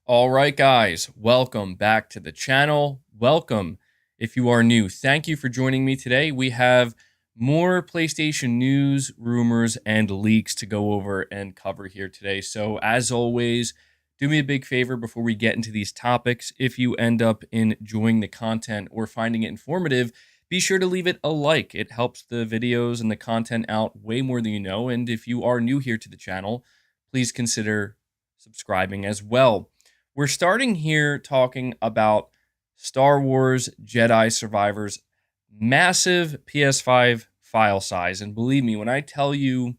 All right, guys, welcome back to the channel. Welcome if you are new. Thank you for joining me today. We have more PlayStation news, rumors, and leaks to go over and cover here today. So, as always, do me a big favor before we get into these topics. If you end up enjoying the content or finding it informative, be sure to leave it a like. It helps the videos and the content out way more than you know. And if you are new here to the channel, please consider subscribing as well. We're starting here talking about Star Wars Jedi Survivor's massive PS5 file size. And believe me, when I tell you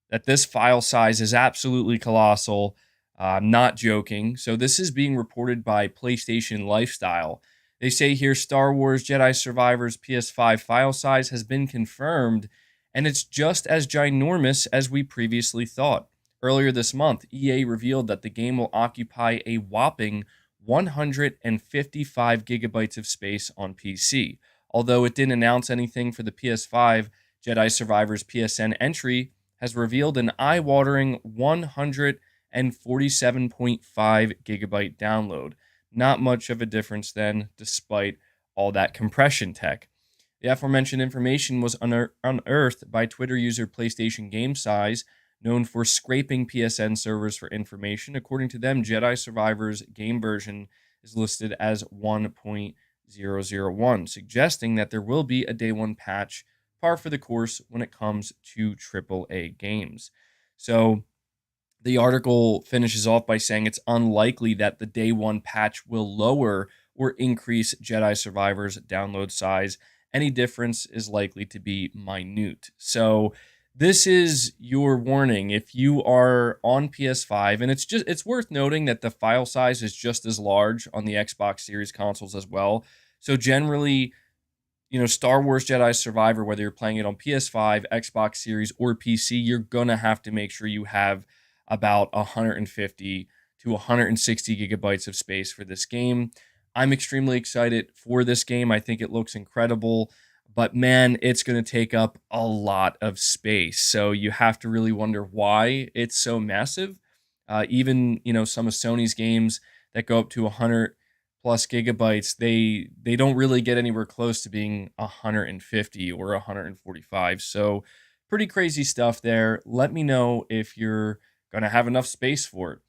that this file size is absolutely colossal, I'm not joking. So, this is being reported by PlayStation Lifestyle. They say here Star Wars Jedi Survivor's PS5 file size has been confirmed, and it's just as ginormous as we previously thought. Earlier this month, EA revealed that the game will occupy a whopping 155 gigabytes of space on PC. Although it didn't announce anything for the PS5, Jedi Survivor's PSN entry has revealed an eye-watering 147.5 gigabyte download. Not much of a difference then, despite all that compression tech. The aforementioned information was unearthed by Twitter user PlayStation Game Size, known for scraping PSN servers for information. According to them, Jedi Survivor's game version is listed as 1.001, suggesting that there will be a day one patch, par for the course when it comes to AAA games. So the article finishes off by saying it's unlikely that the day one patch will lower or increase Jedi Survivor's download size. Any difference is likely to be minute. So this is your warning if you are on PS5, and it's worth noting that the file size is just as large on the Xbox Series consoles as well. So generally, Star Wars Jedi Survivor, whether you're playing it on PS5, Xbox Series, or PC, you're gonna have to make sure you have about 150 to 160 gigabytes of space for this game. I'm extremely excited for this game. I think it looks incredible, but man, it's going to take up a lot of space. So you have to really wonder why it's so massive. Even, some of Sony's games that go up to 100 plus gigabytes, they don't really get anywhere close to being 150 or 145. So pretty crazy stuff there. Let me know if you're going to have enough space for it.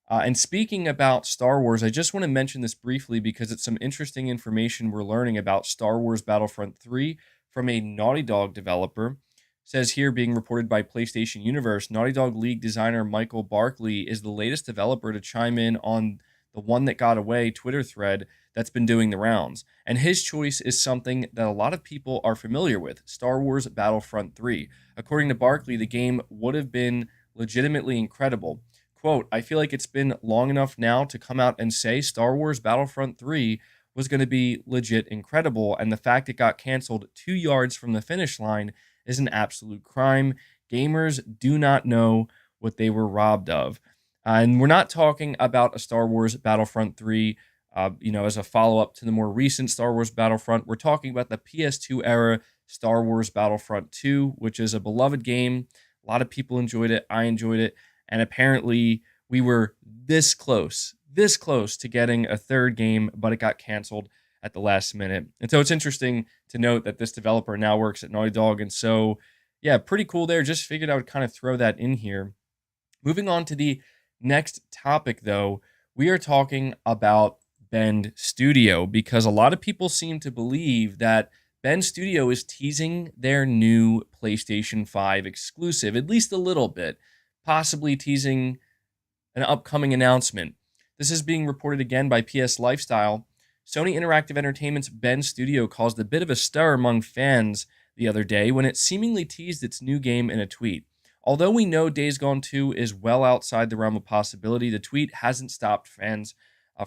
And speaking about Star Wars, I just want to mention this briefly because it's some interesting information we're learning about Star Wars Battlefront 3 from a Naughty Dog developer. It says here, being reported by PlayStation Universe, Naughty Dog lead designer Michael Barkley is the latest developer to chime in on the one that got away Twitter thread that's been doing the rounds. And his choice is something that a lot of people are familiar with, Star Wars Battlefront 3. According to Barkley, the game would have been legitimately incredible. Quote, I feel like it's been long enough now to come out and say Star Wars Battlefront 3 was going to be legit incredible, and the fact it got canceled 2 yards from the finish line is an absolute crime. Gamers do not know what they were robbed of. And we're not talking about a Star Wars Battlefront 3, as a follow-up to the more recent Star Wars Battlefront. We're talking about the PS2 era Star Wars Battlefront 2, which is a beloved game. A lot of people enjoyed it. I enjoyed it. And apparently we were this close to getting a third game, but it got canceled at the last minute. And so it's interesting to note that this developer now works at Naughty Dog. And so, yeah, pretty cool there. Just figured I would kind of throw that in here. Moving on to the next topic, though, we are talking about Bend Studio because a lot of people seem to believe that Bend Studio is teasing their new PlayStation 5 exclusive, at least a little bit, possibly teasing an upcoming announcement. This is being reported again by PS Lifestyle. Sony Interactive Entertainment's Bend Studio caused a bit of a stir among fans the other day when it seemingly teased its new game in a tweet. Although we know Days Gone 2 is well outside the realm of possibility, the tweet hasn't stopped fans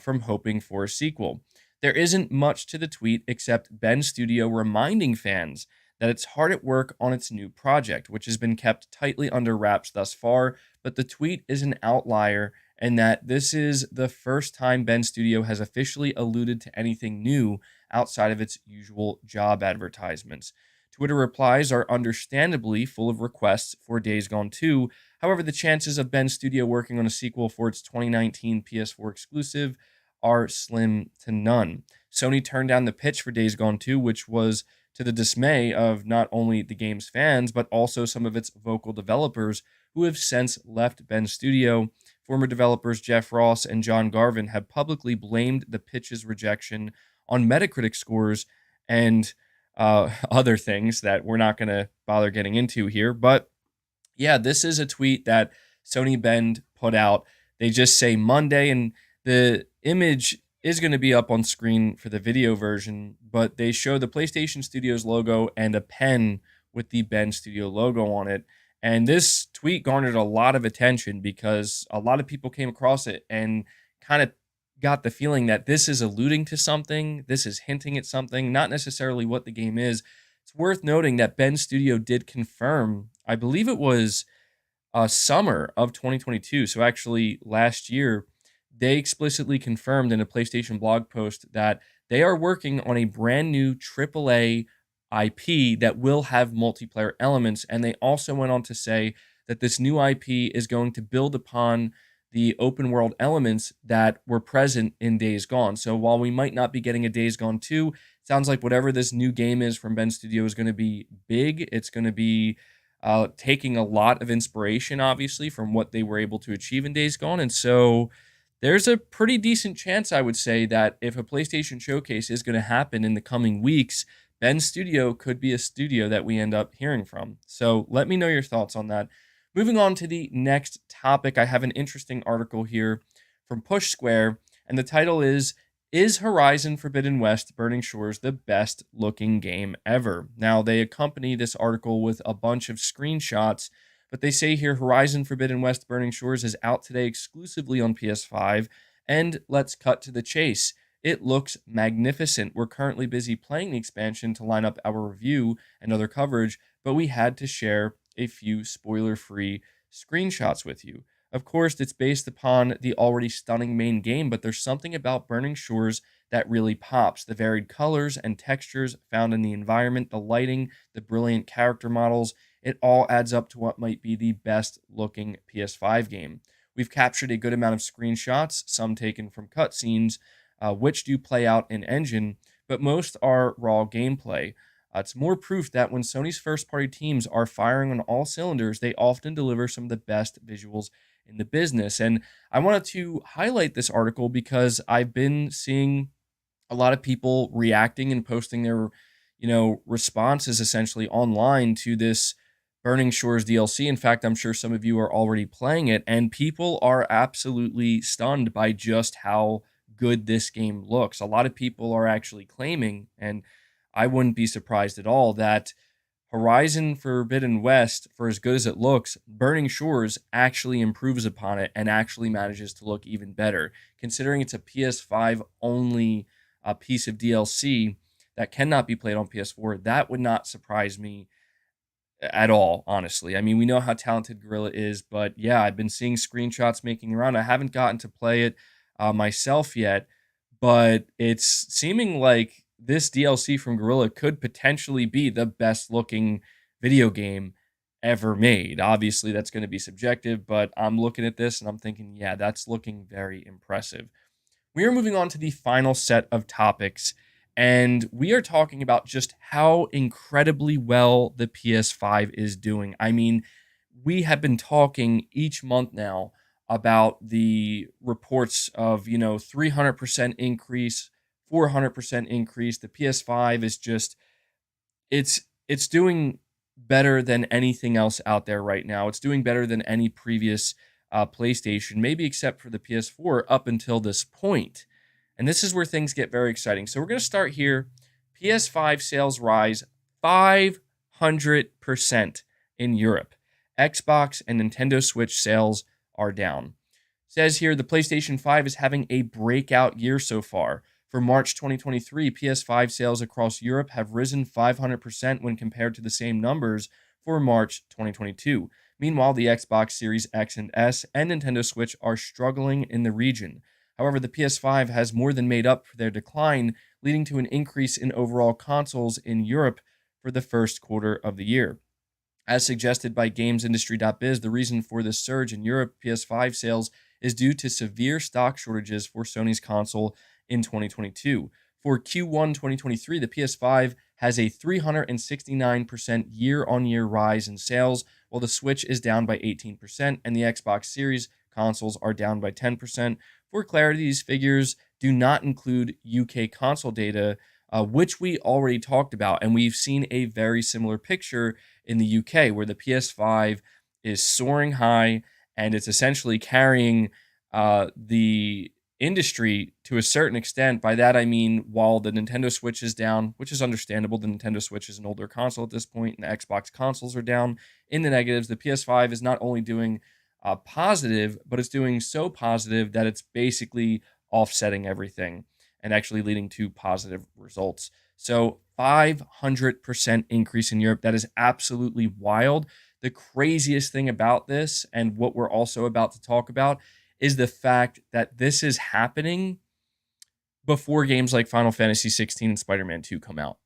from hoping for a sequel. There isn't much to the tweet except Bend Studio reminding fans that it's hard at work on its new project, which has been kept tightly under wraps thus far, but the tweet is an outlier and that this is the first time Bend Studio has officially alluded to anything new outside of its usual job advertisements. Twitter replies are understandably full of requests for Days Gone 2. However, the chances of Bend Studio working on a sequel for its 2019 PS4 exclusive are slim to none. Sony turned down the pitch for Days Gone 2, which was to the dismay of not only the game's fans, but also some of its vocal developers who have since left Bend Studio. Former developers Jeff Ross and John Garvin have publicly blamed the pitch's rejection on Metacritic scores and other things that we're not going to bother getting into here. But yeah, this is a tweet that Sony Bend put out. They just say Monday, and the image is going to be up on screen for the video version, but they show the PlayStation Studios logo and a pen with the Bend Studio logo on it. And this tweet garnered a lot of attention because a lot of people came across it and kind of got the feeling that this is alluding to something, this is hinting at something, not necessarily what the game is. It's worth noting that Bend Studio did confirm, I believe it was summer of 2022, so actually last year, they explicitly confirmed in a PlayStation blog post that they are working on a brand new AAA IP that will have multiplayer elements. And they also went on to say that this new IP is going to build upon the open world elements that were present in Days Gone. So while we might not be getting a Days Gone 2, it sounds like whatever this new game is from Bend Studio is going to be big. It's going to be taking a lot of inspiration, obviously, from what they were able to achieve in Days Gone. And so there's a pretty decent chance, I would say, that if a PlayStation showcase is going to happen in the coming weeks, Bend Studio could be a studio that we end up hearing from. So let me know your thoughts on that. Moving on to the next topic, I have an interesting article here from Push Square, and the title is Horizon Forbidden West Burning Shores the best looking game ever? Now, they accompany this article with a bunch of screenshots, but they say here Horizon Forbidden West Burning Shores is out today exclusively on PS5, and let's cut to the chase. It looks magnificent. We're currently busy playing the expansion to line up our review and other coverage, but we had to share a few spoiler-free screenshots with you. Of course, it's based upon the already stunning main game, but there's something about Burning Shores that really pops. The varied colors and textures found in the environment, the lighting, the brilliant character models, it all adds up to what might be the best looking PS5 game. We've captured a good amount of screenshots, some taken from cutscenes, which do play out in engine, but most are raw gameplay. It's more proof that when Sony's first-party teams are firing on all cylinders, they often deliver some of the best visuals in the business. And I wanted to highlight this article because I've been seeing a lot of people reacting and posting their, responses essentially online to this Burning Shores DLC. In fact, I'm sure some of you are already playing it, and people are absolutely stunned by just how good this game looks. A lot of people are actually claiming, and I wouldn't be surprised at all, that Horizon Forbidden West, for as good as it looks, Burning Shores actually improves upon it and actually manages to look even better. Considering it's a PS5 only piece of DLC that cannot be played on PS4, that would not surprise me at all, honestly. I mean, we know how talented Guerrilla is, but yeah, I've been seeing screenshots making around. I haven't gotten to play it myself yet, but it's seeming like this DLC from Guerrilla could potentially be the best looking video game ever made. Obviously, that's going to be subjective, but I'm looking at this and I'm thinking, yeah, that's looking very impressive. We are moving on to the final set of topics, and we are talking about just how incredibly well the PS5 is doing. I mean, we have been talking each month now about the reports of, 300% increase, 400% increase. The PS5 is just, it's doing better than anything else out there right now. It's doing better than any previous PlayStation, maybe except for the PS4 up until this point. And this is where things get very exciting. So we're going to start here. PS5 sales rise 500% in Europe. Xbox and Nintendo Switch sales are down. It says here the PlayStation 5 is having a breakout year so far. For March 2023, PS5 sales across Europe have risen 500% when compared to the same numbers for March 2022. Meanwhile, the Xbox Series X and S and Nintendo Switch are struggling in the region. However, the PS5 has more than made up for their decline, leading to an increase in overall consoles in Europe for the first quarter of the year. As suggested by GamesIndustry.biz, the reason for this surge in Europe PS5 sales is due to severe stock shortages for Sony's console in 2022. For Q1 2023, the PS5 has a 369% year-on-year rise in sales, while the Switch is down by 18% and the Xbox Series consoles are down by 10%. For clarity, these figures do not include UK console data, which we already talked about, and we've seen a very similar picture in the UK, where the PS5 is soaring high and it's essentially carrying the industry to a certain extent. By that, I mean, while the Nintendo Switch is down, which is understandable, the Nintendo Switch is an older console at this point, and the Xbox consoles are down in the negatives. The PS5 is not only doing positive, but it's doing so positive that it's basically offsetting everything and actually leading to positive results. So 500% increase in Europe. That is absolutely wild. The craziest thing about this, and what we're also about to talk about, is the fact that this is happening before games like Final Fantasy 16 and Spider-Man 2 come out.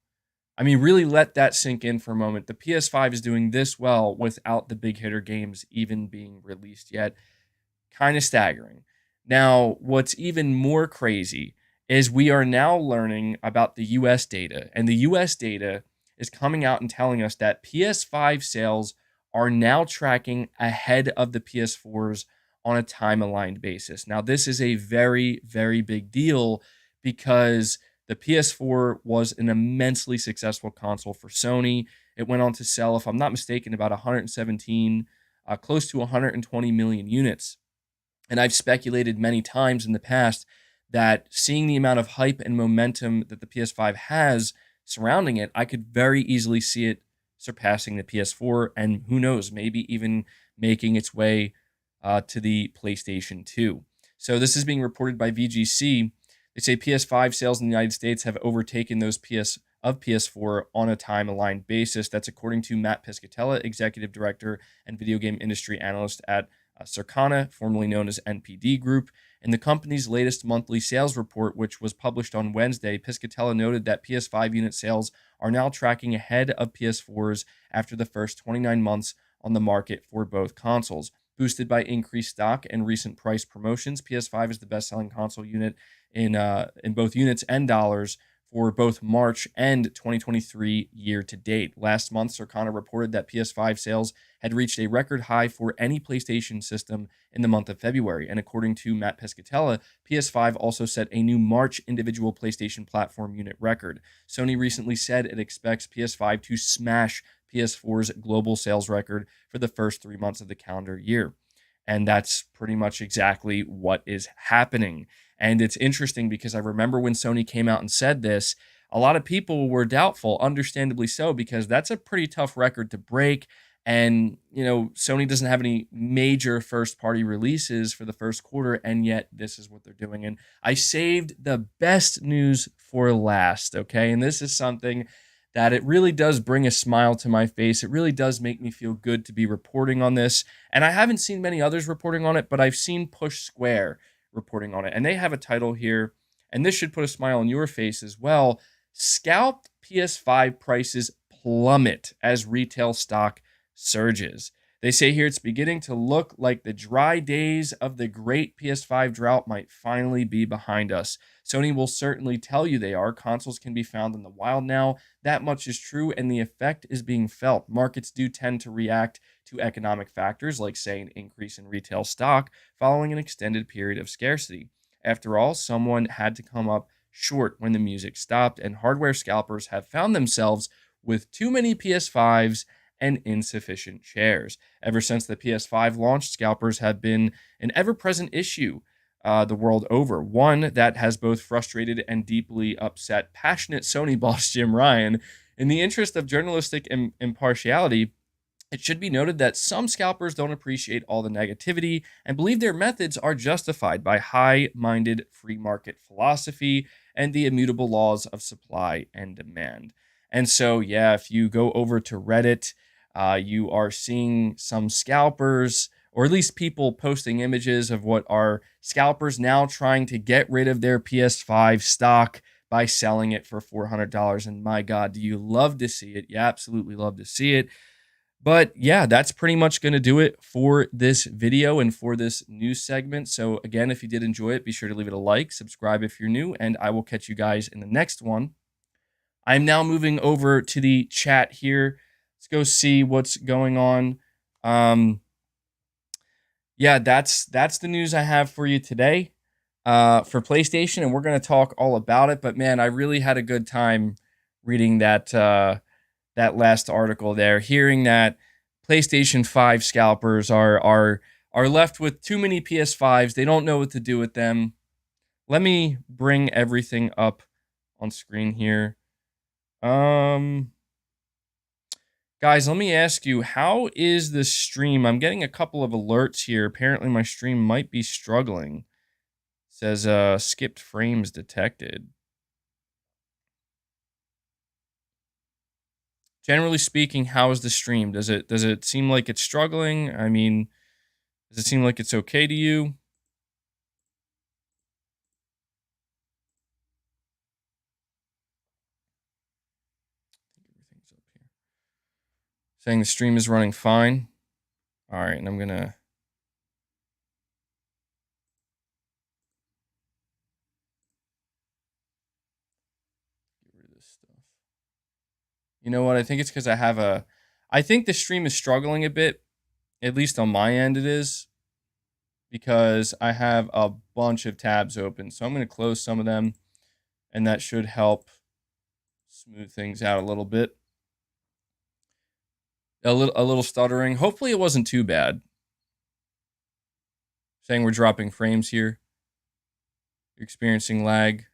I mean, really let that sink in for a moment. The PS5 is doing this well without the big hitter games even being released yet. Kind of staggering. Now, what's even more crazy is we are now learning about the US data, and the US data is coming out and telling us that PS5 sales are now tracking ahead of the PS4s on a time-aligned basis. Now, this is a very, very big deal because the PS4 was an immensely successful console for Sony. It went on to sell, if I'm not mistaken, about 117, close to 120 million units. And I've speculated many times in the past that seeing the amount of hype and momentum that the PS5 has surrounding it, I could very easily see it surpassing the PS4, and who knows, maybe even making its way to the PlayStation 2. So this is being reported by VGC. They say PS5 sales in the United States have overtaken those PS4 on a time-aligned basis. That's according to Matt Piscatella, Executive Director and Video Game Industry Analyst at Circana, formerly known as NPD Group. In the company's latest monthly sales report, which was published on Wednesday, Piscatella noted that PS5 unit sales are now tracking ahead of PS4s after the first 29 months on the market for both consoles. Boosted by increased stock and recent price promotions, PS5 is the best-selling console unit in both units and dollars for both March and 2023 year to date. Last month, Circana reported that PS5 sales had reached a record high for any PlayStation system in the month of February. And according to Matt Piscatella, PS5 also set a new March individual PlayStation platform unit record. Sony recently said it expects PS5 to smash PS4's global sales record for the first 3 months of the calendar year. And that's pretty much exactly what is happening. And it's interesting because I remember when Sony came out and said this, a lot of people were doubtful, understandably so, because that's a pretty tough record to break. And, Sony doesn't have any major first-party releases for the first quarter, and yet this is what they're doing. And I saved the best news for last, okay? And this is something that it really does bring a smile to my face. It really does make me feel good to be reporting on this. And I haven't seen many others reporting on it, but I've seen Push Square reporting on it. And they have a title here, and this should put a smile on your face as well. Scalped PS5 prices plummet as retail stock surges. They say here it's beginning to look like the dry days of the great PS5 drought might finally be behind us. Sony will certainly tell you they are. Consoles can be found in the wild now. That much is true, and the effect is being felt. Markets do tend to react to economic factors, like, say, an increase in retail stock following an extended period of scarcity. After all, someone had to come up short when the music stopped, and hardware scalpers have found themselves with too many PS5s and insufficient shares. Ever since the PS5 launched, scalpers have been an ever-present issue the world over, one that has both frustrated and deeply upset passionate Sony boss Jim Ryan. In the interest of journalistic impartiality, it should be noted that some scalpers don't appreciate all the negativity and believe their methods are justified by high-minded free market philosophy and the immutable laws of supply and demand. And so, yeah, if you go over to Reddit, you are seeing some scalpers, or at least people posting images of what are scalpers now trying to get rid of their PS5 stock by selling it for $400. And my God, do you love to see it? You absolutely love to see it. But yeah, that's pretty much going to do it for this video and for this news segment. So again, if you did enjoy it, be sure to leave it a like, subscribe if you're new, and I will catch you guys in the next one. I'm now moving over to the chat here. Let's go see what's going on. Yeah, that's the news I have for you today for PlayStation, and we're going to talk all about it. But man, I really had a good time reading that that last article there, hearing that PlayStation 5 scalpers are left with too many PS5s. They don't know what to do with them. Let me bring everything up on screen here. Guys, let me ask you, how is the stream? I'm getting a couple of alerts here. Apparently my stream might be struggling. It says skipped frames detected. Generally speaking, how is the stream? Does it seem like it's struggling? I mean, does it seem like it's okay to you? Everything's up here. Saying the stream is running fine. All right, and I'm gonna get rid of this stuff. You know what? I think it's because I think the stream is struggling a bit. At least on my end, it is. Because I have a bunch of tabs open. So I'm going to close some of them, and that should help smooth things out a little bit. A little stuttering. Hopefully it wasn't too bad. Saying we're dropping frames here. You're experiencing lag.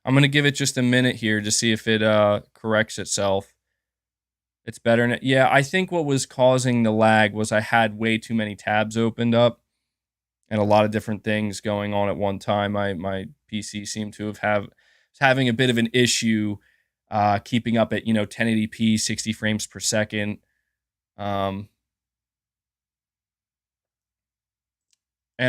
I'm going to give it just a minute here to see if it corrects itself. It's better now. Yeah, I think what was causing the lag was I had way too many tabs opened up and a lot of different things going on at one time. My PC seemed to have having a bit of an issue keeping up at 1080p 60 frames per second. And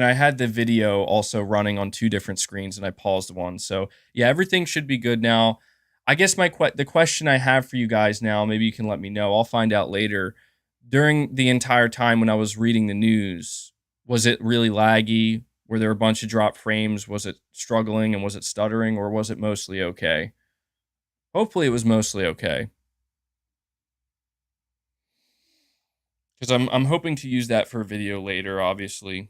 I had the video also running on two different screens, and I paused one. So yeah, everything should be good now. I guess the question I have for you guys now, maybe you can let me know. I'll find out later. During the entire time when I was reading the news, was it really laggy? Were there a bunch of drop frames? Was it struggling and was it stuttering, or was it mostly okay? Hopefully it was mostly okay. Because I'm hoping to use that for a video later, obviously.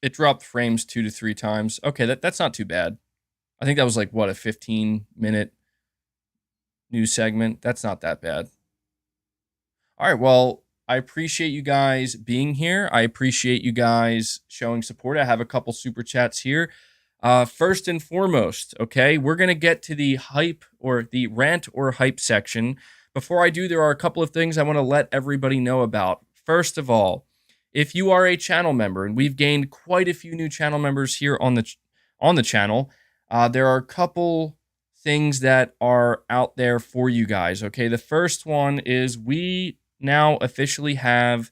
It dropped frames 2 to 3 times. Okay, that's not too bad. I think that was like, what, a 15-minute news segment? That's not that bad. All right, well, I appreciate you guys being here. I appreciate you guys showing support. I have a couple super chats here. First and foremost, okay, we're going to get to the hype or the rant or hype section. Before I do, there are a couple of things I want to let everybody know about. First of all, if you are a channel member, and we've gained quite a few new channel members here on the channel, there are a couple things that are out there for you guys. Okay, the first one is we now officially have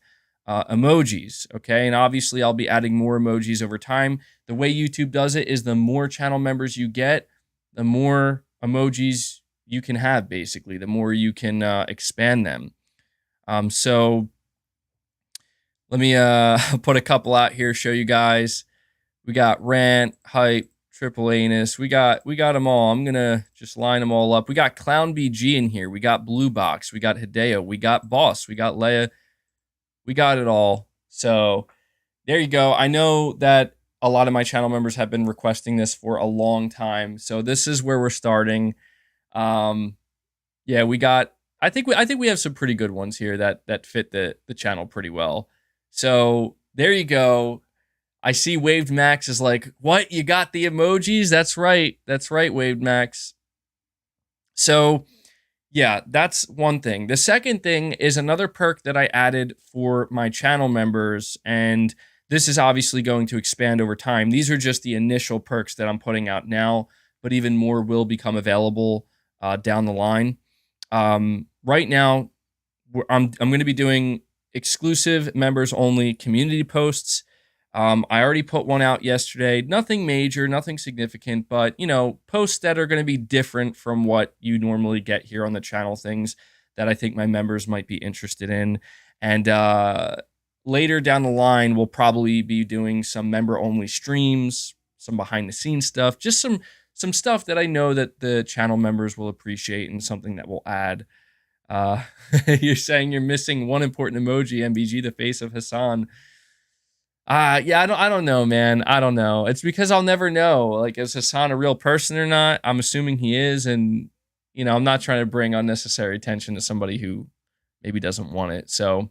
emojis. Okay, and obviously I'll be adding more emojis over time. The way YouTube does it is the more channel members you get, the more emojis you can have. Basically, the more you can expand them. So let me put a couple out here, show you guys. We got Rant, Hype, Triple Anus. We got them all. I'm gonna just line them all up. We got Clown BG in here. We got Blue Box. We got Hideo. We got Boss. We got Leia. We got it all. So there you go. I know that a lot of my channel members have been requesting this for a long time. So this is where we're starting. Yeah, we got. I think we have some pretty good ones here that fit the channel pretty well. So there you go. I see Waved Max is like, what? You got the emojis? That's right. That's right, Waved Max. So yeah, that's one thing. The second thing is another perk that I added for my channel members, and this is obviously going to expand over time. These are just the initial perks that I'm putting out now, but even more will become available down the line. Right now, I'm going to be doing exclusive members only community posts. I already put one out yesterday. Nothing major, nothing significant, but posts that are going to be different from what you normally get here on the channel, things that I think my members might be interested in. And later down the line, we'll probably be doing some member only streams, some behind the scenes stuff, just some stuff that I know that the channel members will appreciate and something that will add. You're saying you're missing one important emoji, MBG, the face of Hassan. Yeah, I don't know, man. I don't know. It's because I'll never know. Like, is Hassan a real person or not? I'm assuming he is, and I'm not trying to bring unnecessary attention to somebody who maybe doesn't want it. So,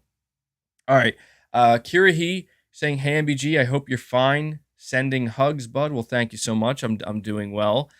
all right. Kirahi saying, "Hey MBG, I hope you're fine. Sending hugs, bud." Well, thank you so much. I'm doing well.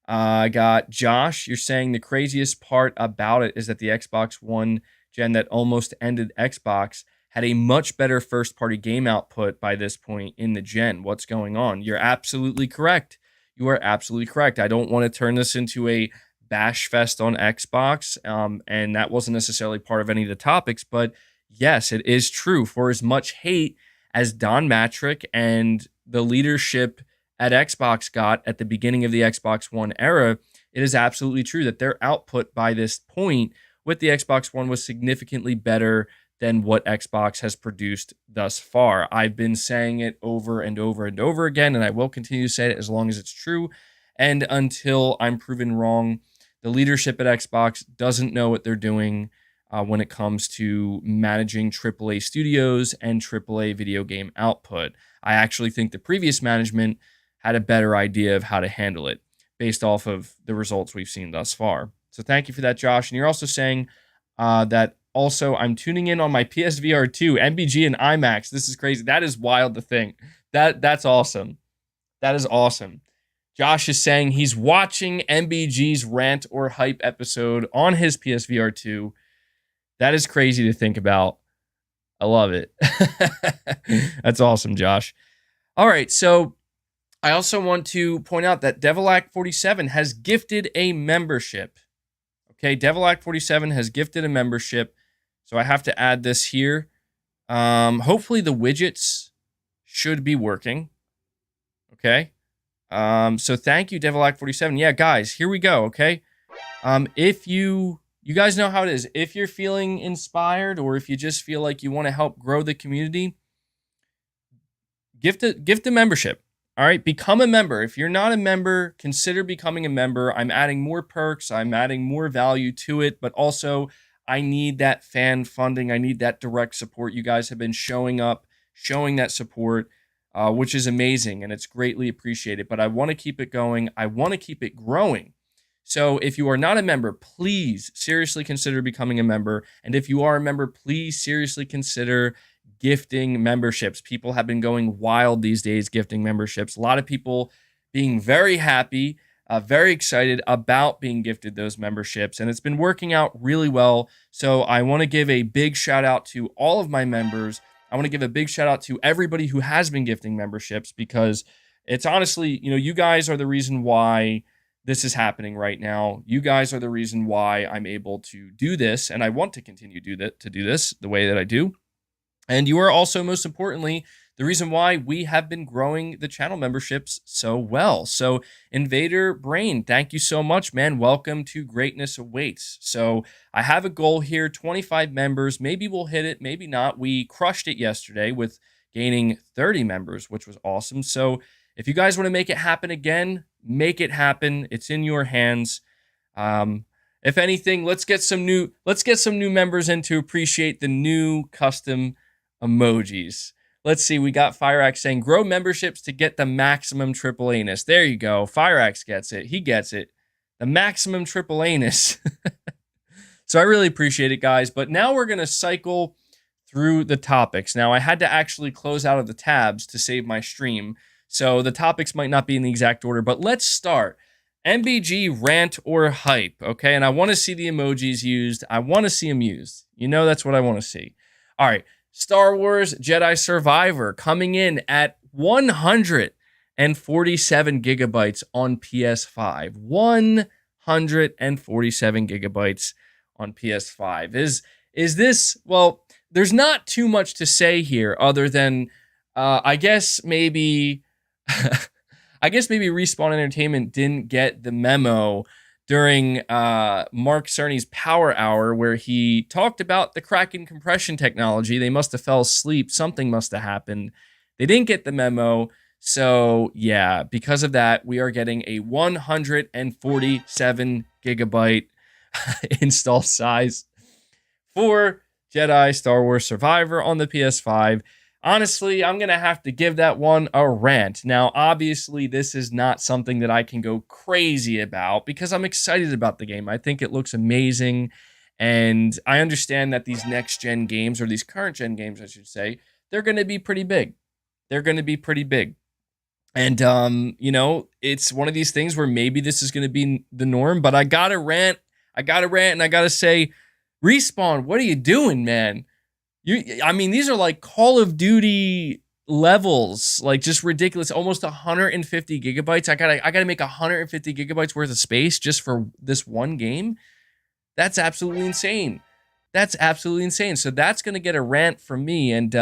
I got Josh. You're saying the craziest part about it is that the Xbox One gen that almost ended Xbox had a much better first-party game output by this point in the gen. What's going on? You're absolutely correct. You are absolutely correct. I don't want to turn this into a bash fest on Xbox, and that wasn't necessarily part of any of the topics, but yes, it is true. For as much hate as Don Matrick and the leadership at Xbox got at the beginning of the Xbox One era, it is absolutely true that their output by this point with the Xbox One was significantly better than what Xbox has produced thus far. I've been saying it over and over and over again, and I will continue to say it as long as it's true and until I'm proven wrong. The leadership at Xbox doesn't know what they're doing when it comes to managing AAA studios and AAA video game output. I actually think the previous management had a better idea of how to handle it based off of the results we've seen thus far. So thank you for that, Josh. And you're also saying that also I'm tuning in on my PSVR 2, MBG, and IMAX. This is crazy. That is wild to think. That's awesome. That is awesome. Josh is saying he's watching MBG's Rant or Hype episode on his PSVR 2. That is crazy to think about. I love it. That's awesome, Josh. All right, so I also want to point out that Devilac47 has gifted a membership. Okay, Devilac47 has gifted a membership, so I have to add this here. Hopefully the widgets should be working. Okay. So thank you, Devilac47. Yeah, guys, here we go, okay? If you guys know how it is. If you're feeling inspired or if you just feel like you want to help grow the community, gift a membership. All right, become a member. If you're not a member, consider becoming a member. I'm adding more perks. I'm adding more value to it, but also I need that fan funding. I need that direct support. You guys have been showing up, showing that support, which is amazing, and it's greatly appreciated. But I want to keep it going. I want to keep it growing. So if you are not a member, please seriously consider becoming a member. And if you are a member, please seriously consider gifting memberships. People have been going wild these days gifting memberships. A lot of people being very happy, very excited about being gifted those memberships. And it's been working out really well. So I want to give a big shout out to all of my members. I want to give a big shout out to everybody who has been gifting memberships, because it's honestly, you guys are the reason why this is happening right now. You guys are the reason why I'm able to do this, and I want to continue to do this the way that I do. And you are also, most importantly, the reason why we have been growing the channel memberships so well. So Invader Brain, thank you so much, man. Welcome to Greatness Awaits. So I have a goal here, 25 members. Maybe we'll hit it, maybe not. We crushed it yesterday with gaining 30 members, which was awesome. So if you guys want to make it happen again, make it happen. It's in your hands. If anything, let's get some new members in to appreciate the new custom emojis. Let's see. We got Fireaxe saying grow memberships to get the maximum triple anus. There you go. Fireaxe gets it. He gets it. The maximum triple anus. So I really appreciate it, guys. But now we're going to cycle through the topics. Now I had to actually close out of the tabs to save my stream, so the topics might not be in the exact order, but let's start. MBG, Rant, or Hype, okay? And I want to see the emojis used. I want to see them used. That's what I want to see. All right, Star Wars Jedi Survivor coming in at 147 gigabytes on PS5. 147 gigabytes on PS5. Is this, well, there's not too much to say here other than I guess maybe Respawn Entertainment didn't get the memo during Mark Cerny's Power Hour where he talked about the Kraken compression technology. They must have fell asleep. Something must have happened. They didn't get the memo. So yeah, because of that, we are getting a 147 gigabyte install size for Jedi Star Wars Survivor on the PS5. Honestly, I'm going to have to give that one a rant. Now, obviously, this is not something that I can go crazy about because I'm excited about the game. I think it looks amazing. And I understand that these next-gen games, or these current-gen games, I should say, they're going to be pretty big. They're going to be pretty big. And, it's one of these things where maybe this is going to be the norm, but I got to rant, and I got to say, Respawn, what are you doing, man? These are like Call of Duty levels, like just ridiculous, almost 150 gigabytes. I gotta make 150 gigabytes worth of space just for this one game. That's absolutely insane. So that's gonna get a rant from me. And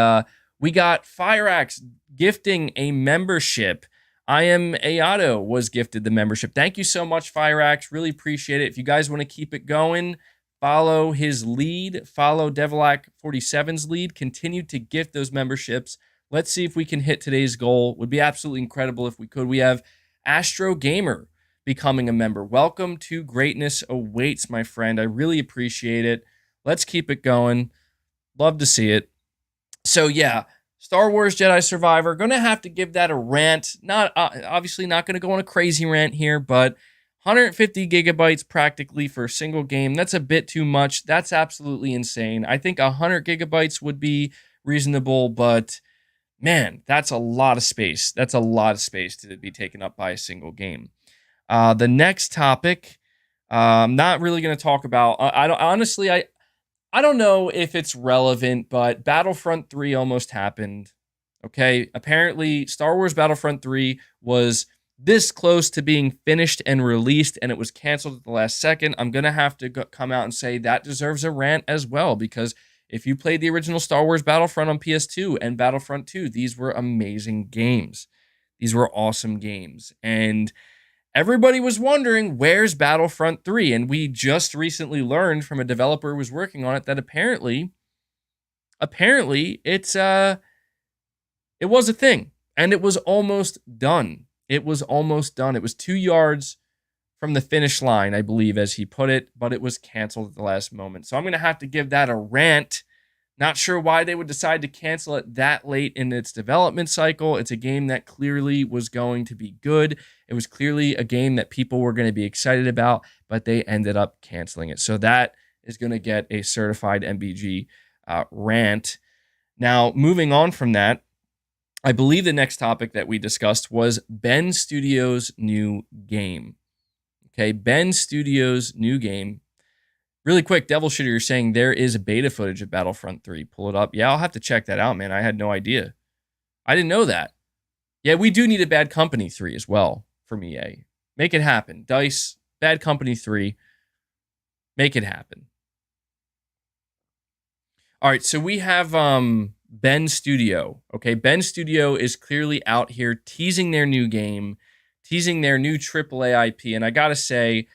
we got FireAxe gifting a membership. I Am Ayato was gifted the membership. Thank you so much, FireAxe. Really appreciate it. If you guys want to keep it going, follow his lead, follow Devlac47's lead, continue to gift those memberships. Let's see if we can hit today's goal. Would be absolutely incredible if we could. We have Astro Gamer becoming a member. Welcome to greatness awaits, my friend. I really appreciate it. Let's keep it going. Love to see it. So yeah, Star Wars Jedi Survivor, gonna have to give that a rant. Not obviously not gonna go on a crazy rant here, but 150 gigabytes practically for a single game. That's a bit too much. That's absolutely insane. I think 100 gigabytes would be reasonable, but man, that's a lot of space. That's a lot of space to be taken up by a single game. The next topic, I'm not really going to talk about. I don't know if it's relevant, but Battlefront 3 almost happened. Okay, apparently Star Wars Battlefront 3 was this close to being finished and released, and it was canceled at the last second. I'm going to have to come out and say that deserves a rant as well, because if you played the original Star Wars Battlefront on PS2 and Battlefront 2, these were amazing games. These were awesome games. And everybody was wondering, where's Battlefront 3? And we just recently learned from a developer who was working on it that apparently it was a thing, and it was almost done. It was 2 yards from the finish line, I believe, as he put it, but it was canceled at the last moment. So I'm going to have to give that a rant. Not sure why they would decide to cancel it that late in its development cycle. It's a game that clearly was going to be good. It was clearly a game that people were going to be excited about, but they ended up canceling it. So that is going to get a certified MBG rant. Now, moving on from that, I believe the next topic that we discussed was Ben Studio's new game. Okay, Ben Studio's new game. Really quick, Devil Shooter, you're saying there is a beta footage of Battlefront 3. Pull it up. Yeah, I'll have to check that out, man. I had no idea. I didn't know that. Yeah, we do need a Bad Company 3 as well from EA. Make it happen. DICE, Bad Company 3. Make it happen. All right, so we have Ben Studio. Okay, Ben Studio is clearly out here teasing their new game, teasing their new AAA IP. And I gotta say,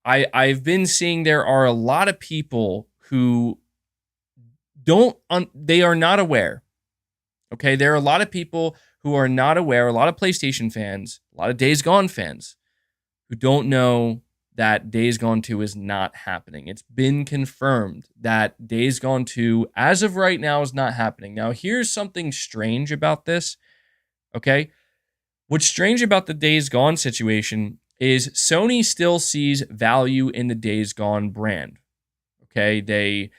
I've been seeing there are a lot of people who they are not aware. Okay, there are a lot of people who are not aware, a lot of PlayStation fans, a lot of Days Gone fans, who don't know that Days Gone 2 is not happening. It's been confirmed that Days Gone 2, as of right now, is not happening. Now, here's something strange about this, okay? What's strange about the Days Gone situation is Sony still sees value in the Days Gone brand, okay? They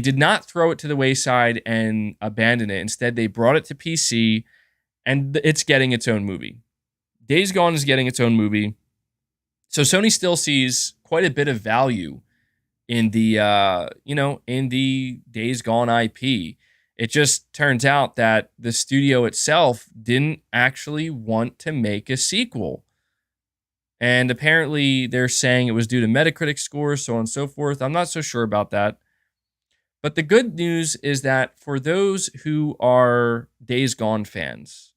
did not throw it to the wayside and abandon it. Instead, they brought it to PC, and it's getting its own movie. Days Gone is getting its own movie. So Sony still sees quite a bit of value in the Days Gone IP. It just turns out that the studio itself didn't actually want to make a sequel. And apparently they're saying it was due to Metacritic scores, so on and so forth. I'm not so sure about that. But the good news is that for those who are Days Gone fans,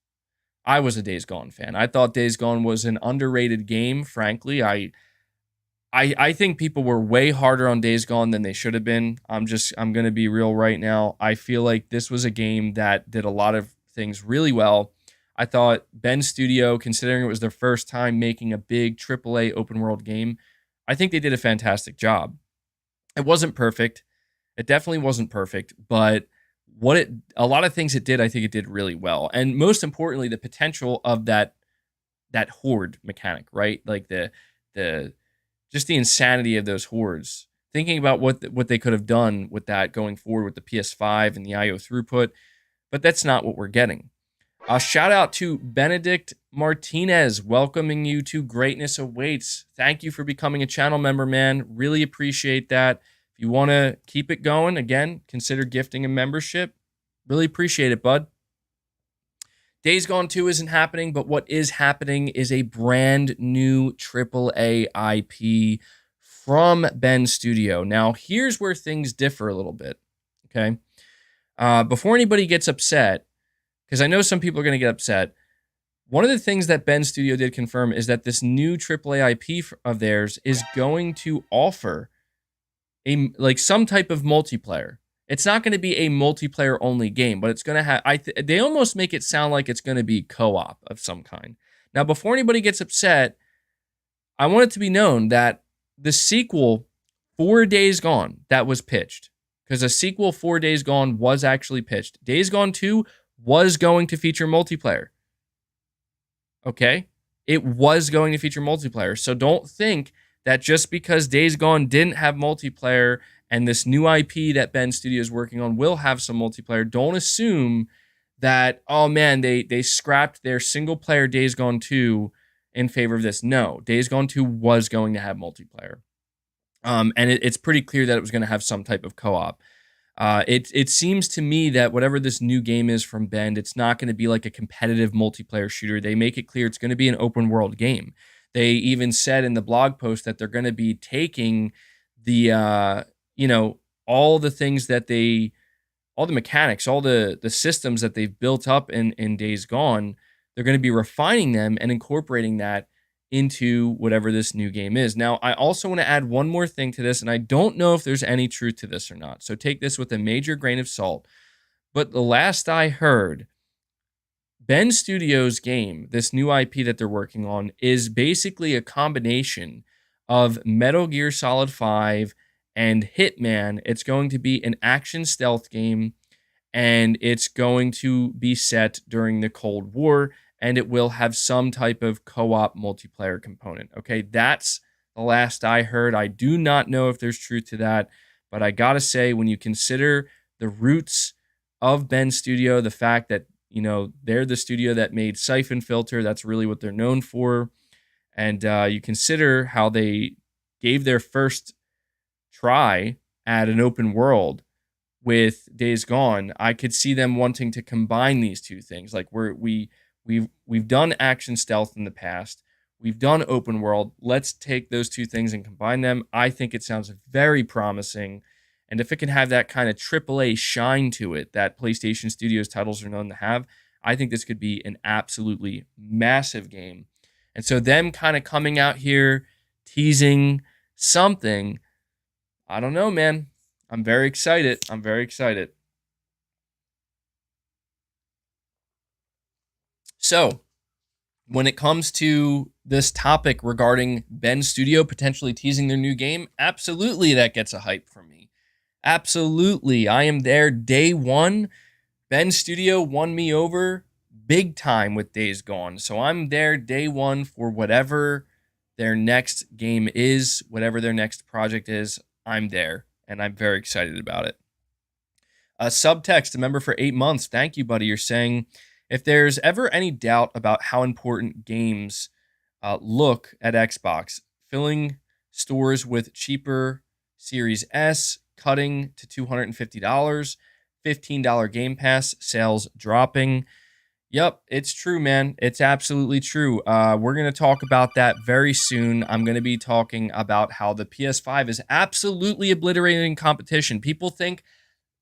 I was a Days Gone fan. I thought Days Gone was an underrated game, frankly. I think people were way harder on Days Gone than they should have been. I'm going to be real right now. I feel like this was a game that did a lot of things really well. I thought Ben Studio, considering it was their first time making a big AAA open world game, I think they did a fantastic job. It wasn't perfect. It definitely wasn't perfect, but a lot of things it did, I think it did really well. And most importantly, the potential of that horde mechanic, right? Like the just the insanity of those hordes. Thinking about what they could have done with that going forward with the PS5 and the IO throughput, but that's not what we're getting. Shout out to Benedict Martinez, welcoming you to Greatness Awaits. Thank you for becoming a channel member, man. Really appreciate that. If you want to keep it going, again, consider gifting a membership. Really appreciate it, bud. Days Gone 2 isn't happening, but what is happening is a brand new AAA IP from Ben Studio. Now, here's where things differ a little bit, okay? Before anybody gets upset, because I know some people are going to get upset, one of the things that Ben Studio did confirm is that this new AAA IP of theirs is going to offer some type of multiplayer. It's not going to be a multiplayer only game, but it's going to have, they almost make it sound like it's going to be co-op of some kind. Now, before anybody gets upset, I want it to be known that the sequel 4 Days Gone that was pitched, because a sequel 4 Days Gone was actually pitched. Days Gone 2 was going to feature multiplayer. Okay? It was going to feature multiplayer. So don't think that just because Days Gone didn't have multiplayer and this new IP that Ben Studio is working on will have some multiplayer, don't assume that, oh man, they scrapped their single player Days Gone 2 in favor of this. No, Days Gone 2 was going to have multiplayer. And it's pretty clear that it was going to have some type of co-op. It seems to me that whatever this new game is from Bend, it's not going to be like a competitive multiplayer shooter. They make it clear it's going to be an open world game. They even said in the blog post that they're going to be taking the, all the things that all the mechanics, all the systems that they've built up in Days Gone, they're going to be refining them and incorporating that into whatever this new game is. Now, I also want to add one more thing to this, and I don't know if there's any truth to this or not, so take this with a major grain of salt. But the last I heard, Ben Studio's game, this new IP that they're working on, is basically a combination of Metal Gear Solid 5 and Hitman. It's going to be an action stealth game, and it's going to be set during the Cold War, and it will have some type of co-op multiplayer component. Okay, that's the last I heard. I do not know if there's truth to that, but I gotta say, when you consider the roots of Ben Studio, the fact that, they're the studio that made Siphon Filter, that's really what they're known for, and you consider how they gave their first try at an open world with Days Gone, I could see them wanting to combine these two things. Like we've done action stealth in the past, we've done open world. Let's take those two things and combine them. I think it sounds very promising, and if it can have that kind of AAA shine to it that PlayStation Studios titles are known to have, I think this could be an absolutely massive game. And so them kind of coming out here teasing something, I don't know, man. I'm very excited. I'm very excited. So, when it comes to this topic regarding Ben Studio potentially teasing their new game, absolutely that gets a hype from me. Absolutely. I am there day one. Ben Studio won me over big time with Days Gone. So I'm there day one for whatever their next game is, whatever their next project is. I'm there, and I'm very excited about it. Subtext, a member for 8 months. Thank you, buddy. You're saying, if there's ever any doubt about how important games look at Xbox, filling stores with cheaper Series S, cutting to $250, $15 Game Pass, sales dropping. Yep, it's true, man. It's absolutely true. We're going to talk about that very soon. I'm going to be talking about how the PS5 is absolutely obliterating competition. People think,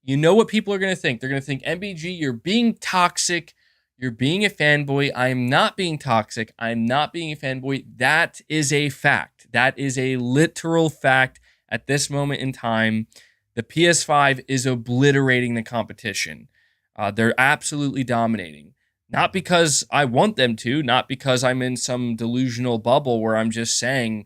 you know what people are going to think? They're going to think, MBG, you're being toxic. You're being a fanboy. I am not being toxic. I'm not being a fanboy. That is a fact. That is a literal fact at this moment in time. The PS5 is obliterating the competition. They're absolutely dominating. Not because I want them to, not because I'm in some delusional bubble where I'm just saying,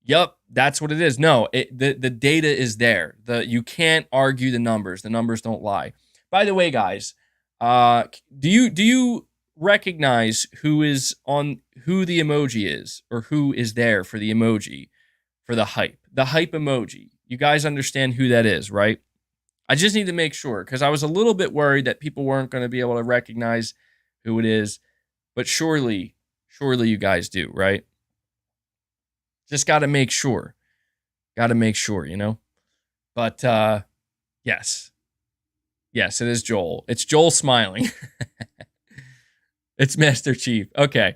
yep, that's what it is. No, the data is there. You can't argue the numbers. The numbers don't lie. By the way, guys, do you recognize who the emoji is, or who is there for the emoji for the hype? The hype emoji. You guys understand who that is, right? I just need to make sure, because I was a little bit worried that people weren't going to be able to recognize who it is, but surely you guys do, right? Just got to make sure. You know? But yes. Yes, it is Joel. It's Joel smiling. It's Master Chief. Okay.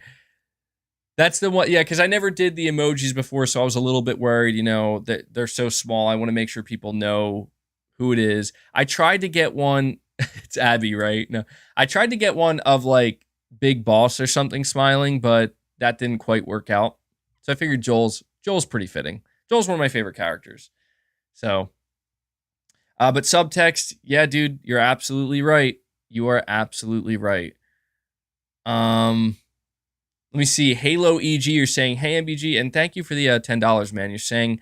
That's the one. Yeah, because I never did the emojis before, so I was a little bit worried, you know, that they're so small. I want to make sure people know who it is. I tried to get one. It's Abby, right? No. I tried to get one of like Big Boss or something smiling, but that didn't quite work out. So I figured Joel's pretty fitting. Joel's one of my favorite characters. So, but subtext, yeah, dude, you're absolutely right. You are absolutely right. Let me see. Halo EG, you're saying, hey, MBG, and thank you for the $10, man. You're saying,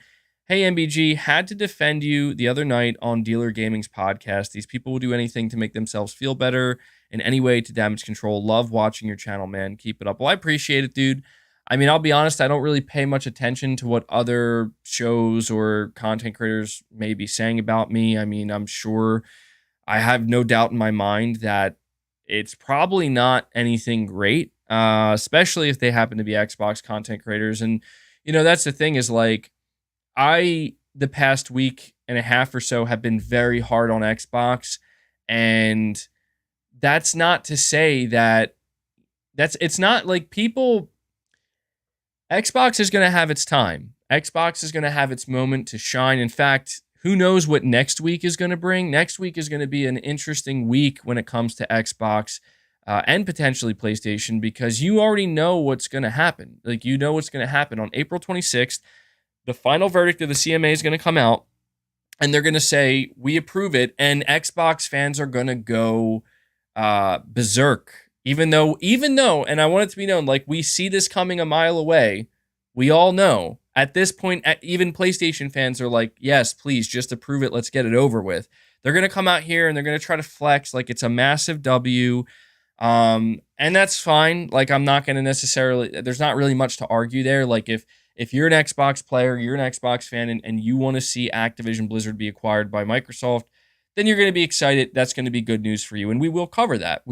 hey, MBG, had to defend you the other night on Dealer Gaming's podcast. These people will do anything to make themselves feel better in any way to damage control. Love watching your channel, man. Keep it up. Well, I appreciate it, dude. I mean, I'll be honest, I don't really pay much attention to what other shows or content creators may be saying about me. I mean, I'm sure, I have no doubt in my mind that it's probably not anything great, especially if they happen to be Xbox content creators. And, you know, that's the thing is like, the past week and a half or so have been very hard on Xbox. And that's not to say that it's not like Xbox is going to have its time. Xbox is going to have its moment to shine. In fact, who knows what next week is going to bring? Next week is going to be an interesting week when it comes to Xbox and potentially PlayStation, because you already know what's going to happen. Like, you know what's going to happen on April 26th. The final verdict of the CMA is going to come out, and they're going to say, we approve it, and Xbox fans are going to go berserk. Even though, and I want it to be known, like, we see this coming a mile away. We all know. At this point, even PlayStation fans are like, yes, please, just approve it. Let's get it over with. They're going to come out here, and they're going to try to flex like it's a massive W. And that's fine. Like, I'm not going to necessarily, there's not really much to argue there. Like, if you're an Xbox player, you're an Xbox fan, and you want to see Activision Blizzard be acquired by Microsoft, then you're going to be excited. That's going to be good news for you. And we will cover that.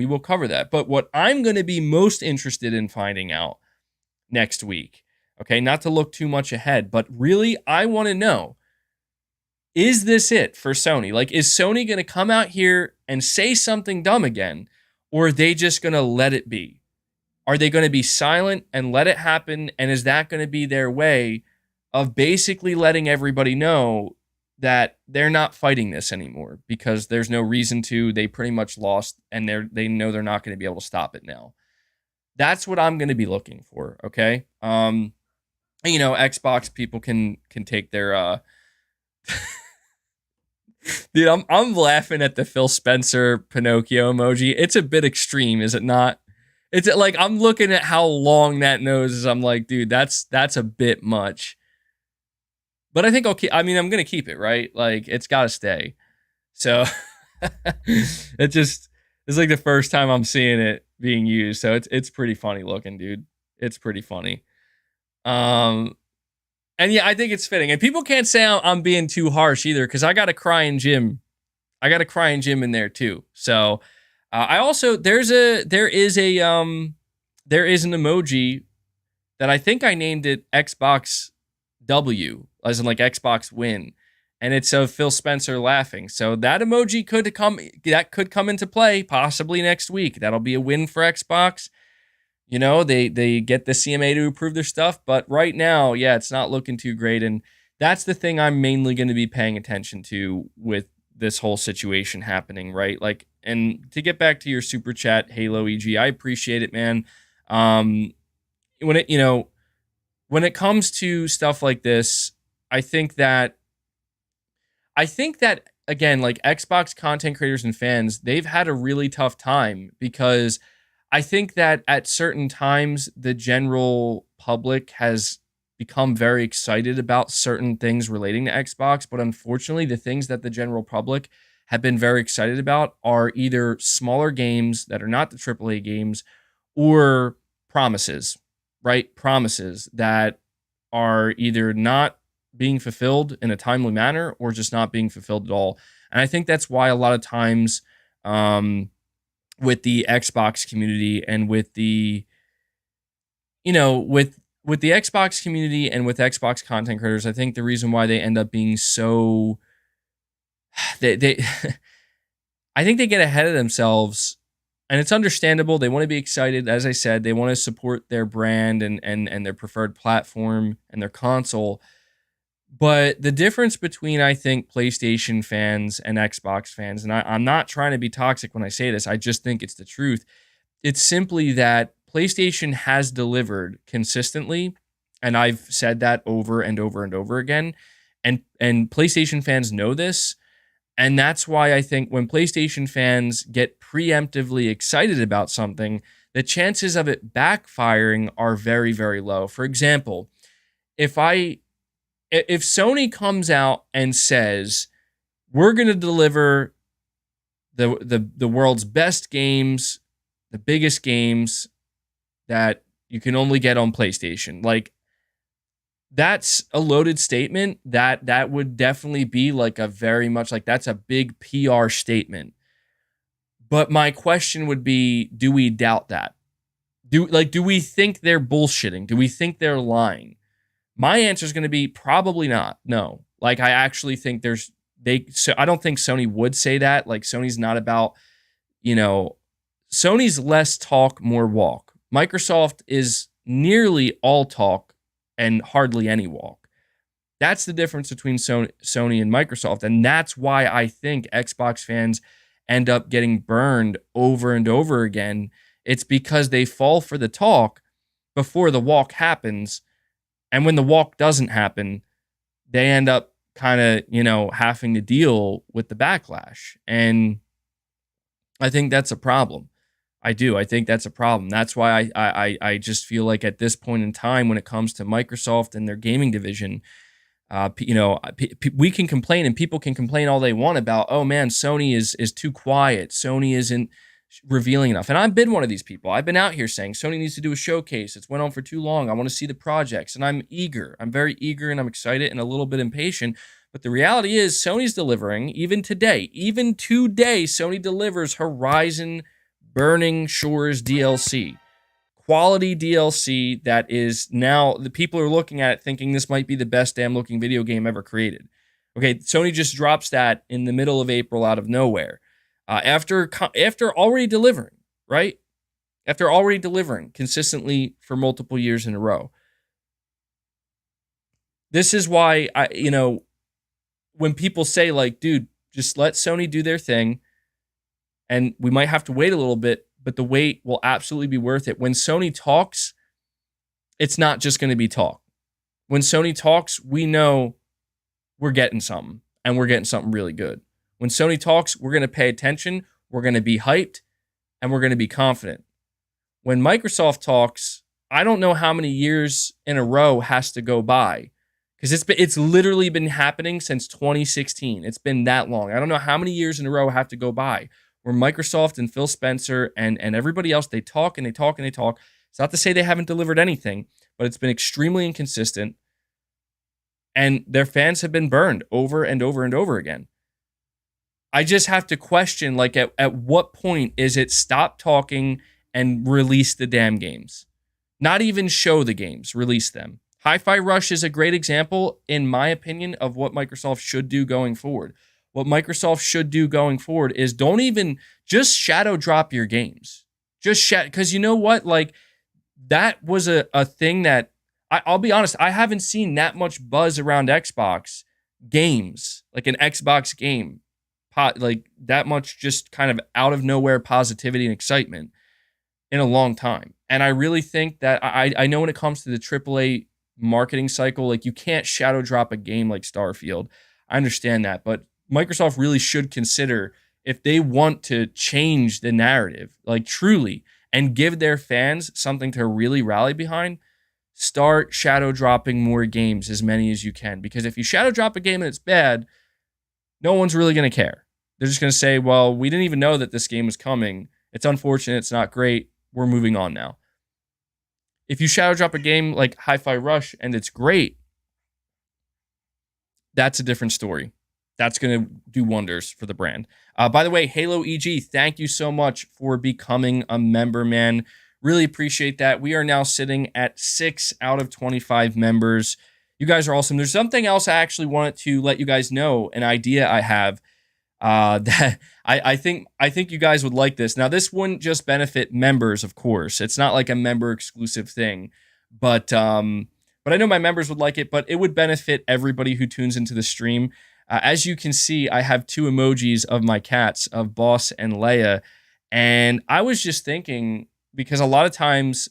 But what I'm going to be most interested in finding out next week, okay, not to look too much ahead, but really, I want to know, is this it for Sony? Like, is Sony going to come out here and say something dumb again, or are they just going to let it be? Are they going to be silent and let it happen? And is that going to be their way of basically letting everybody know that they're not fighting this anymore because there's no reason to? They pretty much lost, and they know they're not going to be able to stop it now. That's what I'm going to be looking for. Okay. You know, Xbox people can take their dude, I'm laughing at the Phil Spencer Pinocchio emoji. It's a bit extreme, is it not? It's like, I'm looking at how long that nose is. I'm like, dude, that's a bit much. But I think I'm going to keep it, right? Like, it's got to stay. So it's like the first time I'm seeing it being used. So it's pretty funny looking, dude. It's pretty funny. And yeah, I think it's fitting. And people can't say I'm being too harsh either, because I got a crying Jim. In there too. So I also, there is an emoji that I think I named it Xbox W, as in like Xbox win. and it's of Phil Spencer laughing. So that emoji could come into play possibly next week. That'll be a win for Xbox. They get the CMA to approve their stuff, but right now, yeah, it's not looking too great. And that's the thing I'm mainly going to be paying attention to with this whole situation happening, right? Like, and to get back to your super chat, Halo EG, I appreciate it, man. When it comes to stuff like this, I think that again, like Xbox content creators and fans, they've had a really tough time because I think that at certain times the general public has become very excited about certain things relating to Xbox, but unfortunately, the things that the general public have been very excited about are either smaller games that are not the AAA games or promises, right? Promises that are either not being fulfilled in a timely manner or just not being fulfilled at all. And I think that's why a lot of times with the Xbox community and with the with the Xbox community and with Xbox content creators, I think the reason why they end up being so they I think they get ahead of themselves, and it's understandable. They want to be excited. As I said, they want to support their brand and their preferred platform and their console. But the difference between, I think, PlayStation fans and Xbox fans, and I'm not trying to be toxic when I say this, I just think it's the truth. It's simply that PlayStation has delivered consistently, and I've said that over and over and over again. And PlayStation fans know this. And that's why I think when PlayStation fans get preemptively excited about something, the chances of it backfiring are very, very low. For example, if Sony comes out and says, we're going to deliver the world's best games, the biggest games that you can only get on PlayStation, like, that's a loaded statement. That would definitely be like a very much like, that's a big PR statement. But my question would be, do we doubt that? Do we think they're bullshitting? Do we think they're lying? My answer is going to be probably not. No. Like, I actually think I don't think Sony would say that. Like, Sony's not about, Sony's less talk, more walk. Microsoft is nearly all talk and hardly any walk. That's the difference between Sony and Microsoft. And that's why I think Xbox fans end up getting burned over and over again. It's because they fall for the talk before the walk happens. And when the walk doesn't happen, they end up kind of, having to deal with the backlash. And I think that's a problem. I do. I think that's a problem. That's why I just feel like at this point in time, when it comes to Microsoft and their gaming division, we can complain and people can complain all they want about, oh man, Sony is too quiet. Sony isn't revealing enough. And I've been one of these people. I've been out here saying Sony needs to do a showcase. It's went on for too long. I want to see the projects, and I'm eager. I'm very eager, and I'm excited and a little bit impatient. But the reality is Sony's delivering even today. Even today, Sony delivers Horizon Burning Shores DLC. Quality DLC that is now, the people are looking at it thinking this might be the best damn looking video game ever created. Okay, Sony just drops that in the middle of April out of nowhere. After already delivering, right? After already delivering consistently for multiple years in a row. This is why when people say like, dude, just let Sony do their thing, and we might have to wait a little bit, but the wait will absolutely be worth it. When Sony talks, it's not just going to be talk. When Sony talks, we know we're getting something, and we're getting something really good. When Sony talks, we're going to pay attention, we're going to be hyped, and we're going to be confident. When Microsoft talks, I don't know how many years in a row has to go by, because it's literally been happening since 2016. It's been that long. I don't know how many years in a row have to go by where Microsoft and Phil Spencer and everybody else, they talk and they talk and they talk. It's not to say they haven't delivered anything, but it's been extremely inconsistent, and their fans have been burned over and over and over again. I just have to question, like, at what point is it stop talking and release the damn games? Not even show the games, release them. Hi-Fi Rush is a great example, in my opinion, of what Microsoft should do going forward. What Microsoft should do going forward is don't even just shadow drop your games. Because you know what? Like, that was a thing that I'll be honest, I haven't seen that much buzz around Xbox games, like an Xbox game, like that much just kind of out of nowhere positivity and excitement in a long time. And I really think that I know when it comes to the AAA marketing cycle, like you can't shadow drop a game like Starfield. I understand that, but Microsoft really should consider if they want to change the narrative, like truly, and give their fans something to really rally behind, start shadow dropping more games, as many as you can. Because if you shadow drop a game and it's bad, no one's really going to care. They're just going to say, well, we didn't even know that this game was coming. It's unfortunate. It's not great. We're moving on now. If you shadow drop a game like Hi-Fi Rush and it's great, that's a different story. That's going to do wonders for the brand. By the way, Halo EG, thank you so much for becoming a member, man. Really appreciate that. We are now sitting at 6 out of 25 members. You guys are awesome. There's something else I actually wanted to let you guys know, an idea I have that I think you guys would like this. Now, this wouldn't just benefit members, of course. It's not like a member exclusive thing, but I know my members would like it, but it would benefit everybody who tunes into the stream. As you can see, I have two emojis of my cats, of Boss and Leia. And I was just thinking, because a lot of times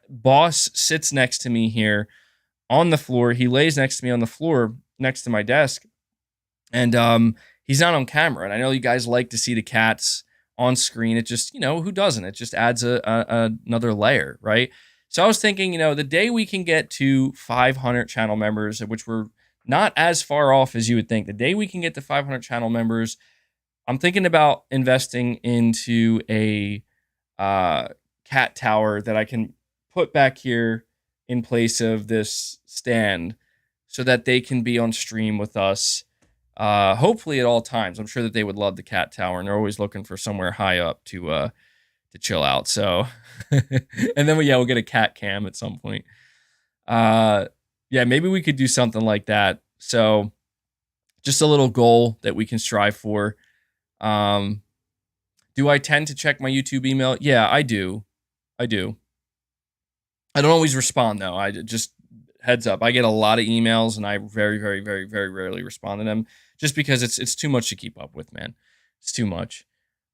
Boss sits next to me here on the floor. He lays next to me on the floor next to my desk. And he's not on camera. And I know you guys like to see the cats on screen. It just, who doesn't? It just adds another layer, right? So I was thinking, the day we can get to 500 channel members, which we're not as far off as you would think. The day we can get to 500 channel members, I'm thinking about investing into a cat tower that I can put back here in place of this stand so that they can be on stream with us, hopefully at all times. I'm sure that they would love the cat tower, and they're always looking for somewhere high up to chill out. So, and then we'll get a cat cam at some point. Yeah, maybe we could do something like that. So just a little goal that we can strive for. Do I tend to check my YouTube email? Yeah, I do. I don't always respond though. I just, heads up, I get a lot of emails and I very, very, very, very rarely respond to them just because it's too much to keep up with, man. It's too much.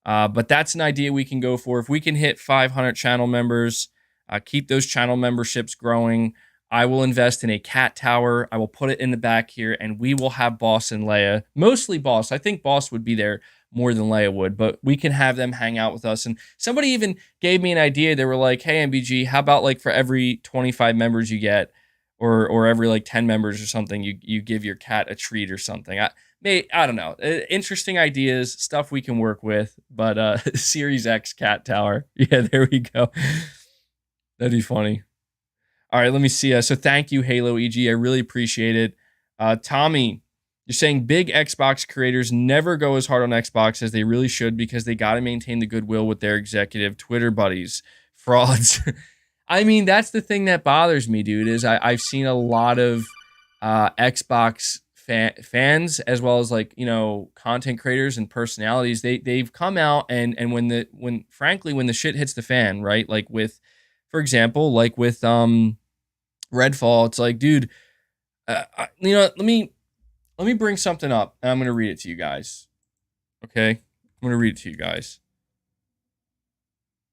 But that's an idea we can go for. If we can hit 500 channel members, keep those channel memberships growing, I will invest in a cat tower. I will put it in the back here, and we will have Boss and Leia. Mostly Boss. I think Boss would be there more than Leia would, but we can have them hang out with us. And somebody even gave me an idea. They were like, hey, MBG, how about like for every 25 members you get, or every like 10 members or something, you give your cat a treat or something. I don't know. Interesting ideas, stuff we can work with, but Series X cat tower. Yeah, there we go. That'd be funny. All right, let me see. So thank you, Halo EG. I really appreciate it. Tommy, you're saying big Xbox creators never go as hard on Xbox as they really should because they got to maintain the goodwill with their executive Twitter buddies. Frauds. I mean, that's the thing that bothers me, dude, is I've seen a lot of Xbox fans as well as like, content creators and personalities. They've come out and when the shit hits the fan, right? Like with, for example, like with Redfall, it's like, dude, let me bring something up and I'm going to read it to you guys. Okay. I'm going to read it to you guys.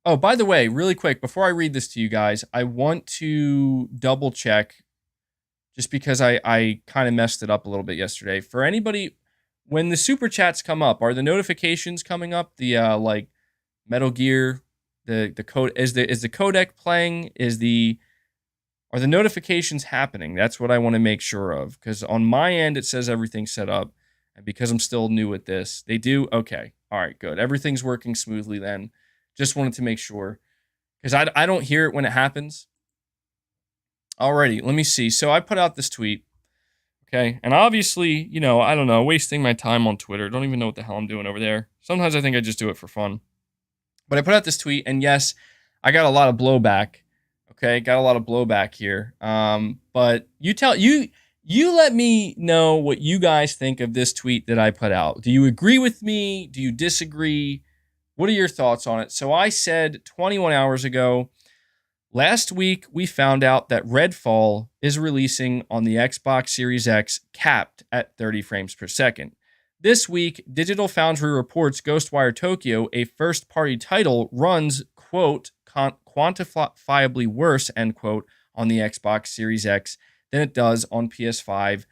Oh, by the way, really quick, before I read this to you guys, I want to double check just because I kind of messed it up a little bit yesterday. For anybody, when the super chats come up, are the notifications coming up? The like Metal Gear, the code is the codec playing? Are the notifications happening? That's what I want to make sure of, because on my end it says everything's set up, and because I'm still new at this, they do. Okay, all right, good. Everything's working smoothly then. Just wanted to make sure, because I don't hear it when it happens. Alrighty, let me see. So I put out this tweet, okay, and obviously, I don't know, wasting my time on Twitter. Don't even know what the hell I'm doing over there. Sometimes I think I just do it for fun. But I put out this tweet, and yes, I got a lot of blowback. Okay, got a lot of blowback here. But you let me know what you guys think of this tweet that I put out. Do you agree with me? Do you disagree? What are your thoughts on it? So I said 21 hours ago, last week we found out that Redfall is releasing on the Xbox Series X capped at 30 frames per second. This week, Digital Foundry reports Ghostwire Tokyo, a first-party title, runs, quote, quantifiably worse, end quote, on the Xbox Series X than it does on PS5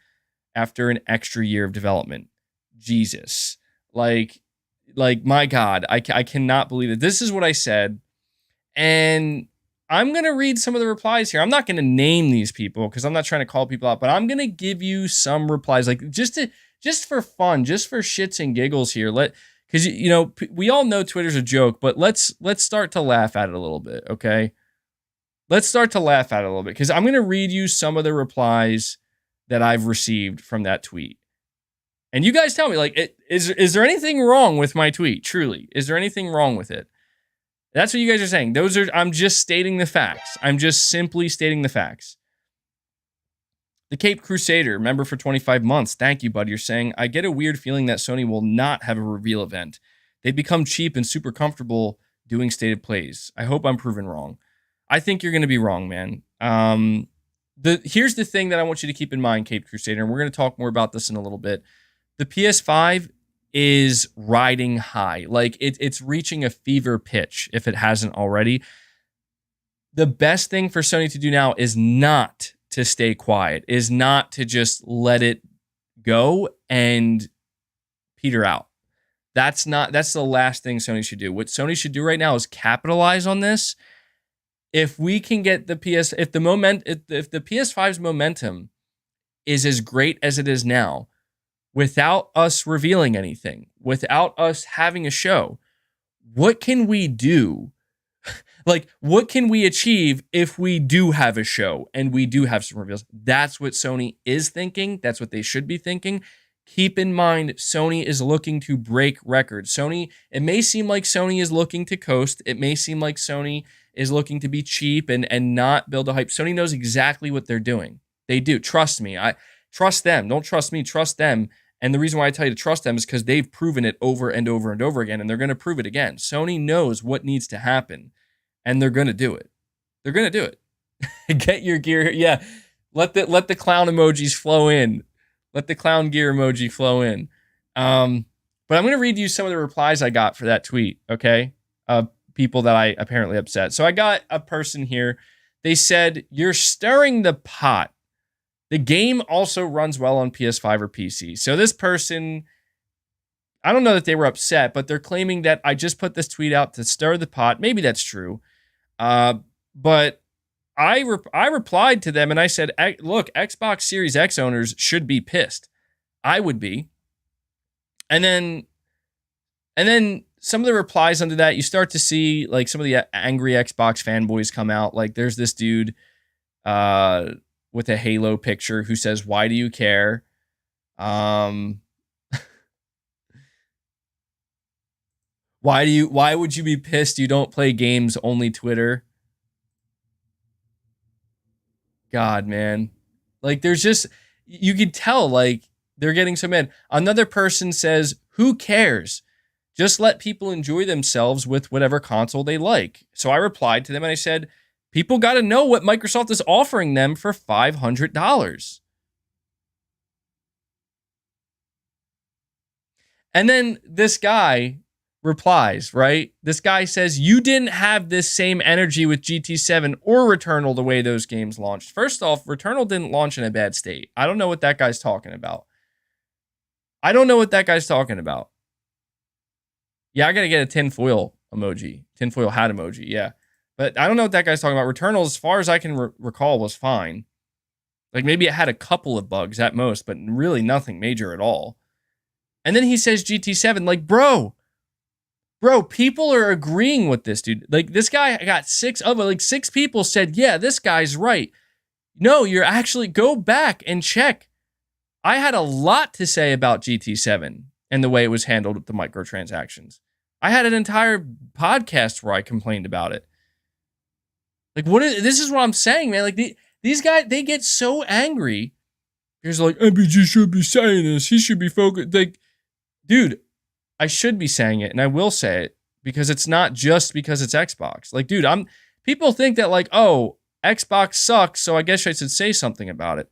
after an extra year of development. Jesus. Like my God, I cannot believe it. This is what I said, and I'm going to read some of the replies here. I'm not going to name these people because I'm not trying to call people out, but I'm going to give you some replies, like just for fun, just for shits and giggles here. Because, you know, we all know Twitter's a joke, but let's start to laugh at it a little bit, okay? Let's start to laugh at it a little bit, because I'm going to read you some of the replies that I've received from that tweet. And you guys tell me, like, is there anything wrong with my tweet? Truly, is there anything wrong with it? That's what you guys are saying. I'm just stating the facts. I'm just simply stating the facts. The Cape Crusader, member for 25 months. Thank you, bud. You're saying, I get a weird feeling that Sony will not have a reveal event. They've become cheap and super comfortable doing stated plays. I hope I'm proven wrong. I think you're going to be wrong, man. Here's the thing that I want you to keep in mind, Cape Crusader, and we're going to talk more about this in a little bit. The PS5 is riding high. Like, it's reaching a fever pitch if it hasn't already. The best thing for Sony to do now is not to stay quiet, is not to just let it go and peter out. That's the last thing Sony should do. What Sony should do right now is capitalize on this. If we can get if the PS5's momentum is as great as it is now, without us revealing anything, without us having a show, what can we do? Like, what can we achieve if we do have a show and we do have some reveals? That's what Sony is thinking. That's what they should be thinking. Keep in mind, Sony is looking to break records. It may seem like Sony is looking to coast. It may seem like Sony is looking to be cheap and not build a hype. Sony knows exactly what they're doing. They do. Trust me. I trust them. Don't trust me. Trust them. And the reason why I tell you to trust them is because they've proven it over and over and over again, and they're going to prove it again. Sony knows what needs to happen, and they're going to do it. They're going to do it. Get your gear. Yeah. Let the clown emojis flow in. Let the clown gear emoji flow in. But I'm going to read you some of the replies I got for that tweet, okay? People that I apparently upset. So I got a person here. They said, you're stirring the pot. The game also runs well on PS5 or PC. So this person, I don't know that they were upset, but they're claiming that I just put this tweet out to stir the pot. Maybe that's true. But I replied to them and I said, look, Xbox Series X owners should be pissed. I would be. And then some of the replies under that, you start to see like some of the angry Xbox fanboys come out. Like there's this dude with a Halo picture who says, why do you care? Why would you be pissed you don't play games, only Twitter? God, man. Like there's just, you could tell like they're getting so mad. Another person says, who cares? Just let people enjoy themselves with whatever console they like. So I replied to them and I said, people got to know what Microsoft is offering them for $500. And then this guy replies, right? This guy says, you didn't have this same energy with GT7 or Returnal the way those games launched. First off, Returnal didn't launch in a bad state. I don't know what that guy's talking about. Yeah, I got to get a tinfoil emoji. Tinfoil hat emoji, yeah. But I don't know what that guy's talking about. Returnal, as far as I can recall, was fine. Like maybe it had a couple of bugs at most, but really nothing major at all. And then he says GT7, like, bro, people are agreeing with this dude. Like this guy got six people said, yeah, this guy's right. No, you're actually, go back and check. I had a lot to say about GT7 and the way it was handled with the microtransactions. I had an entire podcast where I complained about it. Like, this is what I'm saying, man. Like, these guys, they get so angry. Here's like, MBG should be saying this. He should be focused. Like, dude, I should be saying it, and I will say it, because it's not just because it's Xbox. Like, dude, people think that, like, oh, Xbox sucks, so I guess I should say something about it.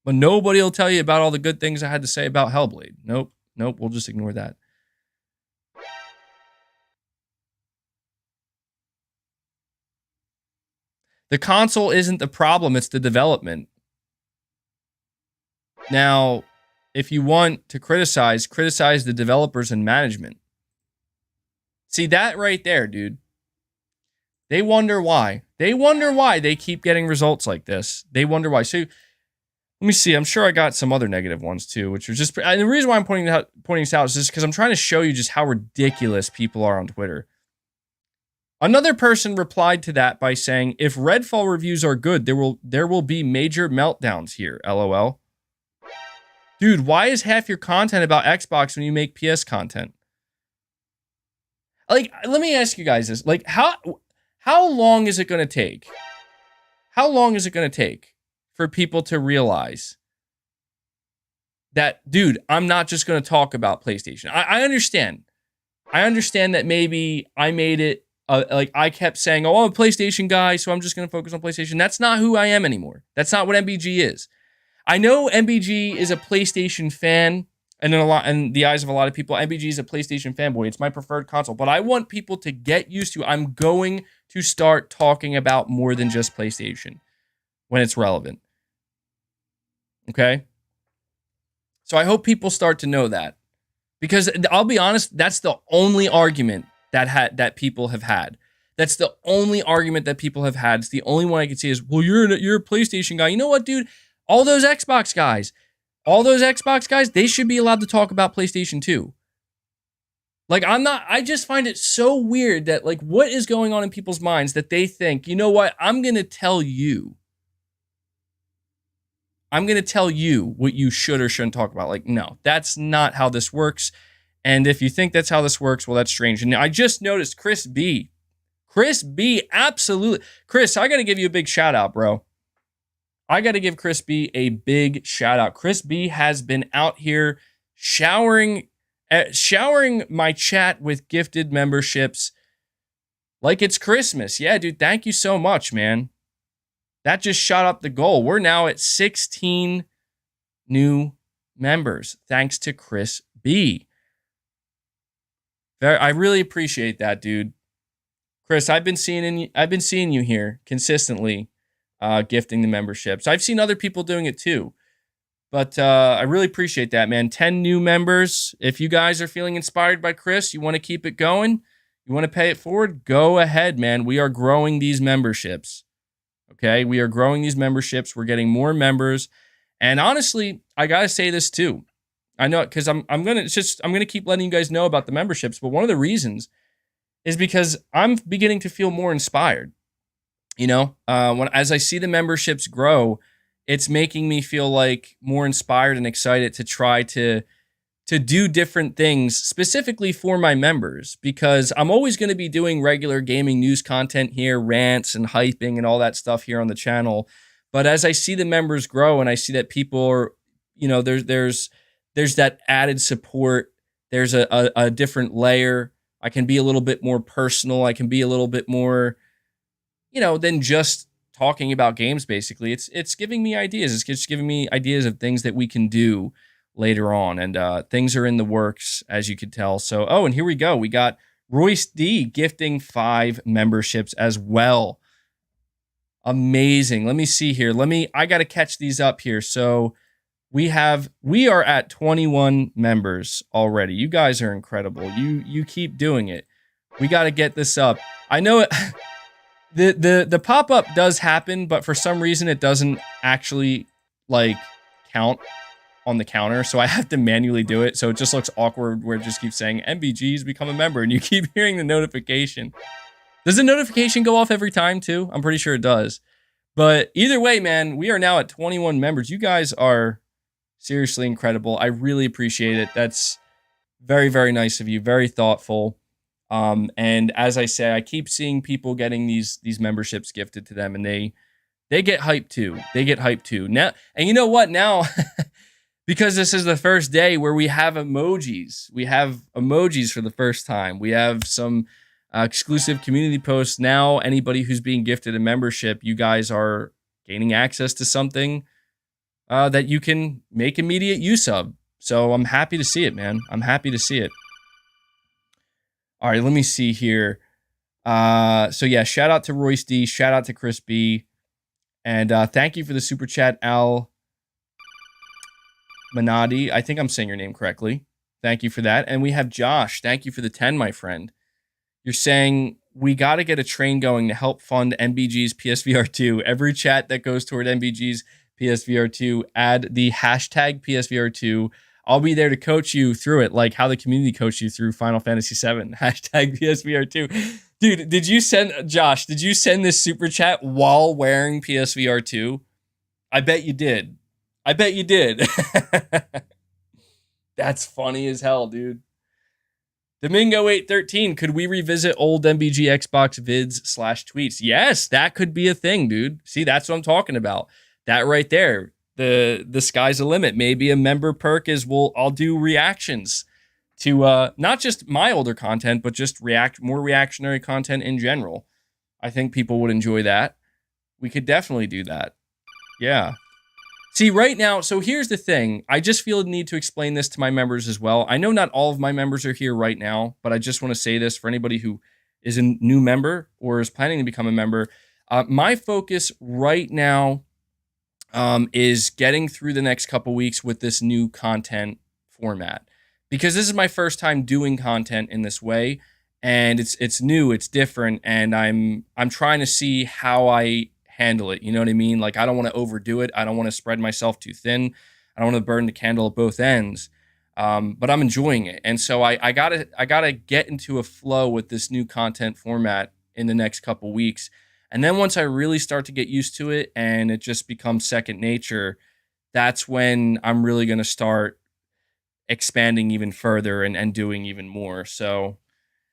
But nobody will tell you about all the good things I had to say about Hellblade. Nope, we'll just ignore that. The console isn't the problem, it's the development. Now, if you want to criticize the developers and management. See, that right there, dude. They wonder why. They wonder why they keep getting results like this. They wonder why. So, let me see. I'm sure I got some other negative ones too, which are just... And the reason why I'm pointing this out is just because I'm trying to show you just how ridiculous people are on Twitter. Another person replied to that by saying, if Redfall reviews are good, there will be major meltdowns here, LOL. Dude, why is half your content about Xbox when you make PS content? Like, let me ask you guys this. Like, how long is it going to take? How long is it going to take for people to realize that, dude, I'm not just going to talk about PlayStation? I understand. I understand that maybe I made it, like, I kept saying, oh, I'm a PlayStation guy, so I'm just going to focus on PlayStation. That's not who I am anymore. That's not what MBG is. I know MBG is a PlayStation fan, and in the eyes of a lot of people, MBG is a PlayStation fanboy. It's my preferred console, but I want people to get used to, I'm going to start talking about more than just PlayStation when it's relevant. Okay? So I hope people start to know that. Because I'll be honest, that's the only argument that people have had. That's the only argument that people have had. It's the only one I can see is, well, you're a PlayStation guy. You know what, dude? All those Xbox guys, they should be allowed to talk about PlayStation too. Like, I just find it so weird that, like, what is going on in people's minds that they think, you know what, I'm going to tell you what you should or shouldn't talk about. Like, no, that's not how this works. And if you think that's how this works, well, that's strange. And I just noticed Chris B, absolutely. Chris, I got to give you a big shout out, bro. I got to give Chris B a big shout out. Chris B has been out here showering my chat with gifted memberships like it's Christmas. Yeah, dude, thank you so much, man. That just shot up the goal. We're now at 16 new members, thanks to Chris B. I really appreciate that, dude. Chris, I've been seeing you here consistently, gifting the memberships. I've seen other people doing it too. But I really appreciate that, man. 10 new members. If you guys are feeling inspired by Chris, you want to keep it going, you want to pay it forward, go ahead, man. We are growing these memberships. Okay? We are growing these memberships. We're getting more members. And honestly, I got to say this too. I know, because I'm going to keep letting you guys know about the memberships, but one of the reasons is because I'm beginning to feel more inspired. You know, as I see the memberships grow, it's making me feel like more inspired and excited to try to do different things specifically for my members, because I'm always going to be doing regular gaming news content here, rants and hyping and all that stuff here on the channel. But as I see the members grow and I see that people are, you know, there's that added support, there's a different layer. I can be a little bit more personal. I can be a little bit more, you know, than just talking about games, basically. It's giving me ideas. It's just giving me ideas of things that we can do later on. And things are in the works, as you could tell. So, oh, and here we go. We got Royce D gifting 5 memberships as well. Amazing. Let me see here. I got to catch these up here. So we are at 21 members already. You guys are incredible. You keep doing it. We got to get this up. I know it. The pop-up does happen, but for some reason it doesn't actually like count on the counter, so I have to manually do it, so it just looks awkward where it just keeps saying MBGs become a member and you keep hearing the notification. Does the notification go off every time too? I'm pretty sure it does. But either way, man, we are now at 21 members. You guys are seriously incredible. I really appreciate it. That's very, very nice of you. Very thoughtful. And as I say, I keep seeing people getting these memberships gifted to them, and they get hyped too. They get hyped too. Now, and you know what? Now, because this is the first day where we have emojis. We have emojis for the first time. We have some exclusive community posts. Now, anybody who's being gifted a membership, you guys are gaining access to something that you can make immediate use of. So I'm happy to see it, man. I'm happy to see it. All right, let me see here. So yeah, shout out to Royce D. Shout out to Chris B. And thank you for the super chat, Al Manadi. I think I'm saying your name correctly. Thank you for that. And we have Josh. Thank you for the 10, my friend. You're saying we got to get a train going to help fund MBG's PSVR 2. Every chat that goes toward MBG's PSVR 2, add the hashtag PSVR 2. I'll be there to coach you through it, like how the community coached you through Final Fantasy 7. Hashtag PSVR 2. Dude, did you send this super chat while wearing PSVR 2? I bet you did. I bet you did. That's funny as hell, dude. Domingo813, could we revisit old MBG Xbox vids / tweets? Yes, that could be a thing, dude. See, that's what I'm talking about. That right there. The sky's the limit. Maybe a member perk is I'll do reactions to not just my older content, but just more reactionary content in general. I think people would enjoy that. We could definitely do that. Yeah. See, right now, so here's the thing. I just feel the need to explain this to my members as well. I know not all of my members are here right now, but I just want to say this for anybody who is a new member or is planning to become a member. My focus right now is getting through the next couple weeks with this new content format, because this is my first time doing content in this way, and it's new, it's different, and I'm trying to see how I handle it. You know what I mean? Like, I don't want to overdo it. I don't want to spread myself too thin. I don't want to burn the candle at both ends. But I'm enjoying it, and so I gotta get into a flow with this new content format in the next couple weeks. And then once I really start to get used to it and it just becomes second nature, that's when I'm really going to start expanding even further and doing even more. So,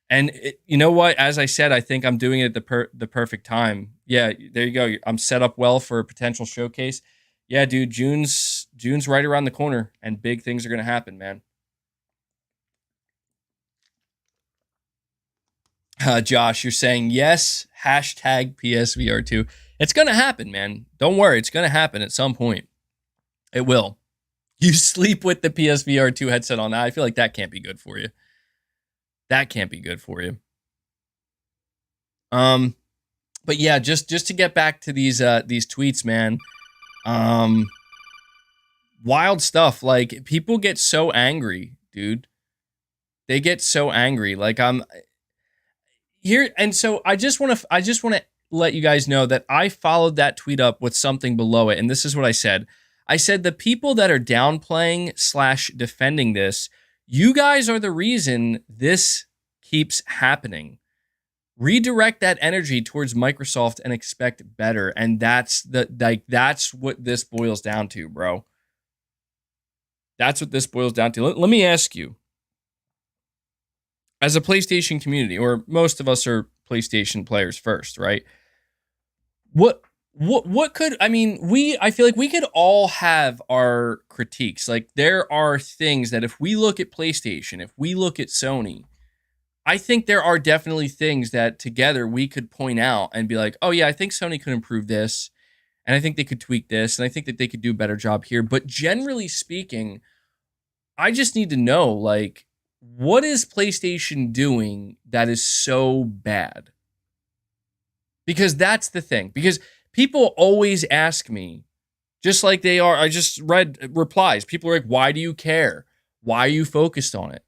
and you know what? As I said, I think I'm doing it at the perfect time. Yeah, there you go. I'm set up well for a potential showcase. Yeah, dude, June's right around the corner, and big things are going to happen, man. Josh, you're saying yes, hashtag PSVR2. It's going to happen, man. Don't worry. It's going to happen at some point. It will. You sleep with the PSVR2 headset on. I feel like that can't be good for you. That can't be good for you. But yeah, just to get back to these tweets, man. Wild stuff. Like, people get so angry, dude. They get so angry. Like, I'm here, and so I just want to let you guys know that I followed that tweet up with something below it, and this is what I said. I said, the people that are downplaying / defending this, you guys are the reason this keeps happening. Redirect that energy towards Microsoft and expect better, and that's what this boils down to, bro. That's what this boils down to. Let me ask you, as a PlayStation community, or most of us are PlayStation players first, right? What could, I feel like we could all have our critiques. Like, there are things that if we look at PlayStation, if we look at Sony, I think there are definitely things that together we could point out and be like, oh yeah, I think Sony could improve this, and I think they could tweak this, and I think that they could do a better job here. But generally speaking, I just need to know, like, what is PlayStation doing that is so bad? Because that's the thing. Because people always ask me, just like they are, I just read replies. People are like, why do you care? Why are you focused on it?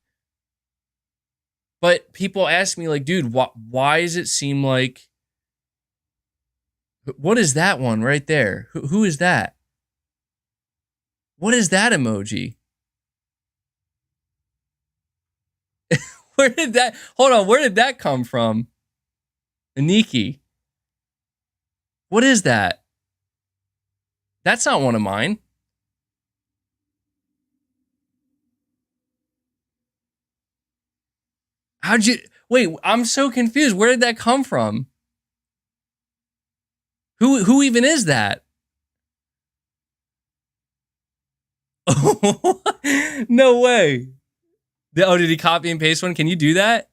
But people ask me, like, dude, why does it seem like... What is that one right there? Who is that? What is that emoji? Where did that come from? Aniki. What is that? That's not one of mine. How'd you wait? I'm so confused. Where did that come from? Who even is that? No way. Did he copy and paste one? Can you do that?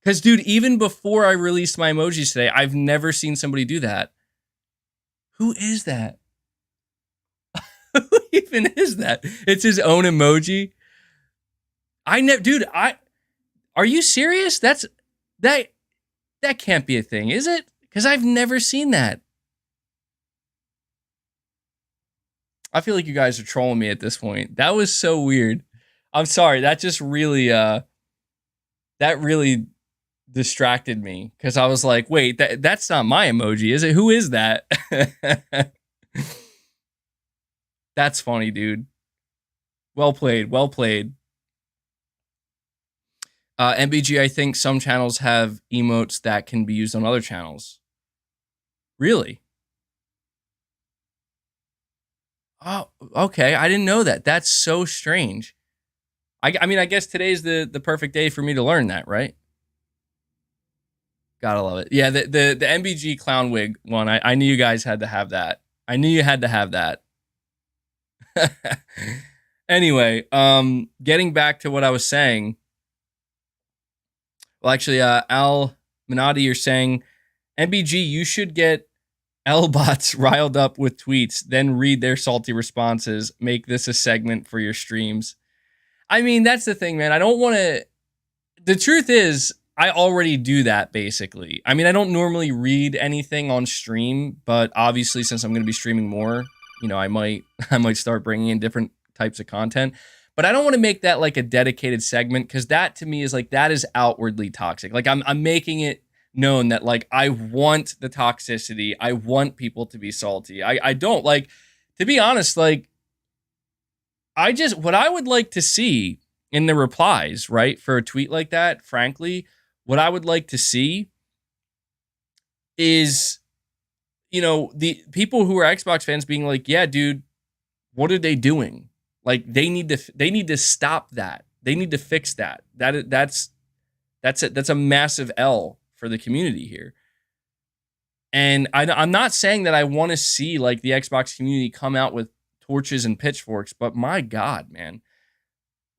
Because, dude, even before I released my emojis today, I've never seen somebody do that. Who is that? Who even is that? It's his own emoji. Are you serious? That can't be a thing, is it? Because I've never seen that. I feel like you guys are trolling me at this point. That was so weird. I'm sorry. That just really, that really distracted me because I was like, wait, that's not my emoji, is it? Who is that? That's funny, dude. Well played. Well played. MBG, I think some channels have emotes that can be used on other channels. Really? Oh, okay. I didn't know that. That's so strange. I mean, I guess today's the perfect day for me to learn that, right? Gotta love it. Yeah, the MBG clown wig one. I knew you guys had to have that. I knew you had to have that. Anyway, getting back to what I was saying. Well, actually, Al Minati, you're saying, MBG, you should get L-bots riled up with tweets, then read their salty responses. Make this a segment for your streams. I mean, that's the thing, man. I don't want to... The truth is, I already do that, basically. I mean, I don't normally read anything on stream, but obviously, since I'm going to be streaming more, you know, I might start bringing in different types of content. But I don't want to make that like a dedicated segment, because that to me is like, that is outwardly toxic. Like I'm making it known that like I want the toxicity. I want people to be salty. I don't like, to be honest, like what I would like to see in the replies, right, for a tweet like that, frankly, what I would like to see is, you know, the people who are Xbox fans being like, yeah, dude, what are they doing? Like they need to stop that. They need to fix that. That's a massive L for the community here. And I'm not saying that I want to see like the Xbox community come out with torches and pitchforks, but my God, man.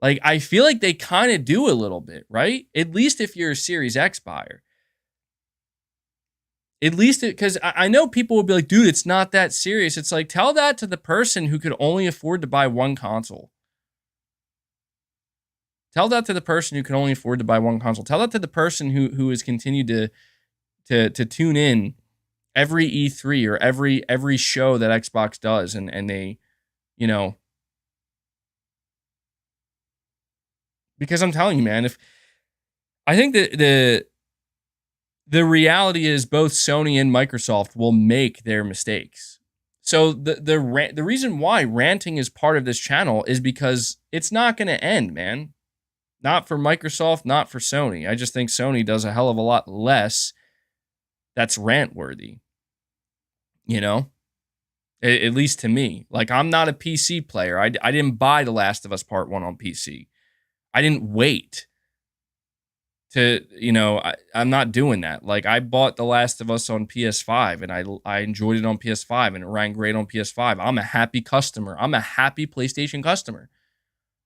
Like I feel like they kind of do a little bit, right? At least if you're a Series X buyer. At least because I know people will be like, dude, it's not that serious. It's like, tell that to the person who could only afford to buy one console. Tell that to the person who can only afford to buy one console. Tell that to the person who has continued to tune in every E3 or every show that Xbox does, and they, you know, because I'm telling you, man, if I think that the reality is both Sony and Microsoft will make their mistakes. So the reason why ranting is part of this channel is because it's not going to end, man. Not for Microsoft, not for Sony. I just think Sony does a hell of a lot less that's rant worthy. You know? At least to me. Like, I'm not a PC player. I didn't buy The Last of Us Part 1 on PC. I didn't wait to, you know, I'm not doing that. Like, I bought The Last of Us on PS5, and I enjoyed it on PS5, and it ran great on PS5. I'm a happy customer. I'm a happy PlayStation customer.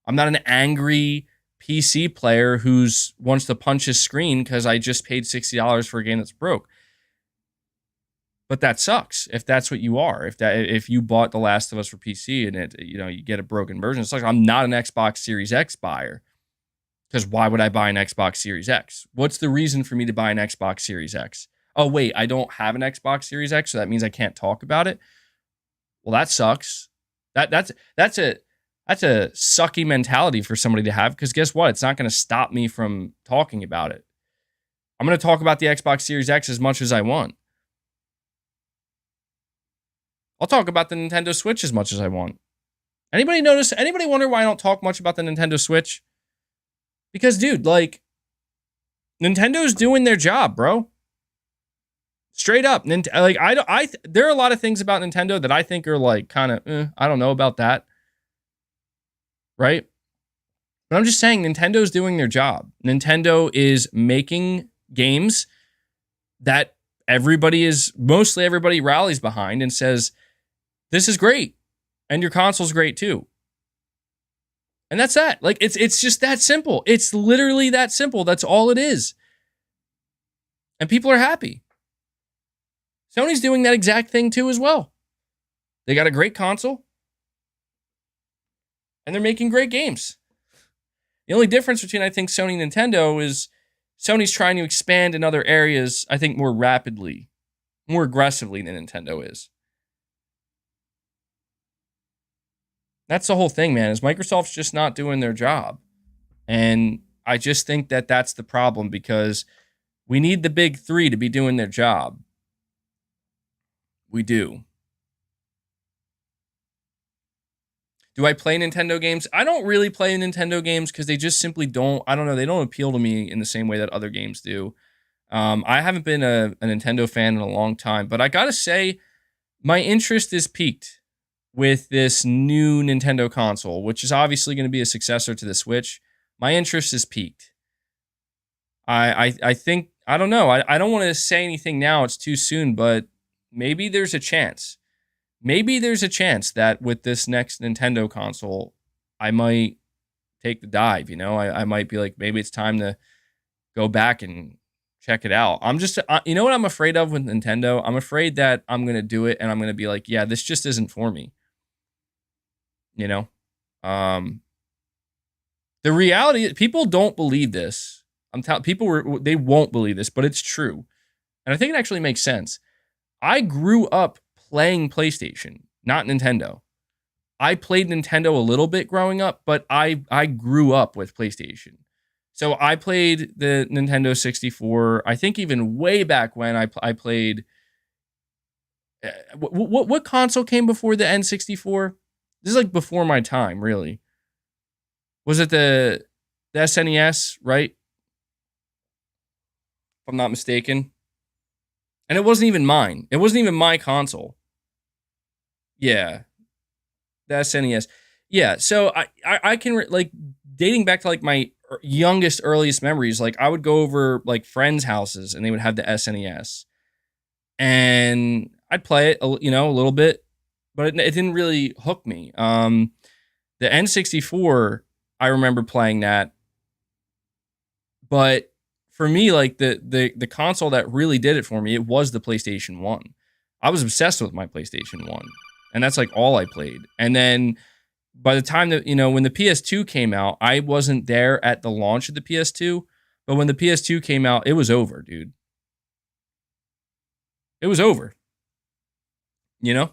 I'm not an angry PC player who's wants to punch his screen because I just paid $60 for a game that's broke. But that sucks if that's what you are. If you bought The Last of Us for PC and it, you know, you get a broken version, it sucks. I'm not an Xbox Series X buyer. Because why would I buy an Xbox Series X? What's the reason for me to buy an Xbox Series X? Oh, wait, I don't have an Xbox Series X, so that means I can't talk about it? Well, that sucks. That's a sucky mentality for somebody to have, because guess what? It's not going to stop me from talking about it. I'm going to talk about the Xbox Series X as much as I want. I'll talk about the Nintendo Switch as much as I want. Anybody wonder why I don't talk much about the Nintendo Switch? Because, dude, like, Nintendo's doing their job, bro. Straight up. Like, there are a lot of things about Nintendo that I think are, like, kind of, I don't know about that. Right? But I'm just saying Nintendo's doing their job. Nintendo is making games that mostly everybody rallies behind and says, this is great. And your console's great too. And that's that. Like, it's just that simple. It's literally that simple. That's all it is. And people are happy. Sony's doing that exact thing too as well. They got a great console. And they're making great games. The only difference between, I think, Sony and Nintendo is Sony's trying to expand in other areas, I think, more rapidly, more aggressively than Nintendo is. That's the whole thing, man, is Microsoft's just not doing their job. And I just think that that's the problem, because we need the big three to be doing their job. We do. Do I play Nintendo games? I don't really play Nintendo games because they just simply don't, I don't know, they don't appeal to me in the same way that other games do. I haven't been a Nintendo fan in a long time, but I gotta say, my interest is piqued with this new Nintendo console, which is obviously going to be a successor to the Switch. My interest is piqued. I think, I don't know, I don't want to say anything now, it's too soon, but maybe there's a chance. Maybe there's a chance that with this next Nintendo console, I might take the dive, you know? I might be like, maybe it's time to go back and check it out. I'm just, you know what I'm afraid of with Nintendo? I'm afraid that I'm going to do it and I'm going to be like, yeah, this just isn't for me. You know? The reality is, people don't believe this. They won't believe this, but it's true. And I think it actually makes sense. I grew up playing PlayStation, not Nintendo. I played Nintendo a little bit growing up, but I grew up with PlayStation. So I played the Nintendo 64. I think even way back when I played. What console came before the N64? This is like before my time, really. Was it the SNES, right? If I'm not mistaken. And it wasn't even mine. It wasn't even my console. Yeah. The SNES. Yeah, so I can, like, dating back to, like, my earliest memories, like, I would go over, like, friends' houses, and they would have the SNES. And I'd play it, you know, a little bit, but it didn't really hook me. The N64, I remember playing that. But for me, like, the console that really did it for me, it was the PlayStation 1. I was obsessed with my PlayStation 1. And that's, like, all I played. And then by the time that, you know, when the PS2 came out, I wasn't there at the launch of the PS2. But when the PS2 came out, it was over, dude. It was over. You know?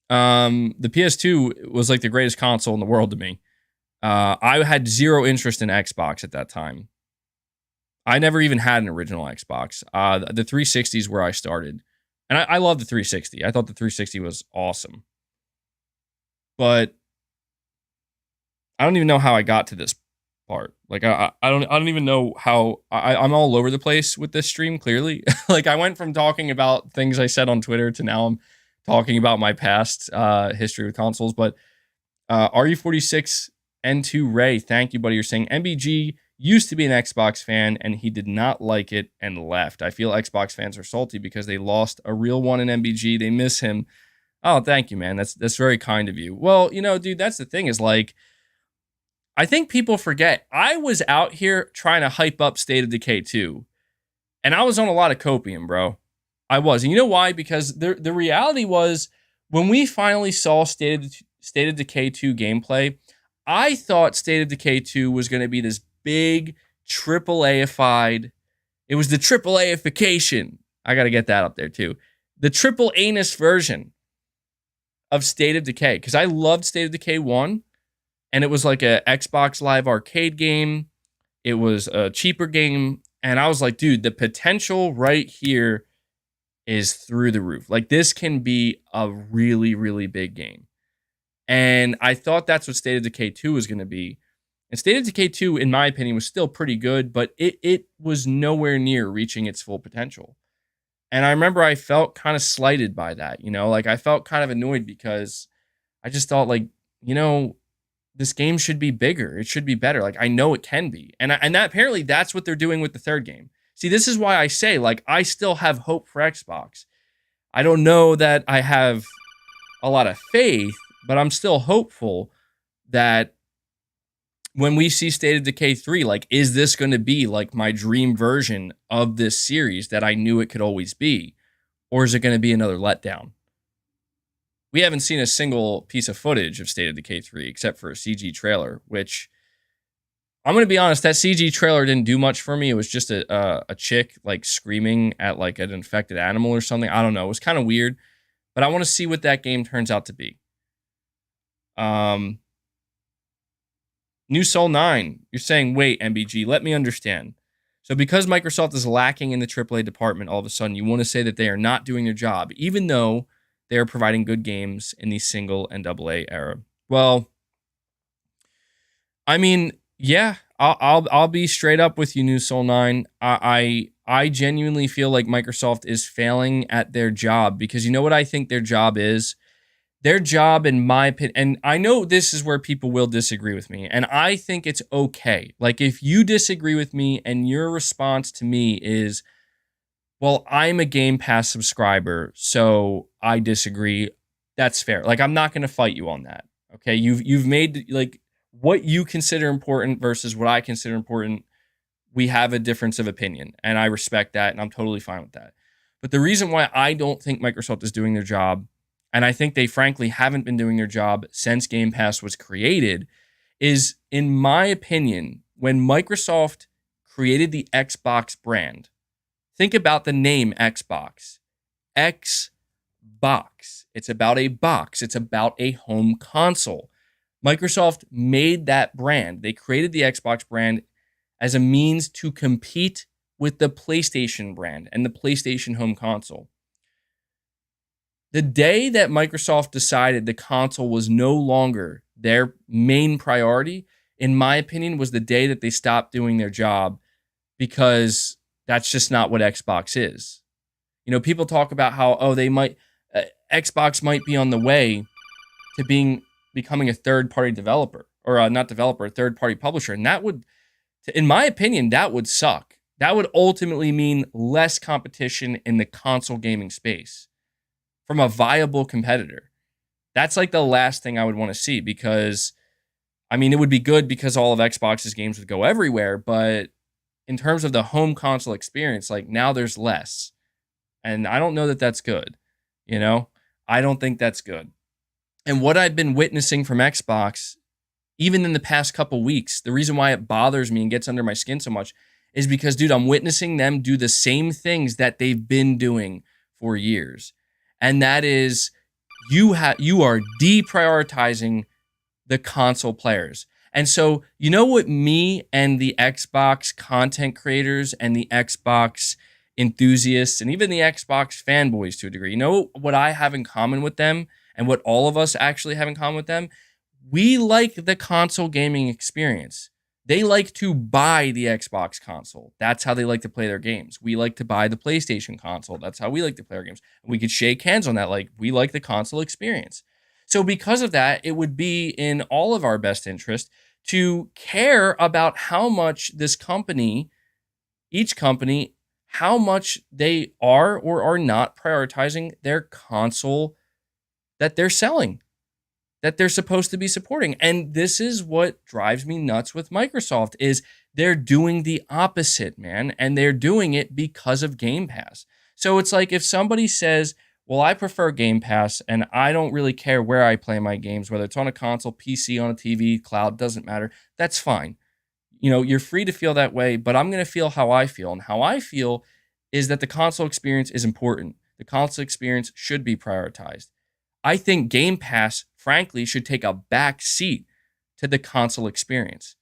The PS2 was, like, the greatest console in the world to me. I had zero interest in Xbox at that time. I never even had an original Xbox. The 360 is where I started. And I love the 360. I thought the 360 was awesome. But I don't even know how I got to this part. Like, I don't even know how I'm all over the place with this stream, clearly. Like, I went from talking about things I said on Twitter to now I'm talking about my past history with consoles. But RU46 N2 Ray, thank you, buddy. You're saying MBG used to be an Xbox fan and he did not like it and left. I feel Xbox fans are salty because they lost a real one in MBG. They miss him. Oh, thank you, man. That's very kind of you. Well, you know, dude, that's the thing is, like, I think people forget I was out here trying to hype up State of Decay 2. And I was on a lot of copium, bro. I was. And you know why? Because the reality was, when we finally saw State of Decay 2 gameplay, I thought State of Decay 2 was going to be this big AAA-ified. It was the AAA-ification. I got to get that up there too. The triple anus version of State of Decay. Because I loved State of Decay 1. And it was like a Xbox Live Arcade game. It was a cheaper game. And I was like, dude, the potential right here is through the roof. Like, this can be a really, really big game. And I thought that's what State of Decay 2 was going to be. And State of Decay 2, in my opinion, was still pretty good, but it was nowhere near reaching its full potential. And I remember I felt kind of slighted by that, you know? Like, I felt kind of annoyed because I just thought, like, you know, this game should be bigger. It should be better. Like, I know it can be. And that apparently that's what they're doing with the third game. See, this is why I say, like, I still have hope for Xbox. I don't know that I have a lot of faith, but I'm still hopeful that when we see State of Decay 3, like, is this going to be like my dream version of this series that I knew it could always be? Or is it going to be another letdown? We haven't seen a single piece of footage of State of Decay 3 except for a CG trailer, which I'm going to be honest, that CG trailer didn't do much for me. It was just a chick like screaming at like an infected animal or something. I don't know. It was kind of weird, but I want to see what that game turns out to be. New Soul 9, you're saying, wait, MBG, let me understand. So because Microsoft is lacking in the AAA department, all of a sudden you want to say that they are not doing their job, even though they are providing good games in the single and AA era. Well, I mean, yeah, I'll be straight up with you, New Soul 9. I genuinely feel like Microsoft is failing at their job, because you know what I think their job is? Their job, in my opinion, and I know this is where people will disagree with me, and I think it's okay. Like, if you disagree with me and your response to me is, well, I'm a Game Pass subscriber, so I disagree, that's fair. Like, I'm not going to fight you on that. Okay, you've made, like, what you consider important versus what I consider important. We have a difference of opinion, and I respect that, and I'm totally fine with that. But the reason why I don't think Microsoft is doing their job, and I think they frankly haven't been doing their job since Game Pass was created, is, in my opinion, when Microsoft created the Xbox brand. Think about the name Xbox. Xbox. It's about a box. It's about a home console. Microsoft made that brand. They created the Xbox brand as a means to compete with the PlayStation brand and the PlayStation home console. The day that Microsoft decided the console was no longer their main priority, in my opinion, was the day that they stopped doing their job, because that's just not what Xbox is. You know, people talk about how, Xbox might be on the way to becoming a third-party developer, or not developer, a third-party publisher. And that would, in my opinion, that would suck. That would ultimately mean less competition in the console gaming space from a viable competitor. That's like the last thing I would want to see, because, I mean, it would be good because all of Xbox's games would go everywhere, but in terms of the home console experience, like, now there's less. And I don't know that that's good. You know, I don't think that's good. And what I've been witnessing from Xbox, even in the past couple weeks, the reason why it bothers me and gets under my skin so much is because, dude, I'm witnessing them do the same things that they've been doing for years. And that is, you are deprioritizing the console players. And so, you know what me and the Xbox content creators and the Xbox enthusiasts and even the Xbox fanboys to a degree, you know what I have in common with them, and what all of us actually have in common with them? We like the console gaming experience. They like to buy the Xbox console. That's how they like to play their games. We like to buy the PlayStation console. That's how we like to play our games. We could shake hands on that. Like, we like the console experience. So because of that, it would be in all of our best interest to care about how much this company, each company, how much they are or are not prioritizing their console that they're selling, that they're supposed to be supporting. And this is what drives me nuts with Microsoft, is they're doing the opposite, man. And they're doing it because of Game Pass. So it's like, if somebody says, well, I prefer Game Pass and I don't really care where I play my games, whether it's on a console, PC, on a TV, cloud, doesn't matter. That's fine. You know, you're free to feel that way, but I'm going to feel how I feel. And how I feel is that the console experience is important. The console experience should be prioritized. I think Game Pass, frankly, should take a back seat to the console experience.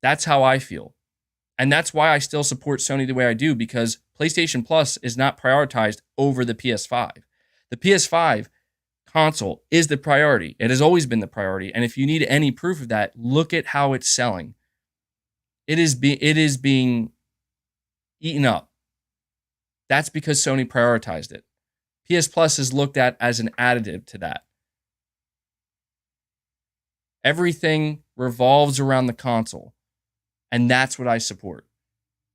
That's how I feel. And that's why I still support Sony the way I do, because PlayStation Plus is not prioritized over the PS5. The PS5 console is the priority. It has always been the priority. And if you need any proof of that, look at how it's selling. It is being eaten up. That's because Sony prioritized it. PS Plus is looked at as an additive to that. Everything revolves around the console. And that's what I support.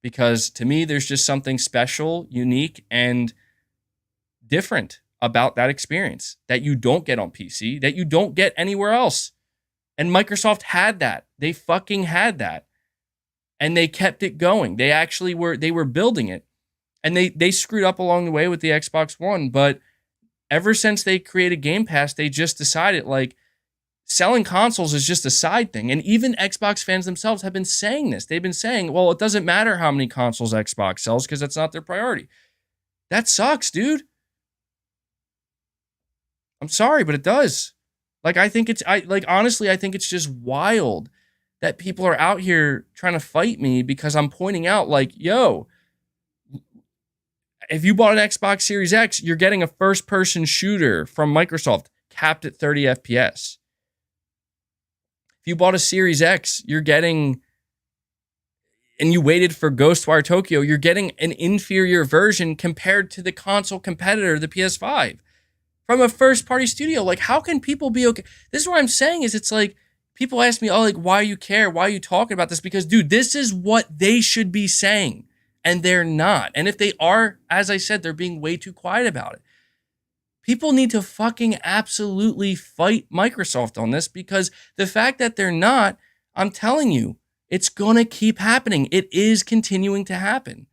Because to me, there's just something special, unique, and different about that experience that you don't get on PC, that you don't get anywhere else. And Microsoft had that. They fucking had that. And they kept it going. They actually were building it. And they screwed up along the way with the Xbox One, but ever since they created Game Pass, they just decided like selling consoles is just a side thing. And even Xbox fans themselves have been saying this. They've been saying, well, it doesn't matter how many consoles Xbox sells because that's not their priority. That sucks, dude. I'm sorry, but it does. Like, honestly, I think it's just wild that people are out here trying to fight me because I'm pointing out like, yo, if you bought an Xbox Series X, you're getting a first-person shooter from Microsoft capped at 30 FPS. If you bought a Series X, you're getting, and you waited for Ghostwire Tokyo, you're getting an inferior version compared to the console competitor, the PS5, from a first-party studio. Like, how can people be okay? This is what I'm saying is it's like, people ask me, oh, like, why you care? Why are you talking about this? Because, dude, this is what they should be saying. And they're not. And if they are, as I said, they're being way too quiet about it. People need to fucking absolutely fight Microsoft on this because the fact that they're not, I'm telling you, it's going to keep happening. It is continuing to happen.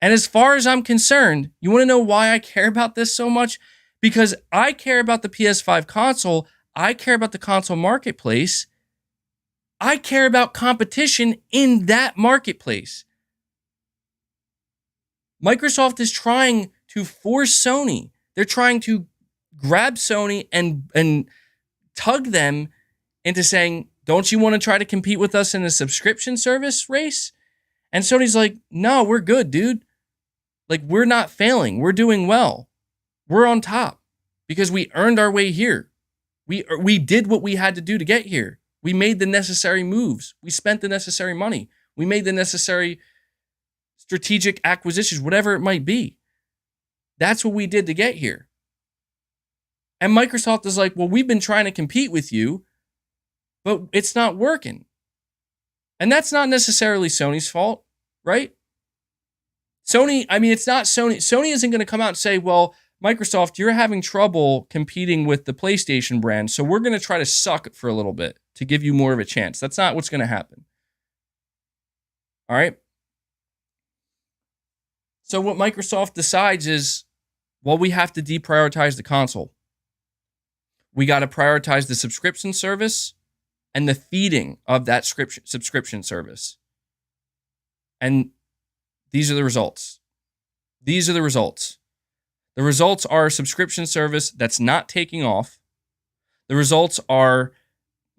And as far as I'm concerned, you want to know why I care about this so much? Because I care about the PS5 console. I care about the console marketplace. I care about competition in that marketplace. Microsoft is trying to force Sony. They're trying to grab Sony and tug them into saying, don't you want to try to compete with us in a subscription service race? And Sony's like, no, we're good, dude. Like, we're not failing. We're doing well. We're on top because we earned our way here. We did what we had to do to get here. We made the necessary moves. We spent the necessary money. We made the necessary strategic acquisitions, whatever it might be. That's what we did to get here. And Microsoft is like, well, we've been trying to compete with you, but it's not working. And that's not necessarily Sony's fault, right? It's not Sony. Sony isn't going to come out and say, well, Microsoft, you're having trouble competing with the PlayStation brand, so we're going to try to suck for a little bit to give you more of a chance. That's not what's going to happen. All right? So what Microsoft decides is, well, we have to deprioritize the console. We got to prioritize the subscription service and the feeding of that subscription service. And these are the results. These are the results. The results are a subscription service that's not taking off. The results are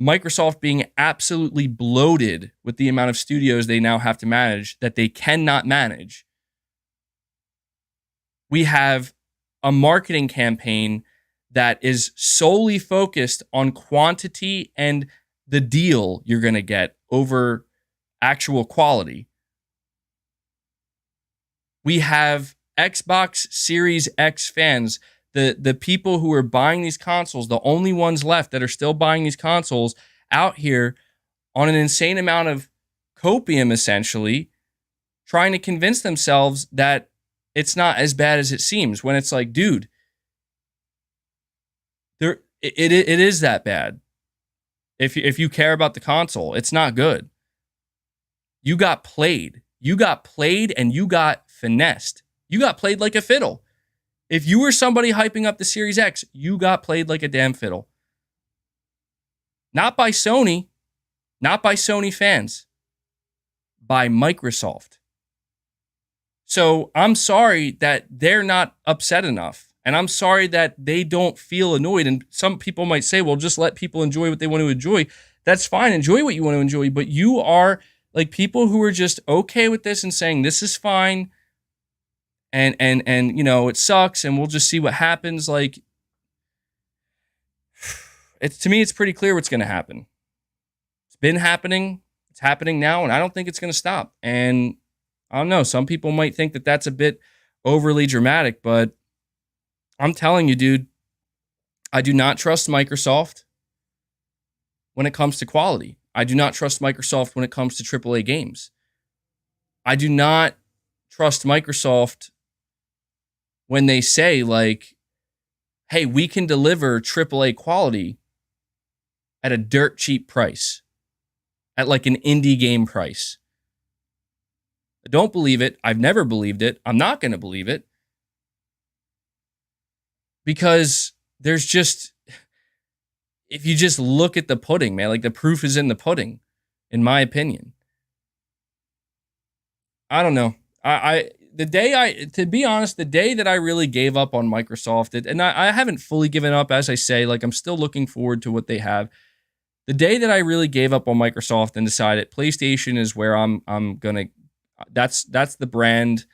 Microsoft being absolutely bloated with the amount of studios they now have to manage that they cannot manage. We have a marketing campaign that is solely focused on quantity and the deal you're going to get over actual quality. We have Xbox Series X fans, the people who are buying these consoles, the only ones left that are still buying these consoles out here on an insane amount of copium, essentially, trying to convince themselves that it's not as bad as it seems, when it's like, dude, it is that bad. If you care about the console, it's not good. You got played. You got played and you got finessed. You got played like a fiddle. If you were somebody hyping up the Series X, you got played like a damn fiddle. Not by Sony, not by Sony fans, by Microsoft. So I'm sorry that they're not upset enough. And I'm sorry that they don't feel annoyed. And some people might say, well, just let people enjoy what they want to enjoy. That's fine. Enjoy what you want to enjoy. But you are like people who are just okay with this and saying this is fine. And you know, it sucks and we'll just see what happens. Like, to me, it's pretty clear what's going to happen. It's been happening. It's happening now. And I don't think it's going to stop. And I don't know. Some people might think that that's a bit overly dramatic, but I'm telling you, dude, I do not trust Microsoft. when it comes to quality. I do not trust Microsoft when it comes to AAA games. I do not trust Microsoft when they say, like, hey, we can deliver AAA quality at a dirt cheap price, at like an indie game price. I don't believe it. I've never believed it. I'm not going to believe it. Because there's just, if you just look at the pudding, man, like the proof is in the pudding, in my opinion. I don't know. To be honest, the day that I really gave up on Microsoft, and I haven't fully given up, as I say, like I'm still looking forward to what they have. The day that I really gave up on Microsoft and decided PlayStation is where I'm gonna, that's the brand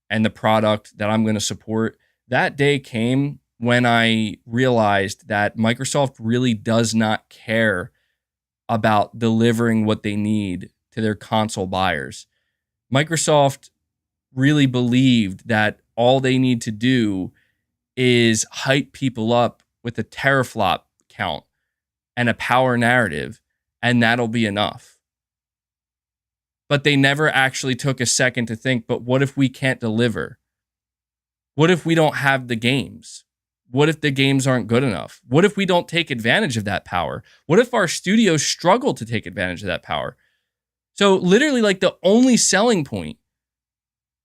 and the product that I'm gonna support. That day came when I realized that Microsoft really does not care about delivering what they need to their console buyers. Microsoft really believed that all they need to do is hype people up with a teraflop count and a power narrative, and that'll be enough. But they never actually took a second to think, but what if we can't deliver? What if we don't have the games? What if the games aren't good enough? What if we don't take advantage of that power? What if our studios struggle to take advantage of that power? So literally, like, the only selling point,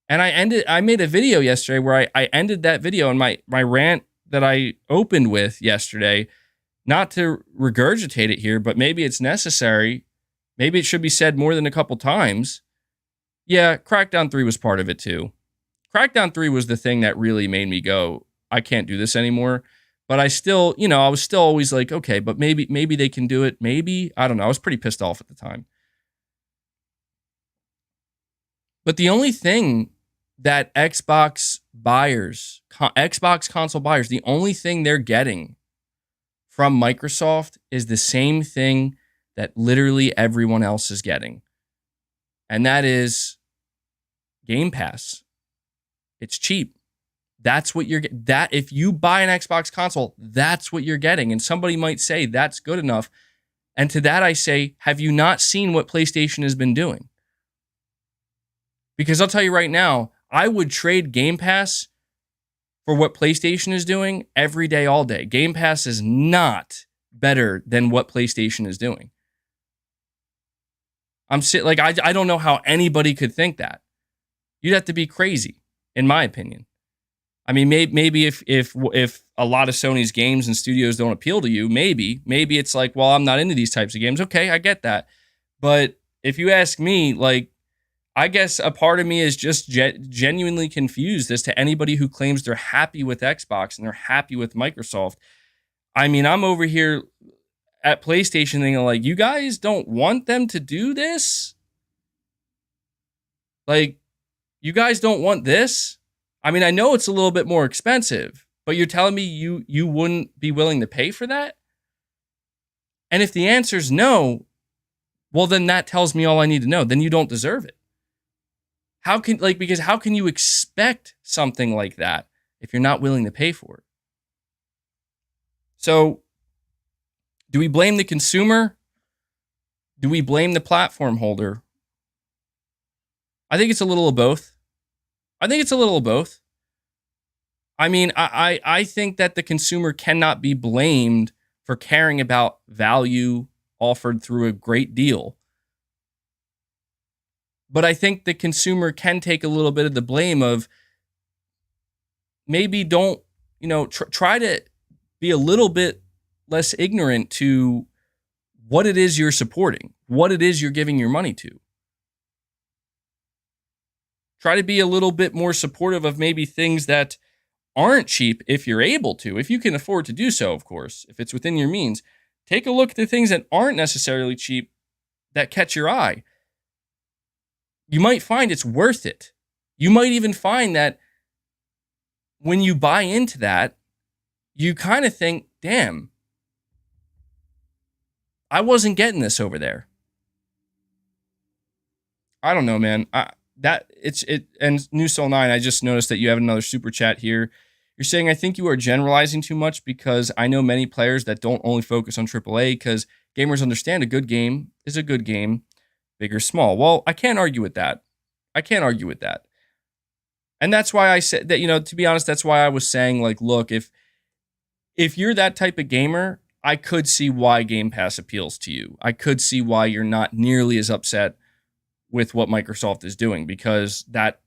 and I made a video yesterday where I ended that video and my rant that I opened with yesterday, not to regurgitate it here, but maybe it's necessary. Maybe it should be said more than a couple times. Yeah, Crackdown 3 was part of it too. Crackdown 3 was the thing that really made me go, I can't do this anymore. But I still, I was still always like, okay, but maybe they can do it. Maybe, I don't know. I was pretty pissed off at the time. But the only thing that Xbox console buyers, the only thing they're getting from Microsoft is the same thing that literally everyone else is getting. And that is Game Pass. It's cheap. That's what you're getting. That if you buy an Xbox console, that's what you're getting. And somebody might say that's good enough. And to that I say, have you not seen what PlayStation has been doing? Because I'll tell you right now, I would trade Game Pass for what PlayStation is doing every day, all day. Game Pass is not better than what PlayStation is doing. I don't know how anybody could think that. You'd have to be crazy, in my opinion. I mean, maybe if a lot of Sony's games and studios don't appeal to you, maybe it's like, well, I'm not into these types of games. Okay, I get that. But if you ask me, like, I guess a part of me is just genuinely confused as to anybody who claims they're happy with Xbox and they're happy with Microsoft. I mean, I'm over here at PlayStation thinking, like, you guys don't want them to do this? Like, you guys don't want this? I mean, I know it's a little bit more expensive, but you're telling me you wouldn't be willing to pay for that? And if the answer is no, well, then that tells me all I need to know. Then you don't deserve it. Because how can you expect something like that if you're not willing to pay for it? So, do we blame the consumer? Do we blame the platform holder? I think it's a little of both. I mean, I think that the consumer cannot be blamed for caring about value offered through a great deal. But I think the consumer can take a little bit of the blame of maybe don't, try to be a little bit less ignorant to what it is you're supporting, what it is you're giving your money to. Try to be a little bit more supportive of maybe things that aren't cheap if you're able to, if you can afford to do so, of course, if it's within your means. Take a look at the things that aren't necessarily cheap that catch your eye. You might find it's worth it. You might even find that when you buy into that, you kind of think, damn, I wasn't getting this over there. I don't know, man. And New Soul 9, I just noticed that you have another super chat here. You're saying, I think you are generalizing too much because I know many players that don't only focus on AAA because gamers understand a good game is a good game, big or small. Well, I can't argue with that. And that's why I said that, to be honest, that's why I was saying, like, look, if you're that type of gamer, I could see why Game Pass appeals to you. I could see why you're not nearly as upset with what Microsoft is doing, because that's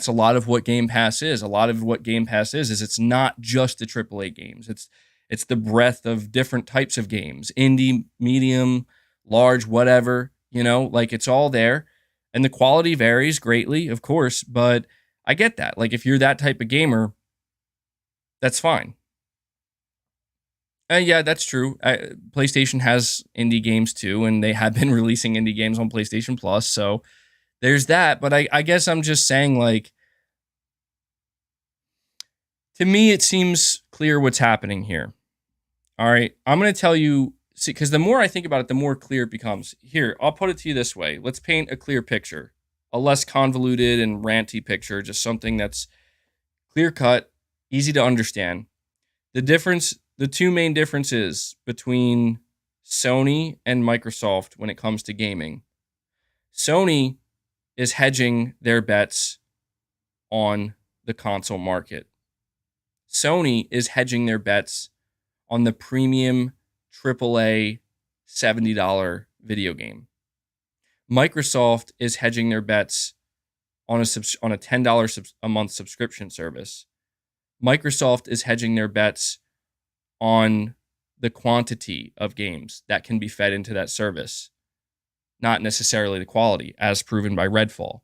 a lot of what Game Pass is. A lot of what Game Pass is it's not just the AAA games. It's the breadth of different types of games, indie, medium, large, whatever, like it's all there. And the quality varies greatly, of course, but I get that. Like, if you're that type of gamer, that's fine. Yeah, that's true. PlayStation has indie games too, and they have been releasing indie games on PlayStation Plus, so there's that. But I guess I'm just saying, like, to me, it seems clear what's happening here. All right, I'm going to tell you, because the more I think about it, the more clear it becomes. Here, I'll put it to you this way. Let's paint a clear picture, a less convoluted and ranty picture, just something that's clear-cut, easy to understand. The two main differences between Sony and Microsoft when it comes to gaming. Sony is hedging their bets on the console market. Sony is hedging their bets on the premium AAA $70 video game. Microsoft is hedging their bets on a $10 a month subscription service. Microsoft is hedging their bets on the quantity of games that can be fed into that service, not necessarily the quality, as proven by Redfall.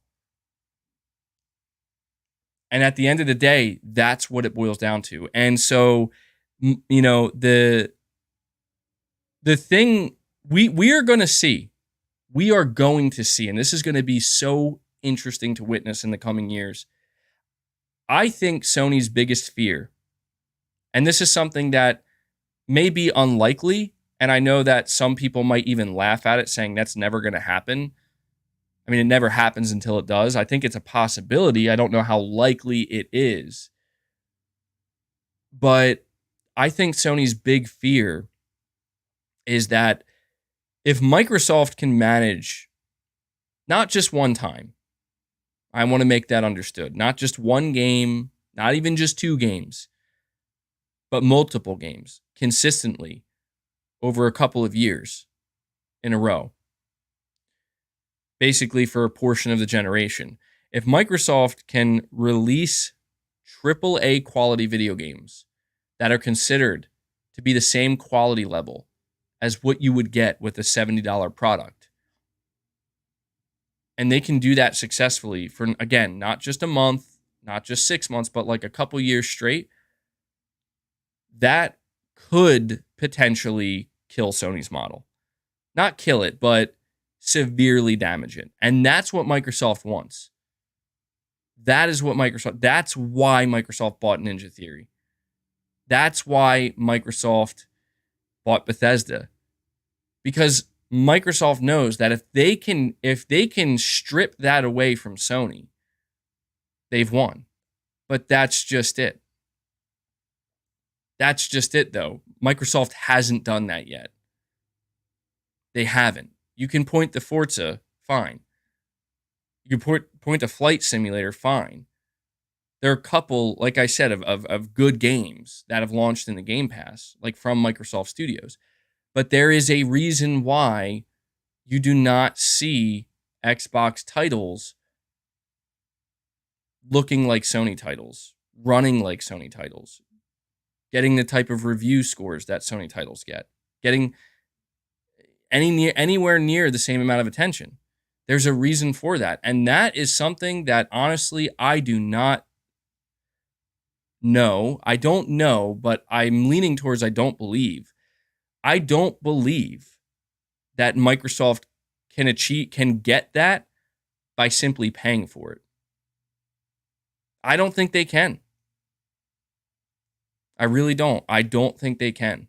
And at the end of the day, that's what it boils down to. And so, the thing we are going to see, and this is going to be so interesting to witness in the coming years. I think Sony's biggest fear, and this is something that may be unlikely, and I know that some people might even laugh at it, saying that's never going to happen. I mean, it never happens until it does. I think it's a possibility. I don't know how likely it is. But I think Sony's big fear is that if Microsoft can manage not just one time, I want to make that understood, not just one game, not even just two games, but multiple games consistently over a couple of years in a row, basically for a portion of the generation. If Microsoft can release AAA quality video games that are considered to be the same quality level as what you would get with a $70 product, and they can do that successfully for, again, not just a month, not just 6 months, but like a couple years straight, that could potentially kill Sony's model. Not kill it, but severely damage it. And that's what Microsoft wants. That's why Microsoft bought Ninja Theory. That's why Microsoft bought Bethesda. Because Microsoft knows that if they can strip that away from Sony, they've won. But that's just it. That's just it, though. Microsoft hasn't done that yet. They haven't. You can point to Forza, fine. You can point to Flight Simulator, fine. There are a couple, like I said, of good games that have launched in the Game Pass, like from Microsoft Studios. But there is a reason why you do not see Xbox titles looking like Sony titles, running like Sony titles, getting the type of review scores that Sony titles get, getting anywhere near the same amount of attention. There's a reason for that. And that is something that, honestly, I do not know. I don't know, but I'm leaning towards I don't believe. I don't believe that Microsoft can get that by simply paying for it. I don't think they can. I really don't. I don't think they can.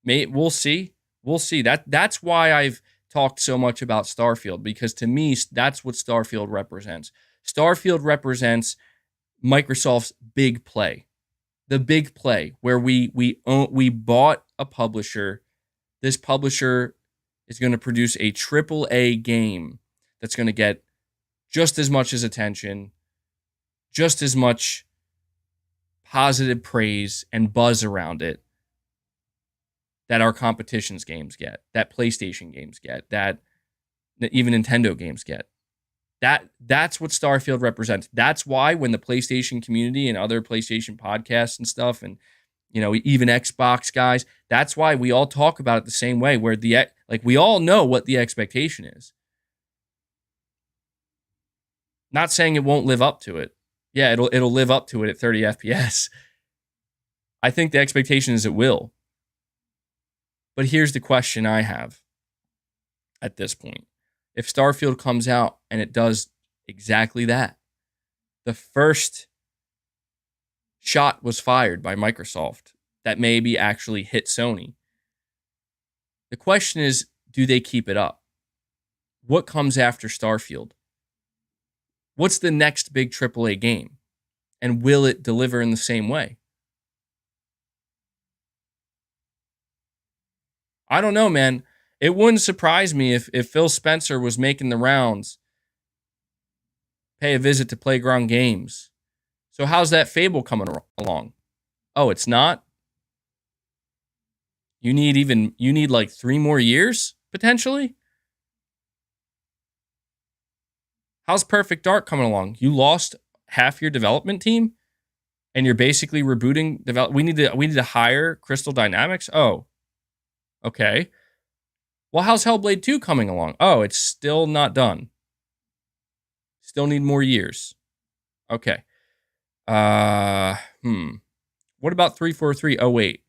We'll see. We'll see. That's why I've talked so much about Starfield, because to me, that's what Starfield represents. Starfield represents Microsoft's big play. The big play where we bought a publisher. This publisher is going to produce a AAA game that's going to get just as much as attention, just as much positive praise and buzz around it that our competition's games get, that PlayStation games get, that even Nintendo games get. That's what Starfield represents. That's why when the PlayStation community and other PlayStation podcasts and stuff, and even Xbox guys, that's why we all talk about it the same way. Where we all know what the expectation is. Not saying it won't live up to it. Yeah, it'll live up to it at 30 FPS. I think the expectation is it will. But here's the question I have at this point. If Starfield comes out and it does exactly that, the first shot was fired by Microsoft that maybe actually hit Sony. The question is, do they keep it up? What comes after Starfield? What's the next big AAA game? And will it deliver in the same way? I don't know, man. It wouldn't surprise me if Phil Spencer was making the rounds, pay a visit to Playground Games. So how's that Fable coming along? Oh, it's not? You need like 3 more years, potentially? How's Perfect Dark coming along? You lost half your development team? And you're basically rebooting we need to hire Crystal Dynamics? Oh. Okay. Well, how's Hellblade 2 coming along? Oh, it's still not done. Still need more years. Okay. What about 343? Oh, wait.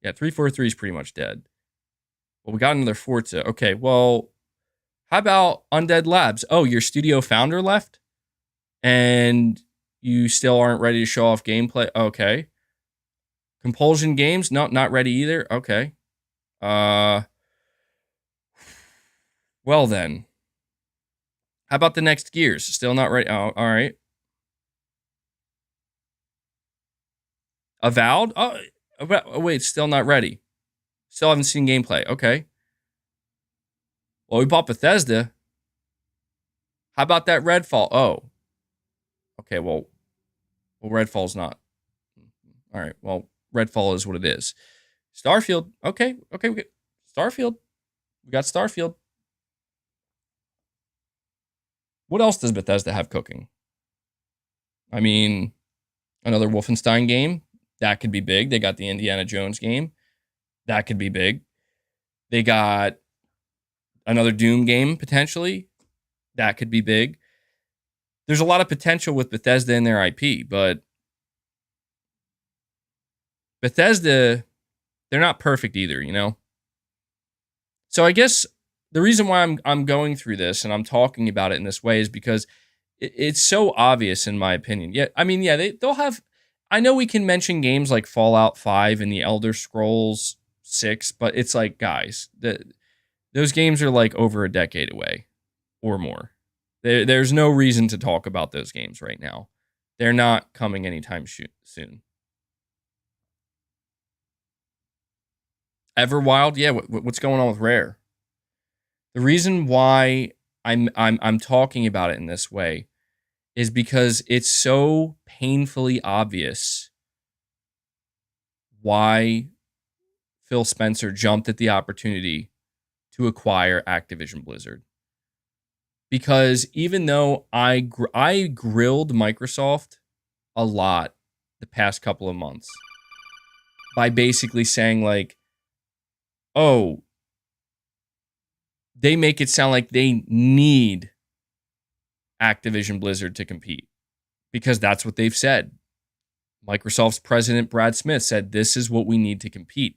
Yeah, 343 is pretty much dead. Well, we got another Forza. Okay, well, how about Undead Labs? Oh, your studio founder left? And you still aren't ready to show off gameplay? Okay. Compulsion Games? No, not ready either. Okay. Well then. How about the next Gears? Still not ready. Oh, all right. Avowed? Oh, wait, still not ready. Still haven't seen gameplay. Okay. Well, we bought Bethesda. How about that Redfall? Oh. Okay, well, Redfall's not. All right, well, Redfall is what it is. Starfield. Okay, we get Starfield. We got Starfield. What else does Bethesda have cooking? I mean, another Wolfenstein game. That could be big. They got the Indiana Jones game. That could be big. They got another Doom game, potentially. That could be big. There's a lot of potential with Bethesda and their IP, but Bethesda, they're not perfect either, So I guess the reason why I'm going through this and I'm talking about it in this way is because it's so obvious in my opinion. Yeah, I mean, yeah, they'll have. I know we can mention games like Fallout 5 and the Elder Scrolls 6, but it's like, guys, those games are like over a decade away or more. There's no reason to talk about those games right now. They're not coming anytime soon. Everwild, yeah. What's going on with Rare? The reason why I'm talking about it in this way is because it's so painfully obvious why Phil Spencer jumped at the opportunity to acquire Activision Blizzard. Because even though I grilled Microsoft a lot the past couple of months by basically saying like, oh, they make it sound like they need Activision Blizzard to compete because that's what they've said. Microsoft's president, Brad Smith, said this is what we need to compete.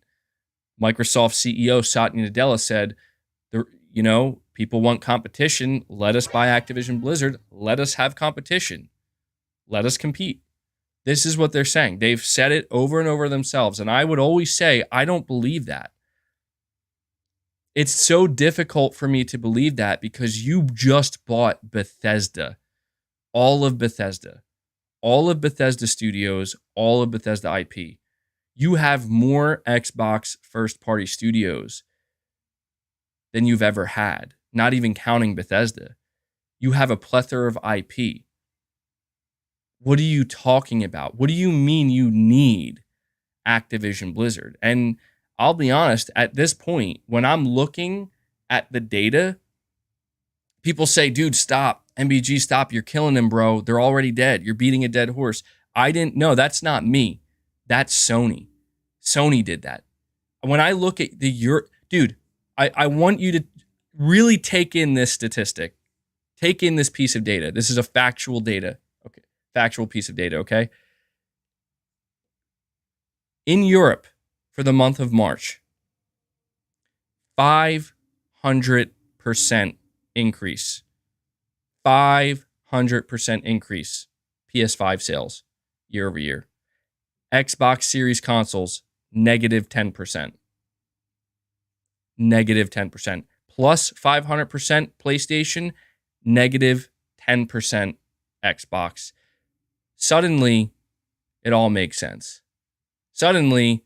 Microsoft CEO Satya Nadella said, people want competition. Let us buy Activision Blizzard. Let us have competition. Let us compete. This is what they're saying. They've said it over and over themselves. And I would always say, I don't believe that. It's so difficult for me to believe that because you just bought Bethesda. All of Bethesda. all of Bethesda Studios, all of Bethesda IP. You have more Xbox first-party studios than you've ever had, not even counting Bethesda. You have a plethora of IP. What are you talking about? What do you mean you need Activision Blizzard? And I'll be honest, at this point, when I'm looking at the data, people say, dude, stop. MBG, stop. You're killing them, bro. They're already dead. You're beating a dead horse. I didn't know. That's not me. That's Sony. Sony did that. When I look at dude, I want you to really take in this statistic. Take in this piece of data. This is a factual data. Okay. Factual piece of data, okay? In Europe, for the month of March, 500% increase. 500% increase PS5 sales year over year. Xbox Series consoles, negative 10%. Negative 10%. Plus 500% PlayStation, negative 10% Xbox. Suddenly, it all makes sense. Suddenly,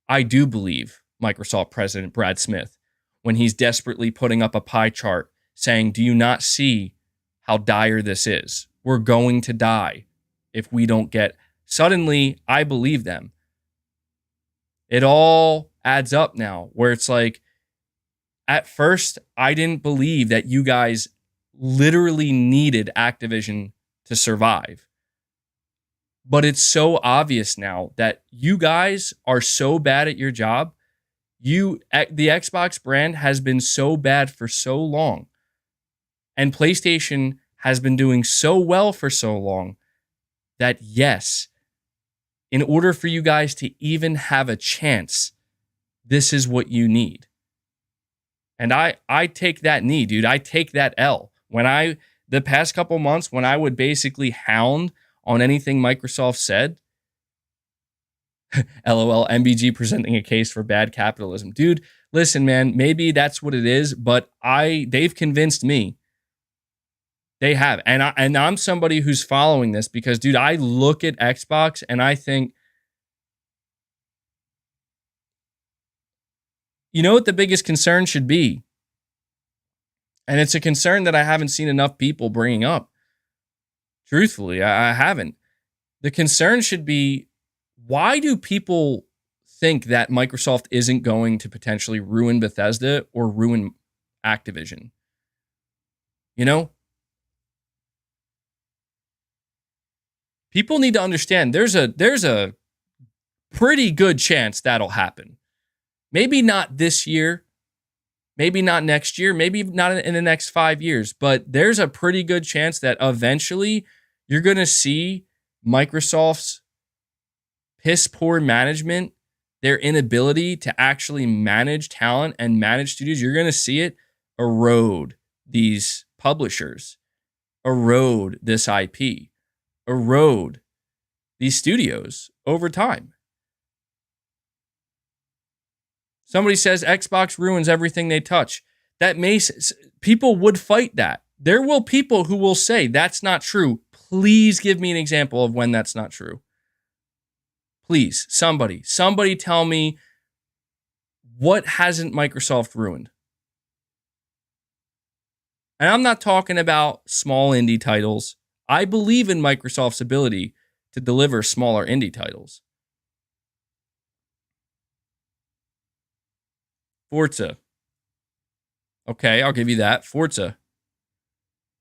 I do believe Microsoft President Brad Smith when he's desperately putting up a pie chart saying, do you not see how dire this is? We're going to die if we don't get... Suddenly, I believe them. It all adds up now, where it's like, at first, I didn't believe that you guys literally needed Activision to survive. But it's so obvious now that you guys are so bad at your job. The Xbox brand has been so bad for so long. And PlayStation has been doing so well for so long that, yes, in order for you guys to even have a chance, this is what you need. And I take that knee, dude. I take that L. The past couple months, when I would basically hound on anything Microsoft said, LOL, MBG presenting a case for bad capitalism. Dude, listen, man, maybe that's what it is, but they've convinced me. They have. And I'm somebody who's following this because, dude, I look at Xbox and I think, you know what the biggest concern should be? And it's a concern that I haven't seen enough people bringing up. Truthfully, I haven't. The concern should be, why do people think that Microsoft isn't going to potentially ruin Bethesda or ruin Activision? You know? People need to understand there's a pretty good chance that'll happen. Maybe not this year, maybe not next year, maybe not in the next 5 years, but there's a pretty good chance that eventually you're going to see Microsoft's piss poor management, their inability to actually manage talent and manage studios. You're going to see it erode these publishers, erode this IP, erode these studios over time. Somebody says Xbox ruins everything they touch. People would fight that. There will people who will say that's not true. Please give me an example of when that's not true. Please, somebody tell me, what hasn't Microsoft ruined? And I'm not talking about small indie titles. I believe in Microsoft's ability to deliver smaller indie titles. Forza. Okay, I'll give you that. Forza.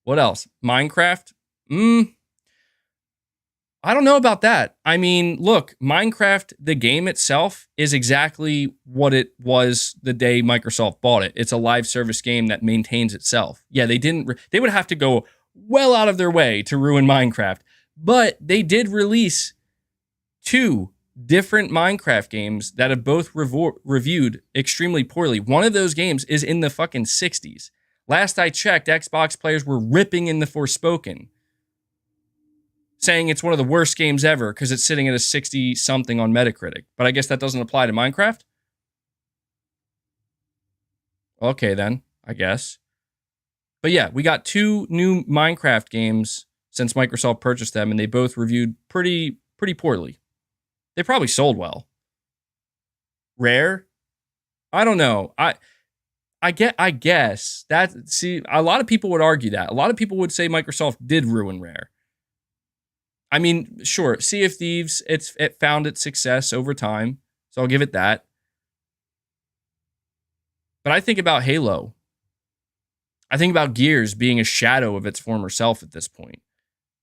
What else? Minecraft? I don't know about that. I mean, look, Minecraft, the game itself, is exactly what it was the day Microsoft bought it. It's a live service game that maintains itself. Yeah, they would have to go well out of their way to ruin Minecraft, but they did release 2 different Minecraft games that have both reviewed extremely poorly. One of those games is in the fucking 60s. Last I checked, Xbox players were ripping in the Forspoken, saying it's one of the worst games ever because it's sitting at a 60-something on Metacritic. But I guess that doesn't apply to Minecraft? Okay, then, I guess. But yeah, we got 2 new Minecraft games since Microsoft purchased them, and they both reviewed pretty poorly. They probably sold well. Rare? I don't know. I guess that, see, a lot of people would argue that. A lot of people would say Microsoft did ruin Rare. I mean, sure, Sea of Thieves, it found its success over time, so I'll give it that. But I think about Halo. I think about Gears being a shadow of its former self at this point.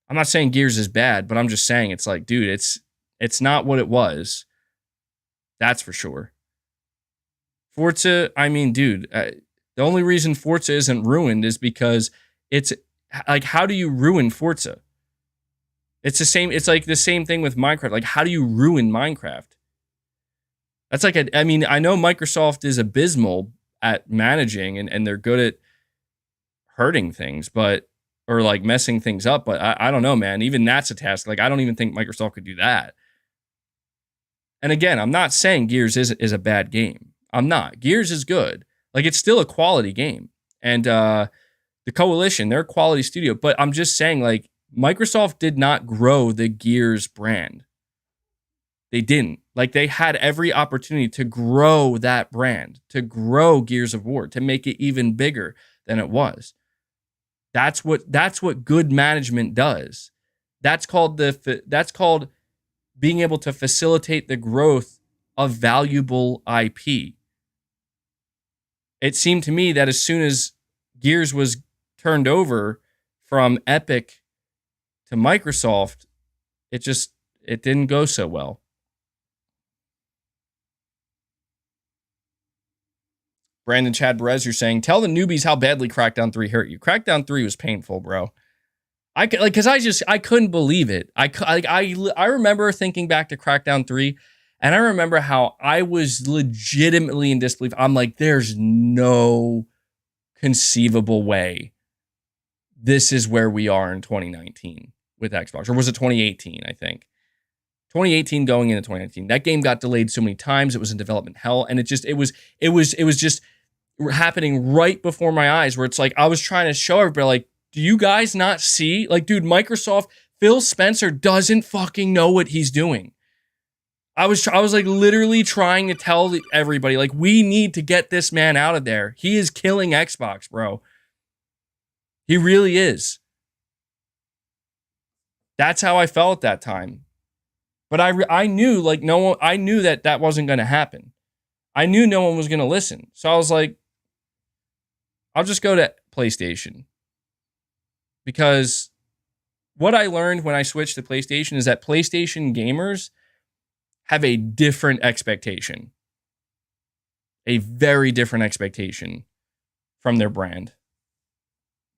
I'm not saying Gears is bad, but I'm just saying it's like, dude, it's not what it was. That's for sure. Forza, I mean, dude, the only reason Forza isn't ruined is because it's like, how do you ruin Forza? It's like the same thing with Minecraft. Like, how do you ruin Minecraft? That's like I mean, I know Microsoft is abysmal at managing and they're good at hurting things, or like messing things up, but I don't know, man. Even that's a task. Like, I don't even think Microsoft could do that. And again, I'm not saying Gears is a bad game. I'm not. Gears is good. Like, it's still a quality game. And the Coalition, they're a quality studio. But I'm just saying, like, Microsoft did not grow the Gears brand. They didn't. Like, they had every opportunity to grow that brand, to grow Gears of War, to make it even bigger than it was. That's what good management does. That's called being able to facilitate the growth of valuable IP. It seemed to me that as soon as Gears was turned over from Epic to Microsoft, it didn't go so well. Brandon Chad Perez, you're saying, tell the newbies how badly Crackdown 3 hurt you. Crackdown 3 was painful, bro. I couldn't believe it. I remember thinking back to Crackdown 3, and I remember how I was legitimately in disbelief. I'm like, there's no conceivable way this is where we are in 2019 with Xbox. Or was it 2018, I think? 2018 going into 2019. That game got delayed so many times. It was in development hell, and it was just happening right before my eyes, where it's like I was trying to show everybody, like, do you guys not see? Like, dude, Microsoft, Phil Spencer doesn't fucking know what he's doing. I was like literally trying to tell everybody, like, we need to get this man out of there. He is killing Xbox, bro. He really is. That's how I felt at that time. But I knew, like, I knew that wasn't going to happen. I knew no one was going to listen. So I was like, I'll just go to PlayStation. Because what I learned when I switched to PlayStation is that PlayStation gamers have a different expectation. A very different expectation from their brand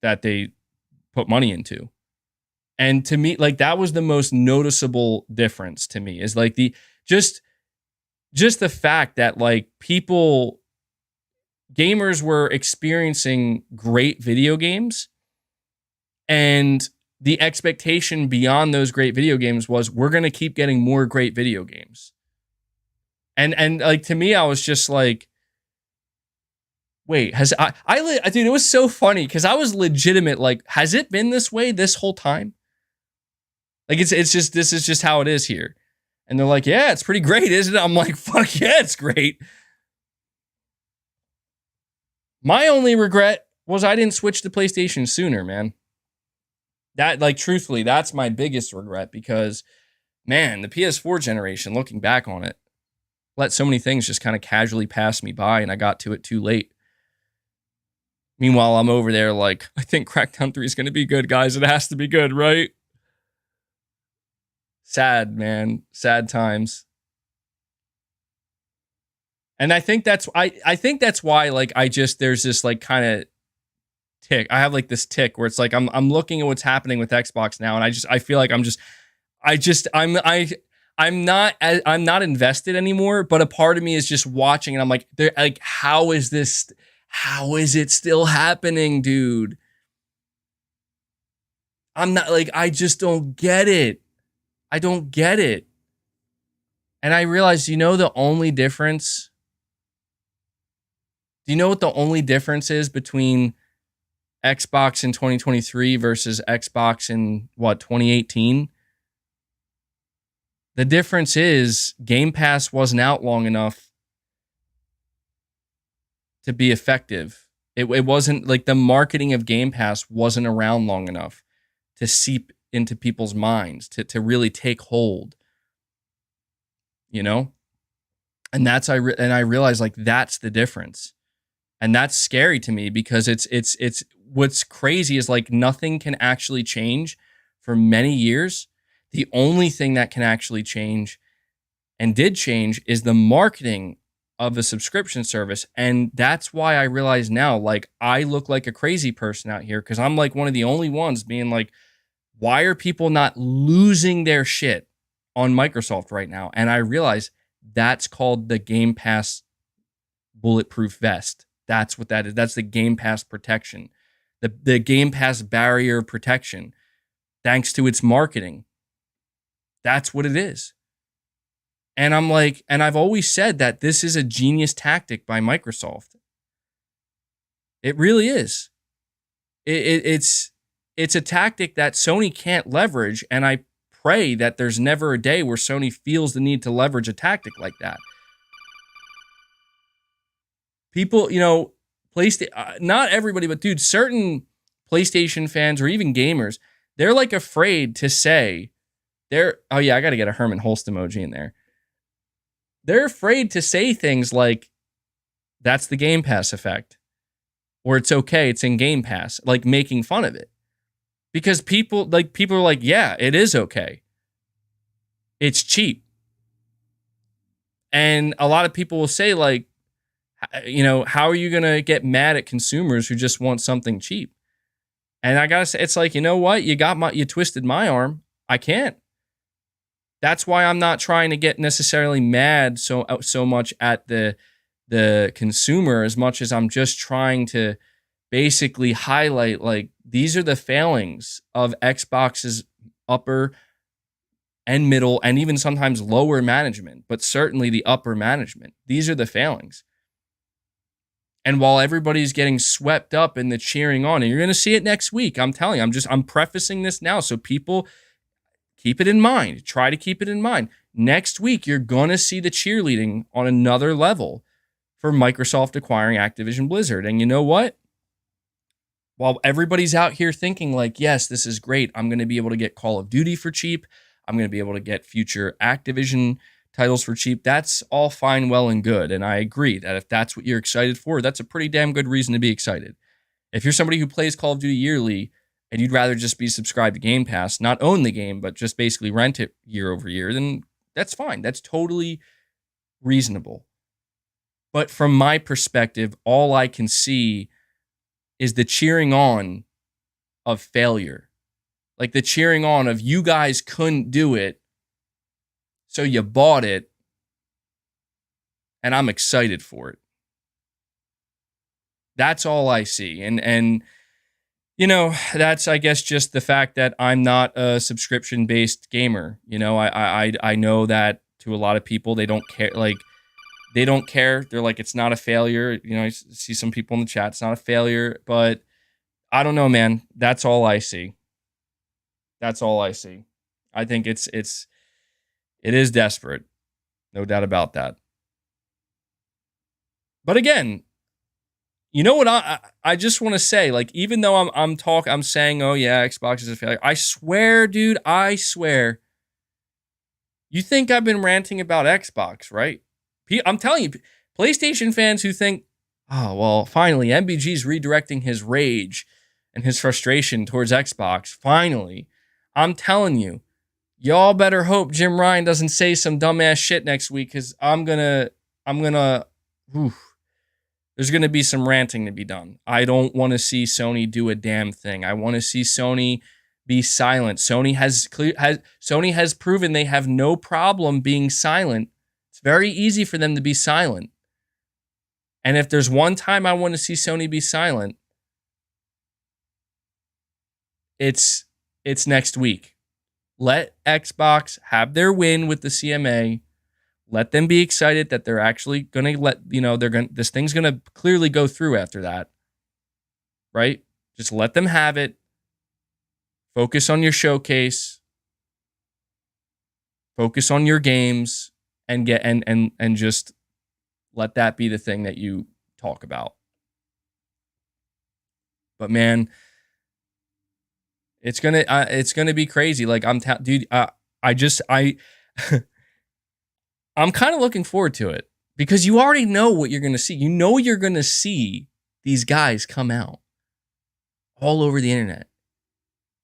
that they put money into. And to me, like, that was the most noticeable difference to me, is like just the fact that, like, gamers were experiencing great video games, and the expectation beyond those great video games was, we're going to keep getting more great video games. And like, to me, I was just like, wait, dude, it was so funny because I was legitimate, like, has it been this way this whole time? Like, this is just how it is here. And they're like, yeah, it's pretty great, isn't it? I'm like, fuck yeah, it's great. My only regret was I didn't switch to PlayStation sooner, man. That, like, truthfully, that's my biggest regret, because, man, the PS4 generation, looking back on it, let so many things just kind of casually pass me by, and I got to it too late. Meanwhile, I'm over there like, I think Crackdown 3 is going to be good, guys. It has to be good, right? Sad, man. Sad times. And I think that's why, like, there's this, like, kind of tick. I have, like, this tick where it's like I'm looking at what's happening with Xbox now, and I feel like I'm not invested anymore, but a part of me is just watching, and I'm like, how is it still happening, dude? I'm not, like, I just don't get it. I don't get it. And I realized, you know, the only difference? Do you know what the only difference is between Xbox in 2023 versus Xbox in 2018. The difference is Game Pass wasn't out long enough to be effective. It wasn't like the marketing of Game Pass wasn't around long enough to seep into people's minds, to really take hold, you know? And I realized like that's the difference. And that's scary to me because it's what's crazy is like nothing can actually change for many years. The only thing that can actually change and did change is the marketing of a subscription service. And that's why I realize now, like, I look like a crazy person out here because I'm like one of the only ones being like, why are people not losing their shit on Microsoft right now? And I realize that's called the Game Pass bulletproof vest. That's what that is. That's the Game Pass protection. The Game Pass barrier protection, thanks to its marketing. That's what it is. And I'm like, and I've always said that this is a genius tactic by Microsoft. It really is. It's a tactic that Sony can't leverage, and I pray that there's never a day where Sony feels the need to leverage a tactic like that. People, not everybody, but dude, certain PlayStation fans or even gamers, they're like afraid to say, oh yeah, I got to get a Herman Holst emoji in there. They're afraid to say things like, that's the Game Pass effect, or it's okay, it's in Game Pass, like making fun of it. Because people are like, yeah, it is okay. It's cheap. And a lot of people will say like, how are you going to get mad at consumers who just want something cheap? And I got to say, it's like, you know what? You twisted my arm. I can't. That's why I'm not trying to get necessarily mad so much at the consumer as much as I'm just trying to basically highlight, like, these are the failings of Xbox's upper and middle and even sometimes lower management, but certainly the upper management. These are the failings. And while everybody's getting swept up in the cheering on, and you're going to see it next week, I'm telling you, I'm prefacing this now so people keep it in mind. Try to keep it in mind. Next week, you're going to see the cheerleading on another level for Microsoft acquiring Activision Blizzard. And you know what? While everybody's out here thinking like, yes, this is great, I'm going to be able to get Call of Duty for cheap, I'm going to be able to get future Activision titles for cheap, that's all fine, well, and good. And I agree that if that's what you're excited for, that's a pretty damn good reason to be excited. If you're somebody who plays Call of Duty yearly and you'd rather just be subscribed to Game Pass, not own the game, but just basically rent it year over year, then that's fine. That's totally reasonable. But from my perspective, all I can see is the cheering on of failure. Like the cheering on of, you guys couldn't do it, so you bought it, and I'm excited for it. That's all I see. And that's, I guess, just the fact that I'm not a subscription-based gamer. I know that to a lot of people, they don't care. Like, they don't care. They're like, it's not a failure. I see some people in the chat, it's not a failure. But I don't know, man. That's all I see. That's all I see. I think it is desperate. No doubt about that. But again, you know what I just want to say, like, even though I'm saying, oh yeah, Xbox is a failure, I swear, dude, I swear, you think I've been ranting about Xbox, right? I'm telling you, PlayStation fans who think, oh, well, finally, MBG's redirecting his rage and his frustration towards Xbox, finally. I'm telling you, y'all better hope Jim Ryan doesn't say some dumbass shit next week, because there's going to be some ranting to be done. I don't want to see Sony do a damn thing. I want to see Sony be silent. Sony has proven they have no problem being silent. It's very easy for them to be silent. And if there's one time I want to see Sony be silent, it's next week. Let Xbox have their win with the CMA. Let them be excited that they're actually going to this thing's going to clearly go through after that. Right? Just let them have it. Focus on your showcase. Focus on your games and get and just let that be the thing that you talk about. But man, it's gonna be crazy. Like dude, I'm kind of looking forward to it because you already know what you're gonna see. You know you're gonna see these guys come out all over the internet,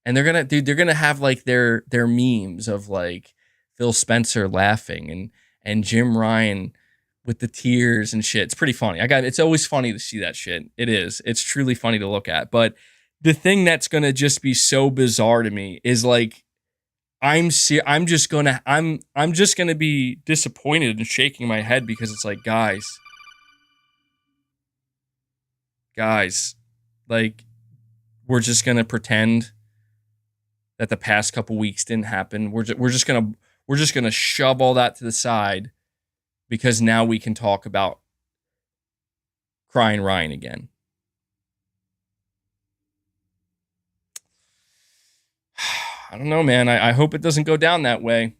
and they're gonna have like their memes of like Phil Spencer laughing and Jim Ryan with the tears and shit. It's pretty funny. It's always funny to see that shit. It is. It's truly funny to look at. But the thing that's gonna just be so bizarre to me is like I'm just gonna be disappointed and shaking my head because it's like guys, like we're just gonna pretend that the past couple weeks didn't happen. We're just gonna shove all that to the side because now we can talk about crying Ryan again. I don't know, man. I hope it doesn't go down that way.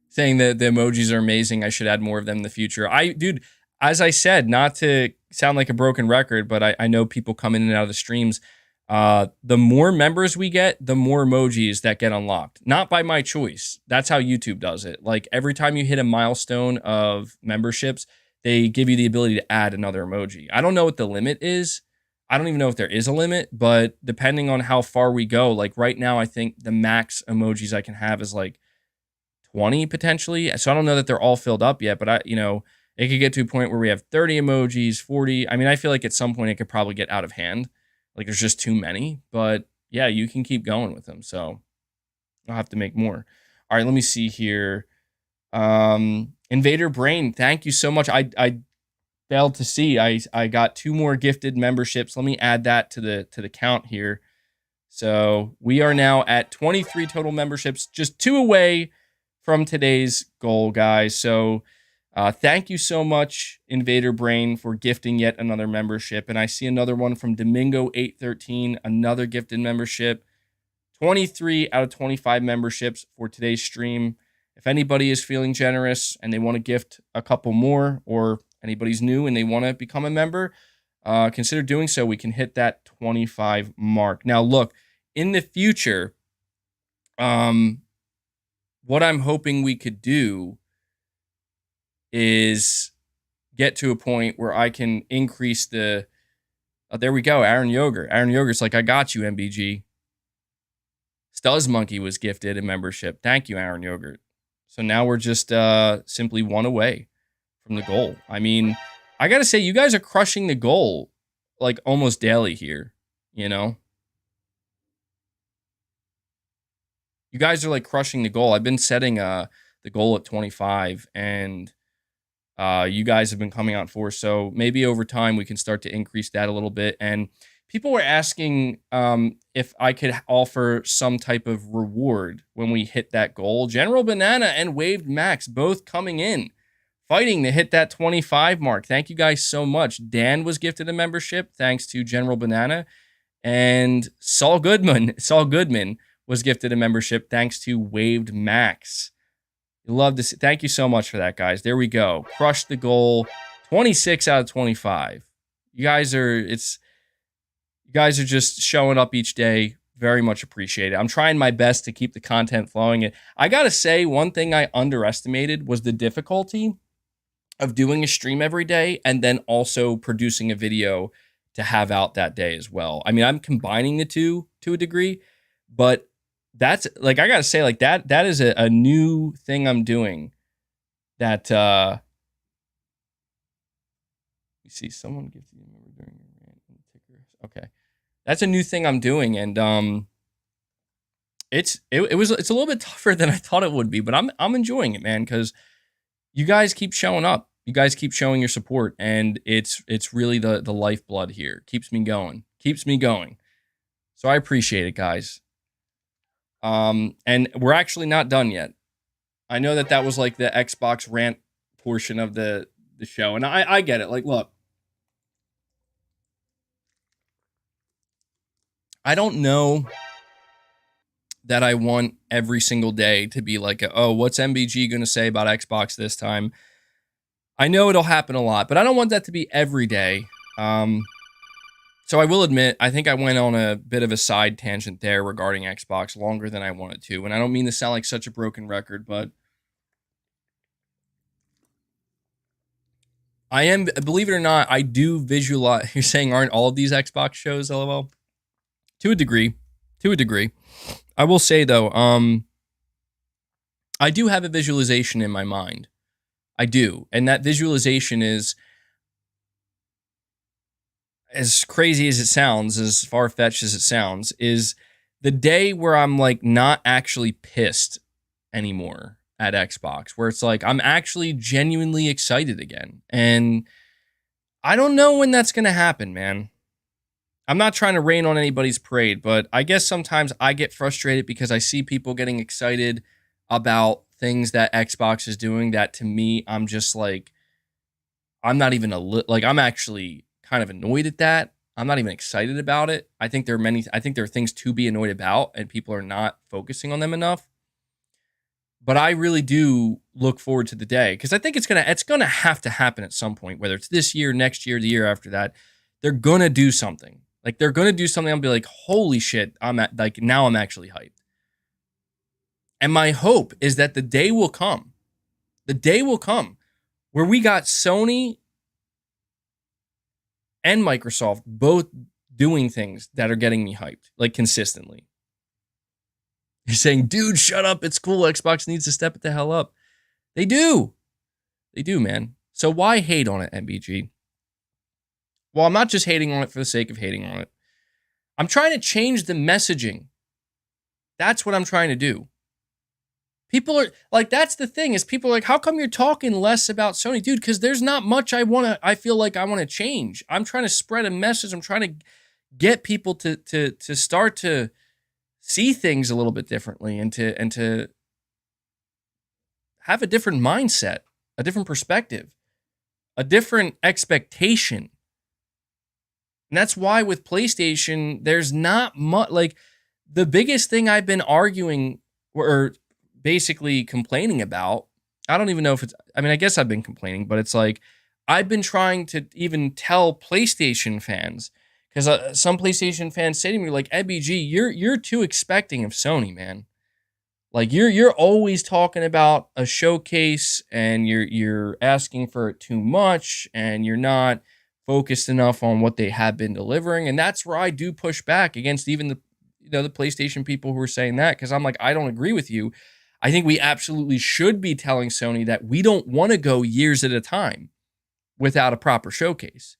Saying that the emojis are amazing. I should add more of them in the future. Dude, as I said, not to sound like a broken record, but I know people come in and out of the streams. The more members we get, the more emojis that get unlocked. Not by my choice. That's how YouTube does it. Like every time you hit a milestone of memberships, they give you the ability to add another emoji. I don't know what the limit is. I don't even know if there is a limit, but depending on how far we go, like right now, I think the max emojis I can have is like 20 potentially. So I don't know that they're all filled up yet, but it could get to a point where we have 30 emojis, 40. I mean, I feel like at some point it could probably get out of hand. Like there's just too many, but yeah, you can keep going with them. So I'll have to make more. All right, let me see here. Invader Brain, thank you so much. I failed to see. I got 2 more gifted memberships. Let me add that to the count here. So we are now at 23 total memberships, just 2 away from today's goal, guys. So thank you so much, Invader Brain, for gifting yet another membership. And I see another one from Domingo813, another gifted membership. 23 out of 25 memberships for today's stream. If anybody is feeling generous and they want to gift a couple more, or anybody's new and they want to become a member, consider doing so. We can hit that 25 mark. Now, look, in the future, what I'm hoping we could do is get to a point where I can increase the... there we go, Aaron Yogurt. Aaron Yogurt's like, I got you, MBG. Stuzz Monkey was gifted a membership. Thank you, Aaron Yogurt. So now we're just simply 1 away from the goal. I mean, I got to say, you guys are crushing the goal like almost daily here, you know? You guys are like crushing the goal. I've been setting the goal at 25, and you guys have been coming out for. So maybe over time we can start to increase that a little bit. And people were asking if I could offer some type of reward when we hit that goal. General Banana and Waved Max both coming in, fighting to hit that 25 mark. Thank you guys so much. Dan was gifted a membership thanks to General Banana, and Saul Goodman was gifted a membership thanks to Waved Max. Love to see. Thank you so much for that, guys. There we go. Crushed the goal. 26 out of 25. You guys are just showing up each day. Very much appreciated. I'm trying my best to keep the content flowing. I gotta say, one thing I underestimated was the difficulty of doing a stream every day and then also producing a video to have out that day as well. I mean, I'm combining the two to a degree, but that's like, I gotta say, like that is a new thing I'm doing that you see someone gives you a member during your rant and ticker. Okay. That's a new thing I'm doing, and it's a little bit tougher than I thought it would be, but I'm enjoying it, man, because you guys keep showing up. You guys keep showing your support, and it's really the lifeblood here. Keeps me going. So I appreciate it, guys. And we're actually not done yet. I know that was like the Xbox rant portion of the the show. And I get it. Like, look, I don't know that I want every single day to be like, oh, what's MBG going to say about Xbox this time? I know it'll happen a lot, but I don't want that to be every day. So I will admit, I think I went on a bit of a side tangent there regarding Xbox longer than I wanted to. And I don't mean to sound like such a broken record, but I am, believe it or not, I do visualize. You're saying aren't all of these Xbox shows, LOL? To a degree. To a degree. I will say though, I do have a visualization in my mind. I do. And that visualization is, as crazy as it sounds, as far-fetched as it sounds, is the day where I'm like not actually pissed anymore at Xbox, where it's like I'm actually genuinely excited again. And I don't know when that's going to happen, man. I'm not trying to rain on anybody's parade, but I guess sometimes I get frustrated because I see people getting excited about things that Xbox is doing that to me, I'm just like, I'm not even I'm actually kind of annoyed at that. I'm not even excited about it. I think there are things to be annoyed about and people are not focusing on them enough. But I really do look forward to the day because I think it's gonna have to happen at some point, whether it's this year, next year, the year after that. They're gonna do something. Like they're gonna do something. I'll be like, holy shit! Now I'm actually hyped. And my hope is that the day will come. The day will come where we got Sony and Microsoft both doing things that are getting me hyped, like consistently. You're saying, dude, shut up. It's cool. Xbox needs to step it the hell up. They do. They do, man. So why hate on it, MBG? Well, I'm not just hating on it for the sake of hating on it. I'm trying to change the messaging. That's what I'm trying to do. People are like, that's the thing is people are like, how come you're talking less about Sony? Dude, because there's not much I feel like I want to change. I'm trying to spread a message. I'm trying to get people to start to see things a little bit differently and to have a different mindset, a different perspective, a different expectation. And that's why with PlayStation, there's not much, like the biggest thing I've been arguing or basically complaining about, I don't even know if I guess I've been complaining, but it's like, I've been trying to even tell PlayStation fans, because some PlayStation fans say to me, like, MBG, you're too expecting of Sony, man. Like you're always talking about a showcase and you're asking for it too much and you're not focused enough on what they have been delivering. And that's where I do push back against even the PlayStation people who are saying that, because I'm like, I don't agree with you. I think we absolutely should be telling Sony that we don't want to go years at a time without a proper showcase.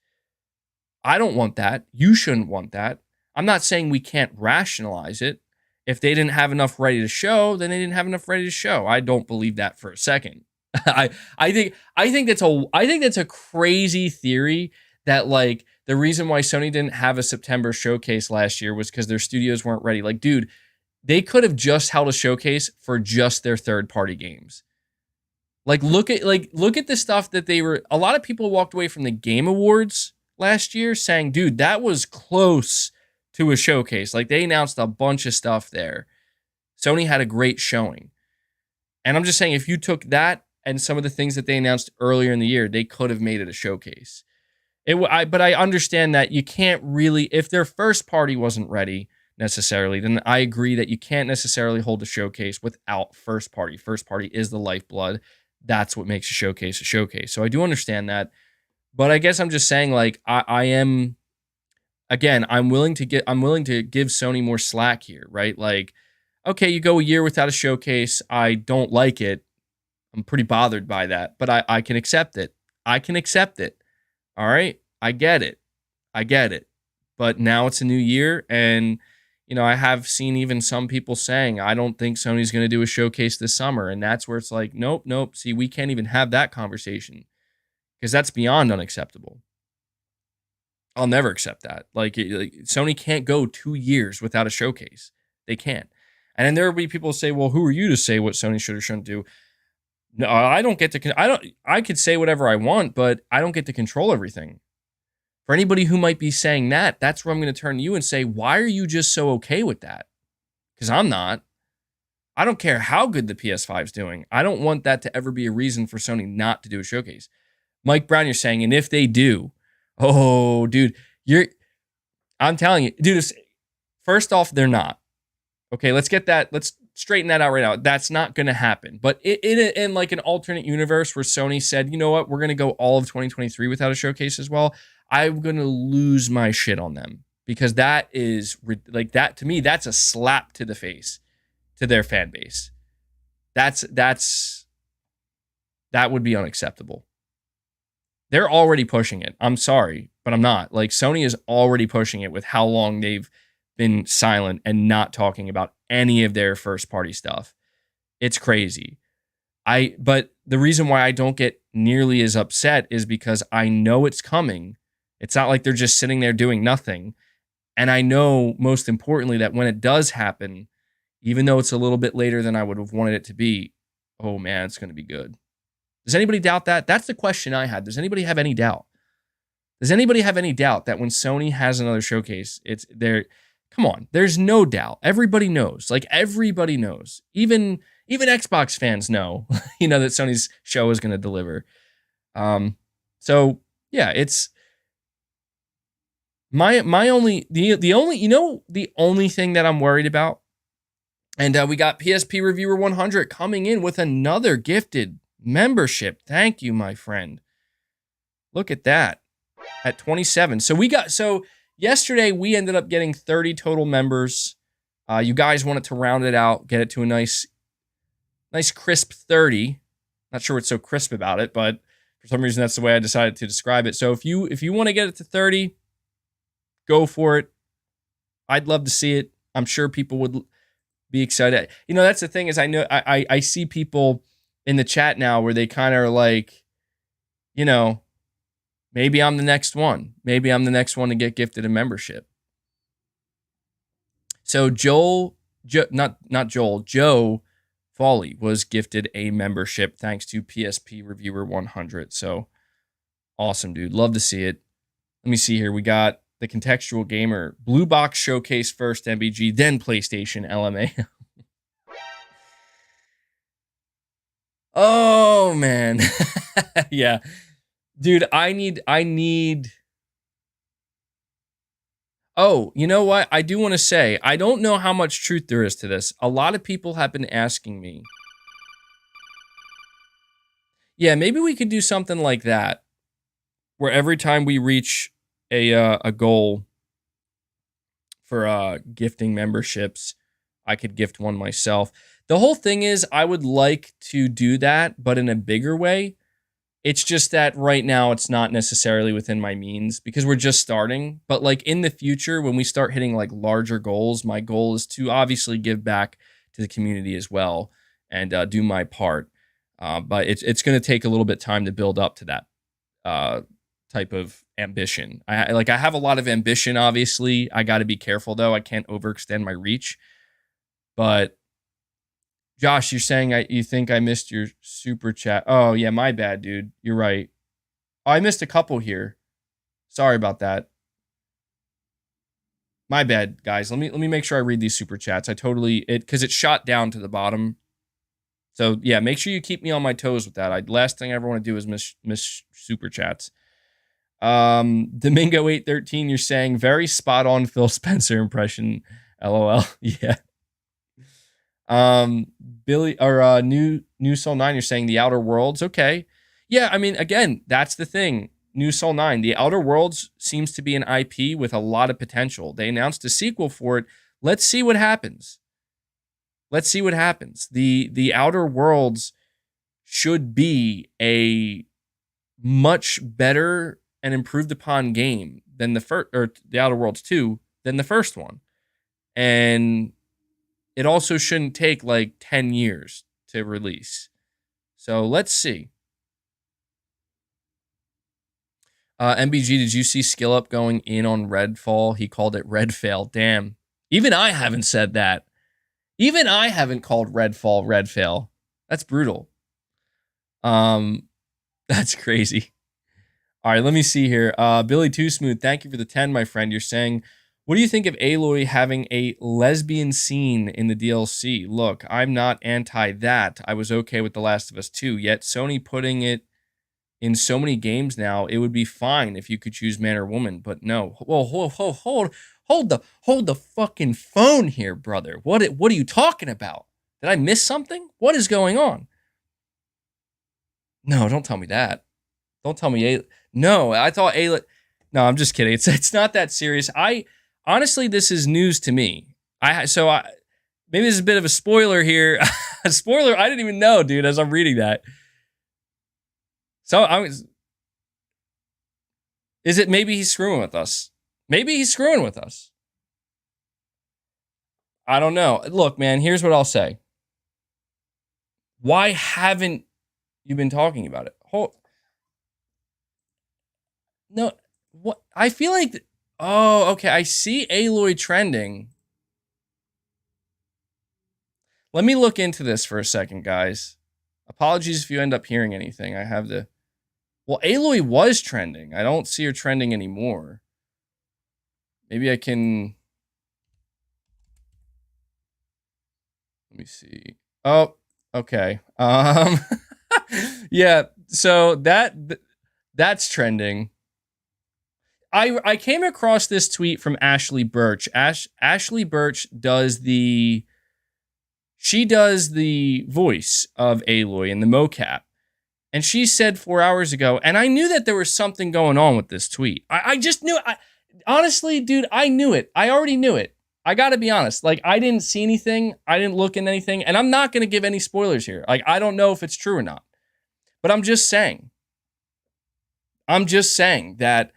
I don't want that. You shouldn't want that. I'm not saying we can't rationalize it. If they didn't have enough ready to show, then they didn't have enough ready to show. I don't believe that for a second. I think that's a crazy theory that like the reason why Sony didn't have a September showcase last year was because their studios weren't ready. Like, dude, they could have just held a showcase for just their third-party games. Like, look at the stuff that they were. A lot of people walked away from the Game Awards last year saying, dude, that was close to a showcase. Like, they announced a bunch of stuff there. Sony had a great showing. And I'm just saying, if you took that and some of the things that they announced earlier in the year, they could have made it a showcase. But I understand that you can't really, if their first party wasn't ready necessarily, then I agree that you can't necessarily hold a showcase without first party. First party is the lifeblood. That's what makes a showcase a showcase. So I do understand that. But I guess I'm just saying, like, I am, again, I'm willing to give Sony more slack here, right? Like, okay, you go a year without a showcase. I don't like it. I'm pretty bothered by that, but I can accept it. I can accept it. All right. I get it. But now it's a new year. And, I have seen even some people saying, I don't think Sony's going to do a showcase this summer. And that's where it's like, nope. See, we can't even have that conversation because that's beyond unacceptable. I'll never accept that. Like Sony can't go 2 years without a showcase. They can't. And then there will be people who say, well, who are you to say what Sony should or shouldn't do? No, I don't get to. I could say whatever I want, but I don't get to control everything. For anybody who might be saying that, that's where I'm going to turn to you and say, why are you just so okay with that? Because I'm not. I don't care how good the PS5 is doing. I don't want that to ever be a reason for Sony not to do a showcase. Mike Brown, you're saying, and if they do, oh, dude, I'm telling you, dude, first off, they're not. Okay, let's straighten that out right now. That's not going to happen. But in like an alternate universe where Sony said, you know what, we're going to go all of 2023 without a showcase as well, I'm going to lose my shit on them. Because that is, like, that to me, that's a slap to the face to their fan base. That would be unacceptable. They're already pushing it. I'm sorry, but I'm not. Like, Sony is already pushing it with how long they've been silent and not talking about any of their first party stuff. It's crazy. But the reason why I don't get nearly as upset is because I know it's coming. It's not like they're just sitting there doing nothing. And I know, most importantly, that when it does happen, even though it's a little bit later than I would have wanted it to be, oh man, it's going to be good. Does anybody doubt that? That's the question I had. Does anybody have any doubt? Does anybody have any doubt that when Sony has another showcase, it's there? Come on, there's no doubt. Everybody knows. Like, everybody knows. Even Xbox fans know, that Sony's show is going to deliver. So yeah, it's my only the only thing that I'm worried about. And we got PSP Reviewer 100 coming in with another gifted membership. Thank you, my friend. Look at that. At 27. So yesterday we ended up getting 30 total members. You guys wanted to round it out, get it to a nice crisp 30. Not sure what's so crisp about it, but for some reason that's the way I decided to describe it. So if you want to get it to 30, go for it. I'd love to see it. I'm sure people would be excited. That's the thing is I know I see people in the chat now where they kind of are like, maybe I'm the next one. Maybe I'm the next one to get gifted a membership. So Joe Foley was gifted a membership thanks to PSP Reviewer 100. So awesome, dude. Love to see it. Let me see here. We got the Contextual Gamer Blue Box Showcase first MBG, then PlayStation LMA. Oh man. Yeah. Dude, I need Oh, you know what? I do want to say, I don't know how much truth there is to this. A lot of people have been asking me. Yeah, maybe we could do something like that, where every time we reach a goal for gifting memberships, I could gift one myself. The whole thing is, I would like to do that, but in a bigger way. It's just that right now it's not necessarily within my means because we're just starting. But like in the future, when we start hitting like larger goals, my goal is to obviously give back to the community as well and do my part. But it's going to take a little bit of time to build up to that type of ambition. I have a lot of ambition, obviously. I got to be careful though. I can't overextend my reach. But Josh, you're saying you think I missed your super chat. Oh, yeah, my bad, dude. You're right. Oh, I missed a couple here. Sorry about that. My bad, guys. Let me make sure I read these super chats. Because it shot down to the bottom. So, yeah, make sure you keep me on my toes with that. Last thing I ever want to do is miss super chats. Domingo813, you're saying very spot on Phil Spencer impression. LOL. Yeah. Billy or New Soul 9, you're saying The Outer Worlds. Okay. Yeah, I mean, again, that's the thing. New Soul 9, The Outer Worlds seems to be an IP with a lot of potential. They announced a sequel for it. Let's see what happens. The Outer Worlds should be a much better and improved upon game than the first, or The Outer Worlds 2 than the first one. And it also shouldn't take like 10 years to release. So let's see. MBG, did you see Skill Up going in on Redfall? He called it Redfail. Damn. Even I haven't said that. Even I haven't called Redfall Redfail. That's brutal. Um, that's crazy. All right, let me see here. Billy Too Smooth, thank you for the 10, my friend. You're saying, what do you think of Aloy having a lesbian scene in the DLC? Look, I'm not anti that. I was okay with The Last of Us 2, yet Sony putting it in so many games now, it would be fine if you could choose man or woman, but no. Well, hold the fucking phone here, brother. What are you talking about? Did I miss something? What is going on? No, don't tell me that. Don't tell me No, I thought No, I'm just kidding. It's not that serious. I honestly, this is news to me. Maybe this is a bit of a spoiler here. A spoiler. I didn't even know, dude. As I'm reading that, so I was. Is it maybe he's screwing with us? Maybe he's screwing with us. I don't know. Look, man. Here's what I'll say. Why haven't you been talking about it? No, what I feel like. Oh, okay. I see Aloy trending. Let me look into this for a second, guys. Apologies if you end up hearing anything. I have the. Well, Aloy was trending. I don't see her trending anymore. Maybe I can. Let me see. Oh, okay. Yeah. So that's trending. I came across this tweet from Ashley Birch. Ashley Birch does the voice of Aloy in the mocap. And she said 4 hours ago, and I knew that there was something going on with this tweet. I just knew it. Honestly, dude, I knew it. I already knew it. I gotta be honest. Like, I didn't see anything. I didn't look into anything. And I'm not gonna give any spoilers here. Like, I don't know if it's true or not. But I'm just saying. That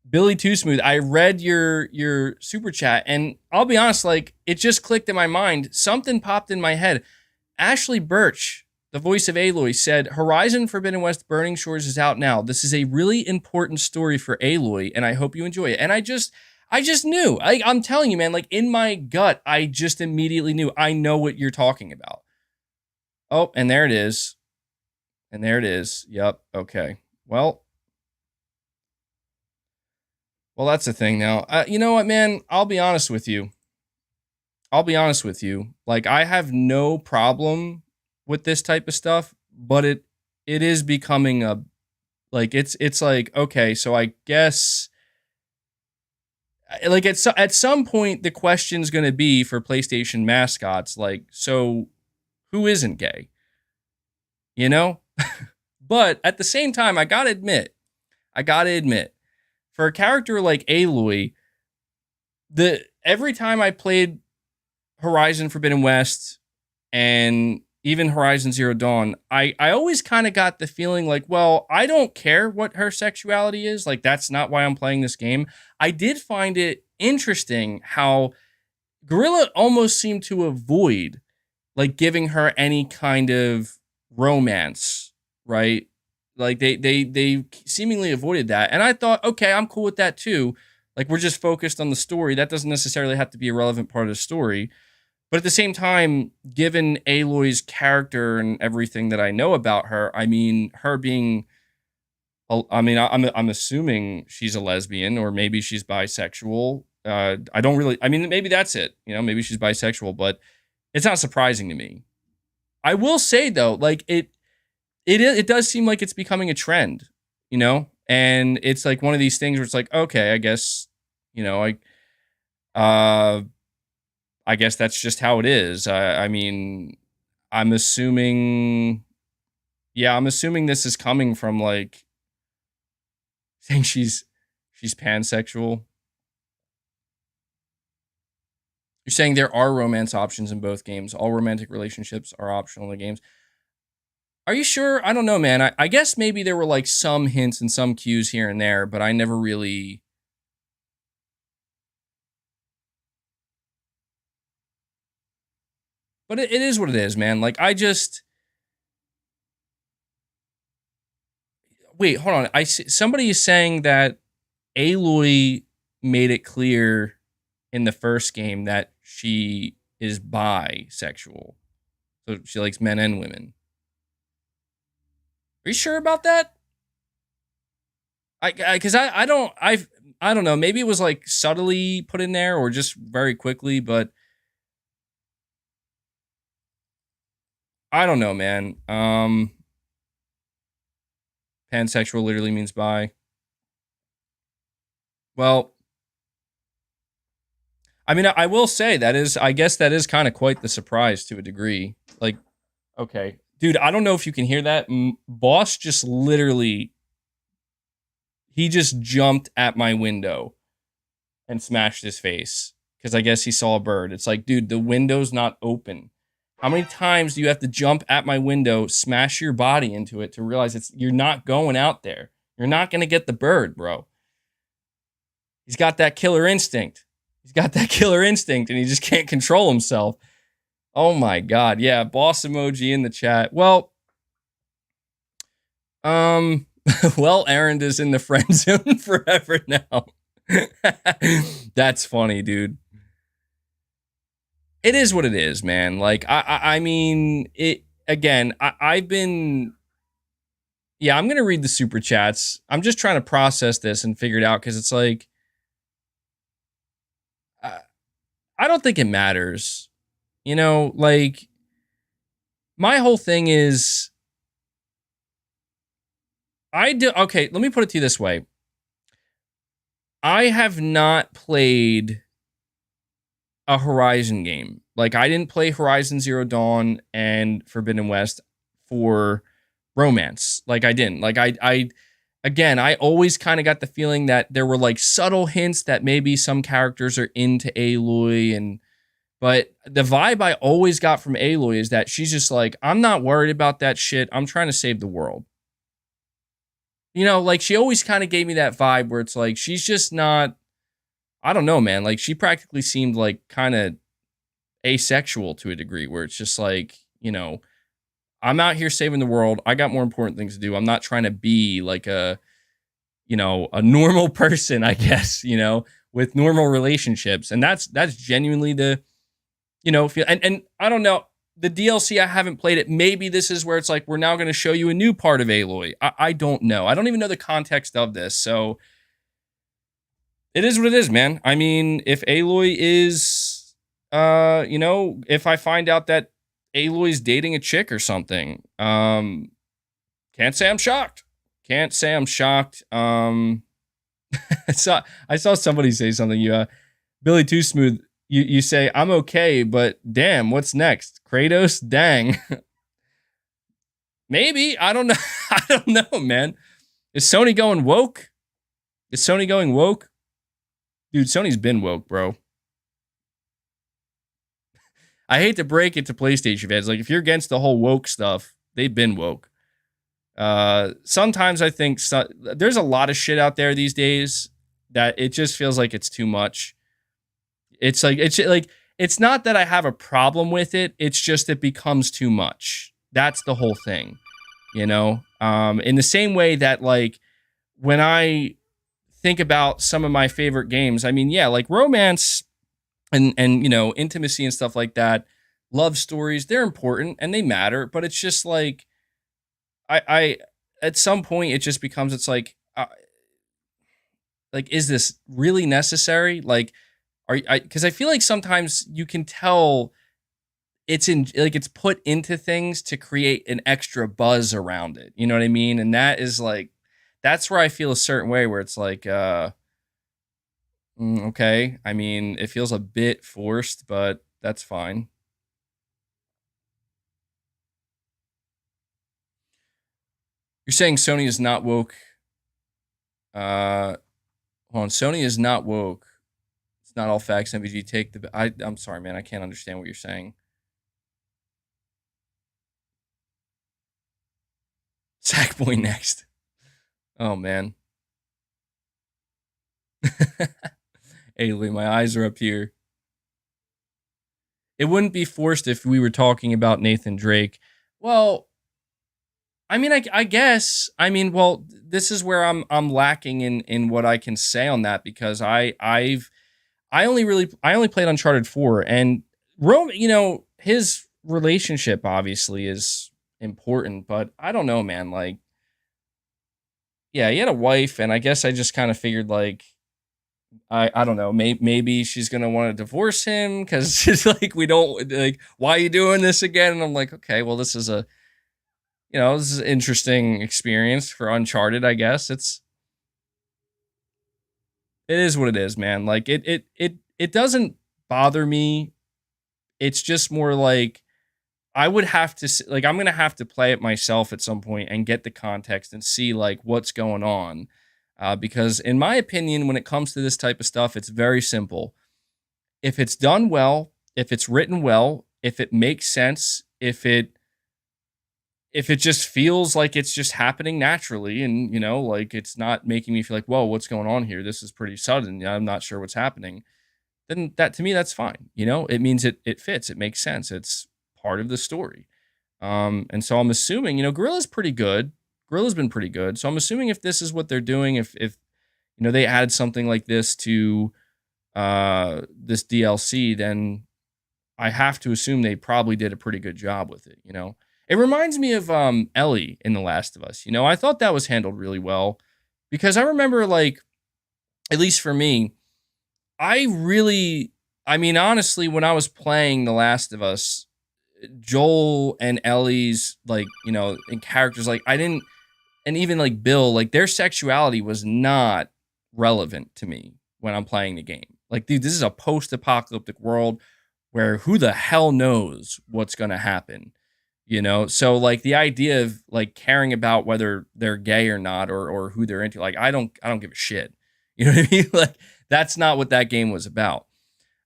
Billy Too Smooth, I read your super chat, and I'll be honest, like, it just clicked in my mind. Something popped in my head. Ashley Birch, the voice of Aloy, said, Horizon Forbidden West Burning Shores is out now. This is a really important story for Aloy, and I hope you enjoy it. And I just knew. I'm telling you, man, like, in my gut, I just immediately knew. I know what you're talking about. Oh, and there it is. Yep. Okay. Well, that's the thing now. You know what, man? I'll be honest with you. Like, I have no problem with this type of stuff, but it is becoming a, like, it's like, okay, so I guess, like, at some point the question's going to be for PlayStation mascots, like, so who isn't gay? You know? But at the same time, I got to admit, for a character like Aloy, every time I played Horizon Forbidden West and even Horizon Zero Dawn, I always kind of got the feeling like, well, I don't care what her sexuality is. Like, that's not why I'm playing this game. I did find it interesting how Guerrilla almost seemed to avoid, like, giving her any kind of romance, right? Like, they seemingly avoided that. And I thought, okay, I'm cool with that too. Like, we're just focused on the story. That doesn't necessarily have to be a relevant part of the story. But at the same time, given Aloy's character and everything that I know about her, I mean, her being, I'm assuming she's a lesbian, or maybe she's bisexual. I don't really, I mean, maybe that's it. You know, maybe she's bisexual, but it's not surprising to me. I will say though, like, it does seem like it's becoming a trend, you know, and it's like one of these things where it's like, okay, I guess, you know, I guess that's just how it is. I mean, I'm assuming, this is coming from, like, saying she's pansexual. You're saying there are romance options in both games. All romantic relationships are optional in the games. Are you sure? I don't know, man. I guess maybe there were, like, some hints and some cues here and there, but I never really. But it is what it is, man. Like, I just. Wait, hold on. Somebody is saying that Aloy made it clear in the first game that she is bisexual. So she likes men and women. Are you sure about that? Because I don't know. Maybe it was like subtly put in there or just very quickly, but I don't know, man. Pansexual literally means bi. Well, I mean, I will say I guess that is kind of quite the surprise to a degree. Like, okay, dude, I don't know if you can hear that. Boss just literally, he just jumped at my window and smashed his face because I guess he saw a bird. It's like, dude, the window's not open. How many times do you have to jump at my window, smash your body into it to realize you're not going out there? You're not going to get the bird, bro. He's got that killer instinct. And he just can't control himself. Oh my god. Yeah, boss emoji in the chat. Well, Aaron is in the friend zone forever now. That's funny, dude. It is what it is, man. Like, I mean, it again. I've been, yeah. I'm gonna read the super chats. I'm just trying to process this and figure it out because it's like, I don't think it matters. You know, like, my whole thing is, okay, let me put it to you this way. I have not played a Horizon game. Like, I didn't play Horizon Zero Dawn and Forbidden West for romance. Like, I didn't. Like, again, I always kind of got the feeling that there were like subtle hints that maybe some characters are into Aloy, but the vibe I always got from Aloy is that she's just like, I'm not worried about that shit. I'm trying to save the world. You know, like, she always kind of gave me that vibe where it's like, she's just not, I don't know, man. Like, she practically seemed like kind of asexual to a degree where it's just like, you know, I'm out here saving the world. I got more important things to do. I'm not trying to be like a normal person, I guess, with normal relationships. And that's genuinely the, feel, and I don't know, the DLC, I haven't played it. Maybe this is where it's like, we're now going to show you a new part of Aloy. I don't know. I don't even know the context of this. So it is what it is, man. I mean, if Aloy is, if I find out that Aloy's dating a chick or something, can't say I'm shocked. I saw somebody say something. Billy Too Smooth. You say, I'm okay, but damn, what's next? Kratos? Dang. Maybe. I don't know. I don't know, man. Is Sony going woke? Dude, Sony's been woke, bro. I hate to break it to PlayStation fans. Like, if you're against the whole woke stuff, they've been woke. Sometimes I think there's a lot of shit out there these days that it just feels like it's too much. It's not that I have a problem with it. It's just it becomes too much. That's the whole thing, in the same way that, like, when I think about some of my favorite games, I mean, yeah, like romance and intimacy and stuff like that, love stories, they're important and they matter, but it's just like, I at some point it just becomes, it's like, is this really necessary? Like, because I feel like sometimes you can tell it's put into things to create an extra buzz around it. You know what I mean? And that is like, that's where I feel a certain way where it's like, okay. I mean, it feels a bit forced, but that's fine. You're saying Sony is not woke. Hold on. Sony is not woke. It's not all facts. MBG take I'm sorry, man. I can't understand what you're saying. Sackboy next. Oh, man. Hey, Lee, my eyes are up here. It wouldn't be forced if we were talking about Nathan Drake. Well, I mean, I guess. I mean, well, this is where I'm lacking in what I can say on that, because I only played Uncharted 4, and Rome, his relationship obviously is important, but I don't know, man. Like, yeah, he had a wife, and I guess I just kind of figured like I don't know, maybe she's gonna want to divorce him because she's like, we don't like, why are you doing this again? And I'm like, okay, well, this is this is an interesting experience for Uncharted, I guess. It is what it is, man. Like it doesn't bother me. It's just more like I would have to like I'm gonna have to play it myself at some point and get the context and see like what's going on, because in my opinion, when it comes to this type of stuff, it's very simple. If it's done well, if it's written well, if it makes sense, if it just feels like it's just happening naturally, and like it's not making me feel like, whoa, what's going on here? This is pretty sudden. I'm not sure what's happening. Then that to me, that's fine. It means it fits. It makes sense. It's part of the story. And so I'm assuming, Guerrilla's pretty good. Guerrilla's been pretty good. So I'm assuming if this is what they're doing, if they added something like this to this DLC, then I have to assume they probably did a pretty good job with it. It reminds me of Ellie in The Last of Us. I thought that was handled really well because I remember, like, at least for me, I mean, honestly, when I was playing The Last of Us, Joel and Ellie's, like, and characters, like, I didn't, and even like Bill, like, their sexuality was not relevant to me when I'm playing the game. Like, dude, this is a post-apocalyptic world where who the hell knows what's going to happen, So, like, the idea of, like, caring about whether they're gay or not, or who they're into, like, I don't give a shit. You know what I mean? Like, that's not what that game was about.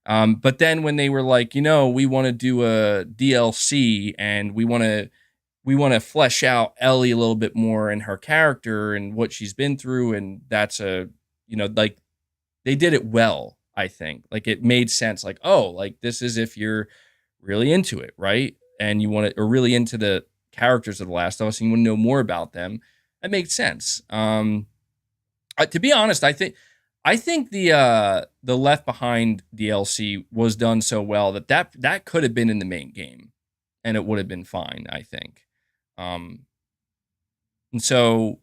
But then when they were like, we want to do a DLC and we want to flesh out Ellie a little bit more and her character and what she's been through, and that's like, they did it well. I think, like, it made sense. Like, oh, like, this is if you're really into it, right? And you want to, or really into the characters of The Last of Us, and you want to know more about them. That makes sense. To be honest, I think the Left Behind DLC was done so well that could have been in the main game, and it would have been fine. I think, and so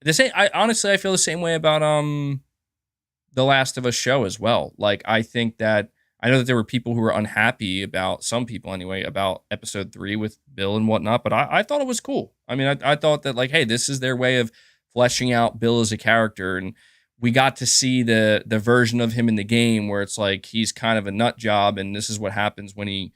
the same. I feel the same way about the Last of Us show as well. Like, I think that I know that there were people who were unhappy about, some people anyway, about episode 3 with Bill and whatnot, but I thought it was cool. I mean, I thought that, like, hey, this is their way of fleshing out Bill as a character, and we got to see the version of him in the game where it's like he's kind of a nut job, and this is what happens when he,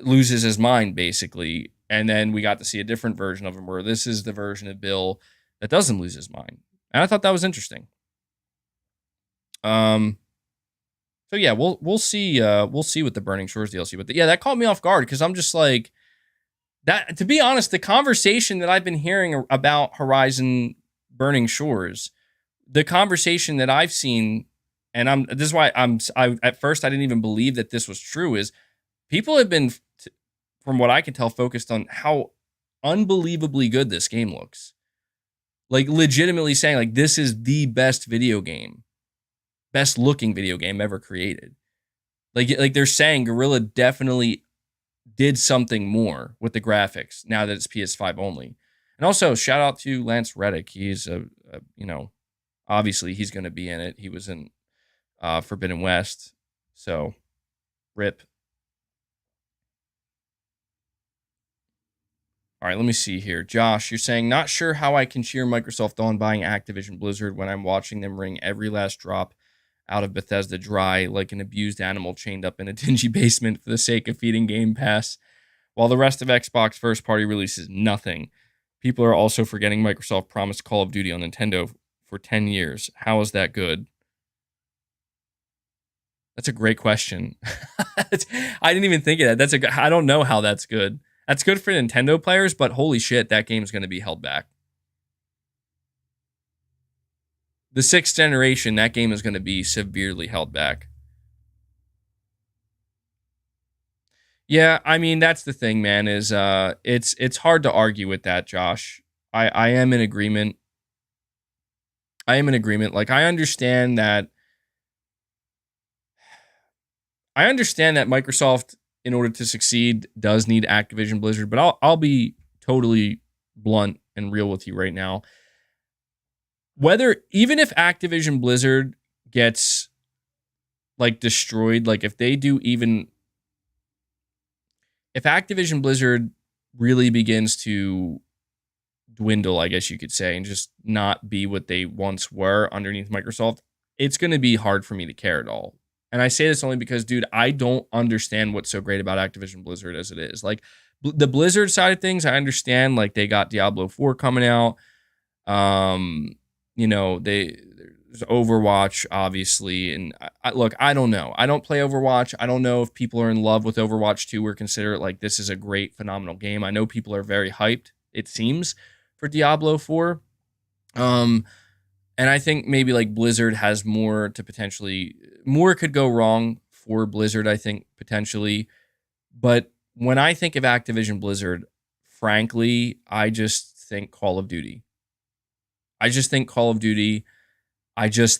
loses his mind, basically. And then we got to see a different version of him where this is the version of Bill that doesn't lose his mind. And I thought that was interesting. So yeah, we'll see with the Burning Shores DLC. But yeah, that caught me off guard because I'm just like, that. To be honest, the conversation that I've been hearing about Horizon Burning Shores, the conversation that I've seen, and this is why I at first I didn't even believe that this was true, is people have been, from what I can tell, focused on how unbelievably good this game looks. Like, legitimately saying, like, this is the best looking video game ever created. Like they're saying Guerrilla definitely did something more with the graphics now that it's PS5 only. And also, shout out to Lance Reddick. He's obviously he's going to be in it. He was in Forbidden West. So, rip. All right, let me see here. Josh, you're saying, not sure how I can cheer Microsoft on buying Activision Blizzard when I'm watching them wring every last drop out of Bethesda dry like an abused animal chained up in a dingy basement for the sake of feeding Game Pass, while the rest of Xbox first-party releases nothing. People are also forgetting Microsoft promised Call of Duty on Nintendo for 10 years. How is that good? That's a great question. I didn't even think of that. I don't know how that's good. That's good for Nintendo players, but holy shit, that game's going to be held back. The 6th generation, that game is going to be severely held back. Yeah, I mean, that's the thing, man, is it's hard to argue with that, Josh. I am in agreement. Like, I understand that Microsoft, in order to succeed, does need Activision Blizzard, but I'll be totally blunt and real with you right now. Even if Activision Blizzard gets like destroyed, like if Activision Blizzard really begins to dwindle, I guess you could say, and just not be what they once were underneath Microsoft, it's going to be hard for me to care at all. And I say this only because, dude, I don't understand what's so great about Activision Blizzard as it is. Like the Blizzard side of things, I understand. Like they got Diablo 4 coming out. There's Overwatch, obviously. And look, I don't know. I don't play Overwatch. I don't know if people are in love with Overwatch 2 or consider it like this is a great, phenomenal game. I know people are very hyped, it seems, for Diablo 4. And I think maybe like Blizzard has more could go wrong for Blizzard, I think, potentially. But when I think of Activision Blizzard, frankly, I just think Call of Duty. I just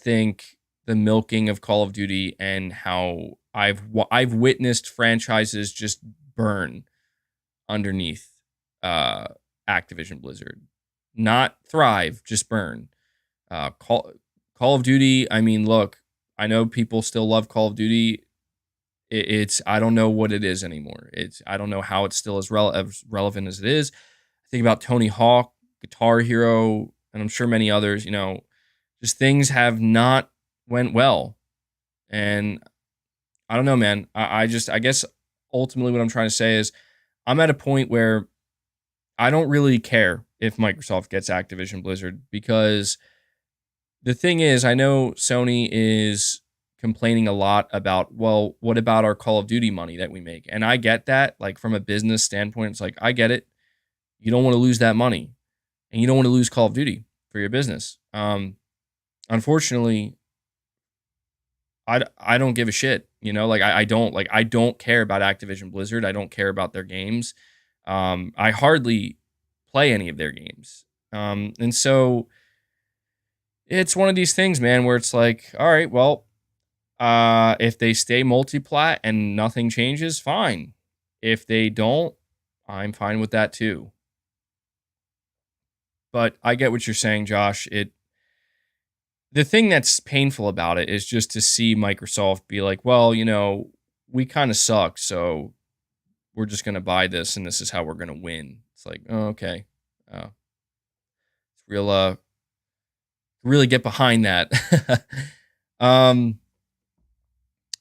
think the milking of Call of Duty and how I've witnessed franchises just burn underneath Activision Blizzard. Not thrive, just burn. Call of Duty, I mean, look, I know people still love Call of Duty. I don't know what it is anymore. I don't know how it's still as relevant as it is. I think about Tony Hawk, Guitar Hero, and I'm sure many others, just things have not went well. And I don't know, man. I guess ultimately what I'm trying to say is I'm at a point where I don't really care if Microsoft gets Activision Blizzard, because the thing is, I know Sony is complaining a lot about, well, what about our Call of Duty money that we make? And I get that, like from a business standpoint, it's like, I get it. You don't want to lose that money, and you don't want to lose Call of Duty for your business. Unfortunately, I don't give a shit, I don't care about Activision Blizzard. I don't care about their games. I hardly play any of their games. And so it's one of these things, man, where it's like, all right, well, if they stay multi-plat and nothing changes, fine. If they don't, I'm fine with that too. But I get what you're saying, Josh. The thing that's painful about it is just to see Microsoft be like, well, we kind of suck, so we're just going to buy this, and this is how we're going to win. It's like, oh, okay. It's real, really get behind that. No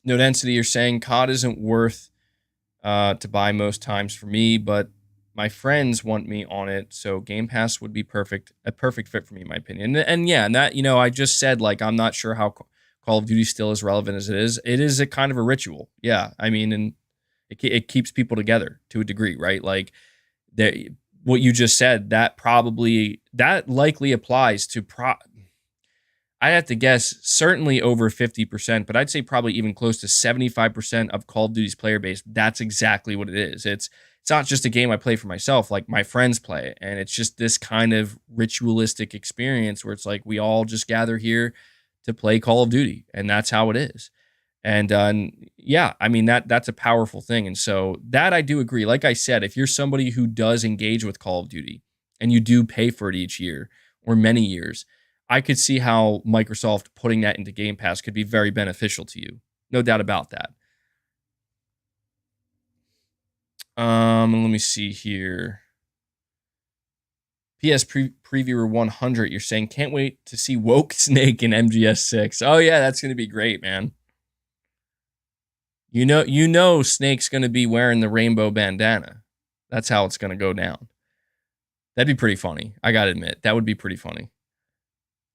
Density, you're saying COD isn't worth to buy most times for me, but my friends want me on it, so Game Pass would be a perfect fit for me, in my opinion. And yeah, and that, I just said, like, I'm not sure how Call of Duty still is relevant as it is. It is a kind of a ritual. Yeah, I mean, and it keeps people together to a degree, right? Like, what you just said, that likely applies to I'd have to guess certainly over 50%, but I'd say probably even close to 75% of Call of Duty's player base. That's exactly what it is. It's not just a game I play for myself, like my friends play it. And it's just this kind of ritualistic experience where it's like we all just gather here to play Call of Duty, and that's how it is. And yeah, I mean, that's a powerful thing. And so that I do agree. Like I said, if you're somebody who does engage with Call of Duty and you do pay for it each year or many years, I could see how Microsoft putting that into Game Pass could be very beneficial to you. No doubt about that. Let me see here. PS Previewer 100, you're saying, can't wait to see Woke Snake in MGS 6. Oh yeah, that's going to be great, man. You know Snake's going to be wearing the rainbow bandana. That's how it's going to go down. That'd be pretty funny. I got to admit, that would be pretty funny.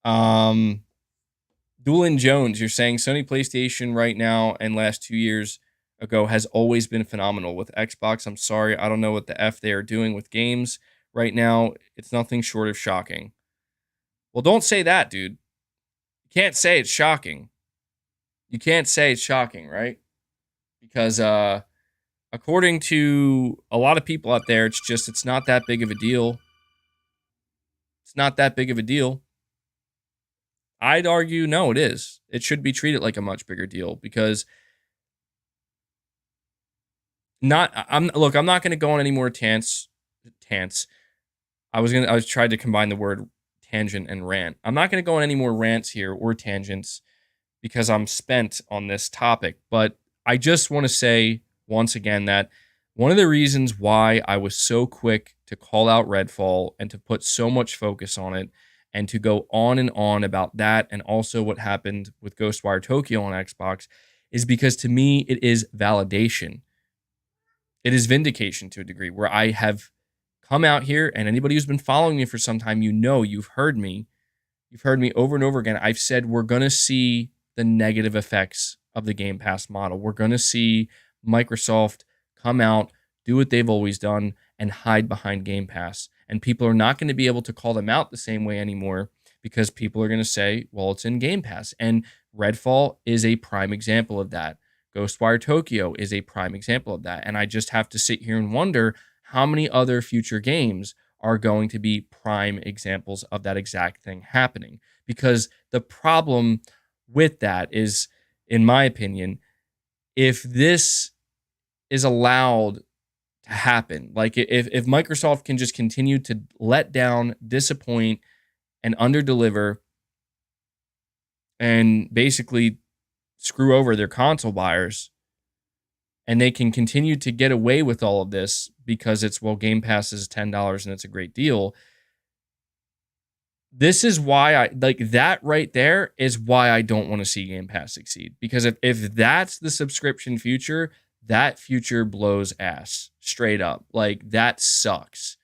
Doolin Jones, you're saying Sony PlayStation right now and last 2 years ago has always been phenomenal. With Xbox, I'm sorry, I don't know what the F they are doing with games right now. It's nothing short of shocking. Well, don't say that, dude. You can't say it's shocking. You can't say it's shocking, right? Because according to a lot of people out there, it's not that big of a deal. It's not that big of a deal. I'd argue, no, it is. It should be treated like a much bigger deal, because I'm not going to go on any more tants. I was trying to combine the word tangent and rant. I'm not gonna go on any more rants here or tangents because I'm spent on this topic, but I just want to say once again that one of the reasons why I was so quick to call out Redfall and to put so much focus on it and to go on and on about that and also what happened with Ghostwire Tokyo on Xbox is because to me it is validation. It is vindication to a degree where I have come out here, and anybody who's been following me for some time, you've heard me. You've heard me over and over again. I've said we're going to see the negative effects of the Game Pass model. We're going to see Microsoft come out, do what they've always done, and hide behind Game Pass. And people are not going to be able to call them out the same way anymore because people are going to say, well, it's in Game Pass. And Redfall is a prime example of that. Ghostwire Tokyo is a prime example of that. And I just have to sit here and wonder how many other future games are going to be prime examples of that exact thing happening. Because the problem with that is, in my opinion, if this is allowed to happen, like if Microsoft can just continue to let down, disappoint, and underdeliver, and basically screw over their console buyers, and they can continue to get away with all of this because it's, well, Game Pass is $10 and it's a great deal. This is why I like that right there is why I don't want to see Game Pass succeed. Because if that's the subscription future, that future blows ass straight up. Like that sucks.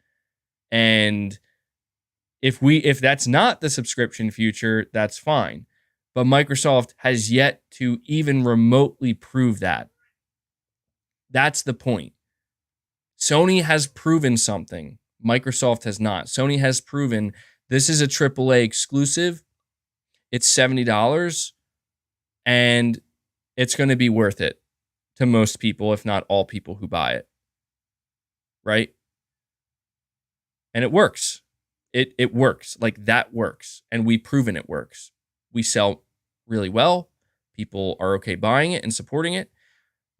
And if that's not the subscription future, that's fine. But Microsoft has yet to even remotely prove that. That's the point. Sony has proven something. Microsoft has not. Sony has proven this is a AAA exclusive. It's $70 and it's going to be worth it to most people, if not all people who buy it. Right? And it works. It works. Like that works. And we've proven it works. We sell really well. People are okay buying it and supporting it.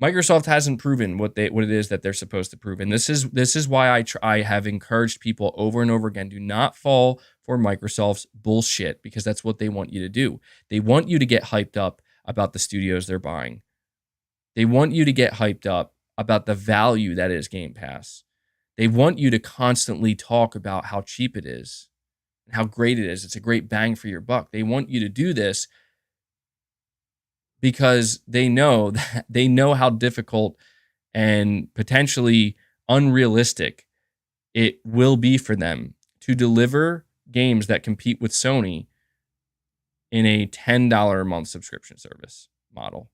Microsoft hasn't proven what it is that they're supposed to prove, and this is why I have encouraged people over and over again: do not fall for Microsoft's bullshit, because that's what they want you to do. They want you to get hyped up about the studios they're buying. They want you to get hyped up about the value that is Game Pass. They want you to constantly talk about how cheap it is and how great it is. It's a great bang for your buck. They want you to do this because they know how difficult and potentially unrealistic it will be for them to deliver games that compete with Sony in a $10 a month subscription service model.